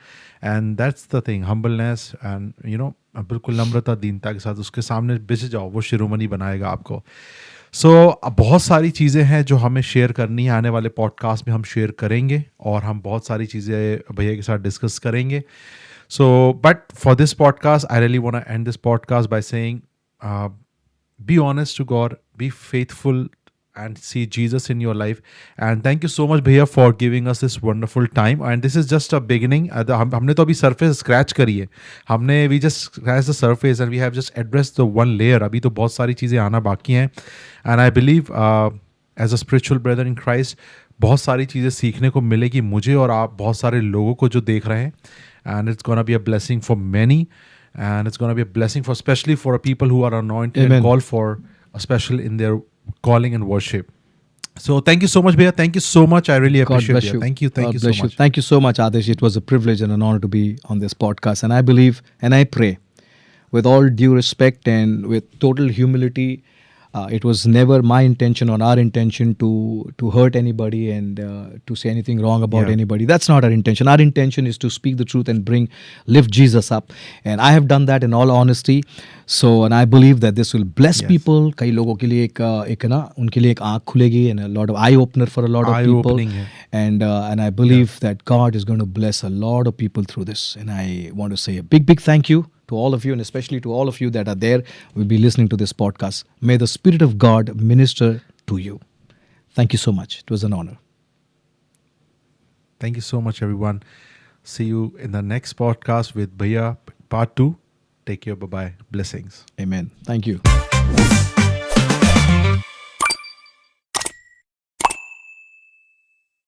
And that's the thing, humbleness and you no, बिल्कुल नम्रता, दीनता के साथ उसके सामने बिछ जाओ, वो शिरोमणि बनाएगा आपको. सो बहुत सारी चीज़ें हैं जो हमें शेयर करनी है, आने वाले पॉडकास्ट में हम शेयर करेंगे, और हम बहुत सारी चीज़ें भैया के साथ डिस्कस करेंगे. So but for this podcast I really want to end this podcast by saying, be honest to God, be faithful and see Jesus in your life. And thank you so much भैया for giving us this wonderful time. And this is just a beginning. हमने तो अभी surface scratch करी है. हमने we just scratched the surface and we have just addressed the one layer. अभी तो बहुत सारी चीज़ें आना बाकी हैं. And I believe as a spiritual brother in Christ, बहुत सारी चीज़ें सीखने को मिलेगी मुझे और आप बहुत सारे लोगों को जो देख रहे हैं. And it's gonna be a blessing for many. And it's gonna be a blessing for especially for people who are anointed Amen. and called for a special in their calling and worship. So thank you so much, Bhaiya. Thank you so much. I really God appreciate bless it. you. Thank you. Thank God you so bless much. Thank you so much, Adesh. It was a privilege and an honor to be on this podcast. And I believe and I pray with all due respect and with total humility, it was never my intention or our intention to hurt anybody and to say anything wrong about Yeah. anybody. That's not our intention. Our intention is to speak the truth and lift Jesus up. And I have done that in all honesty. So, and I believe that this will bless Yes. people. कई लोगों के लिए एक ना उनके लिए एक आँख खुलेगी and a lot of eye opener for a lot of people. Eye-opening है. And I believe that God is going to bless a lot of people through this. And I want to say a big thank you to all of you, and especially to all of you that are there will be listening to this podcast. May the Spirit of God minister to you. Thank you so much. It was an honor. Thank you so much, everyone. See you in the next podcast with Bhaiya part 2. Take care. Bye-bye. Blessings. Amen. Thank you.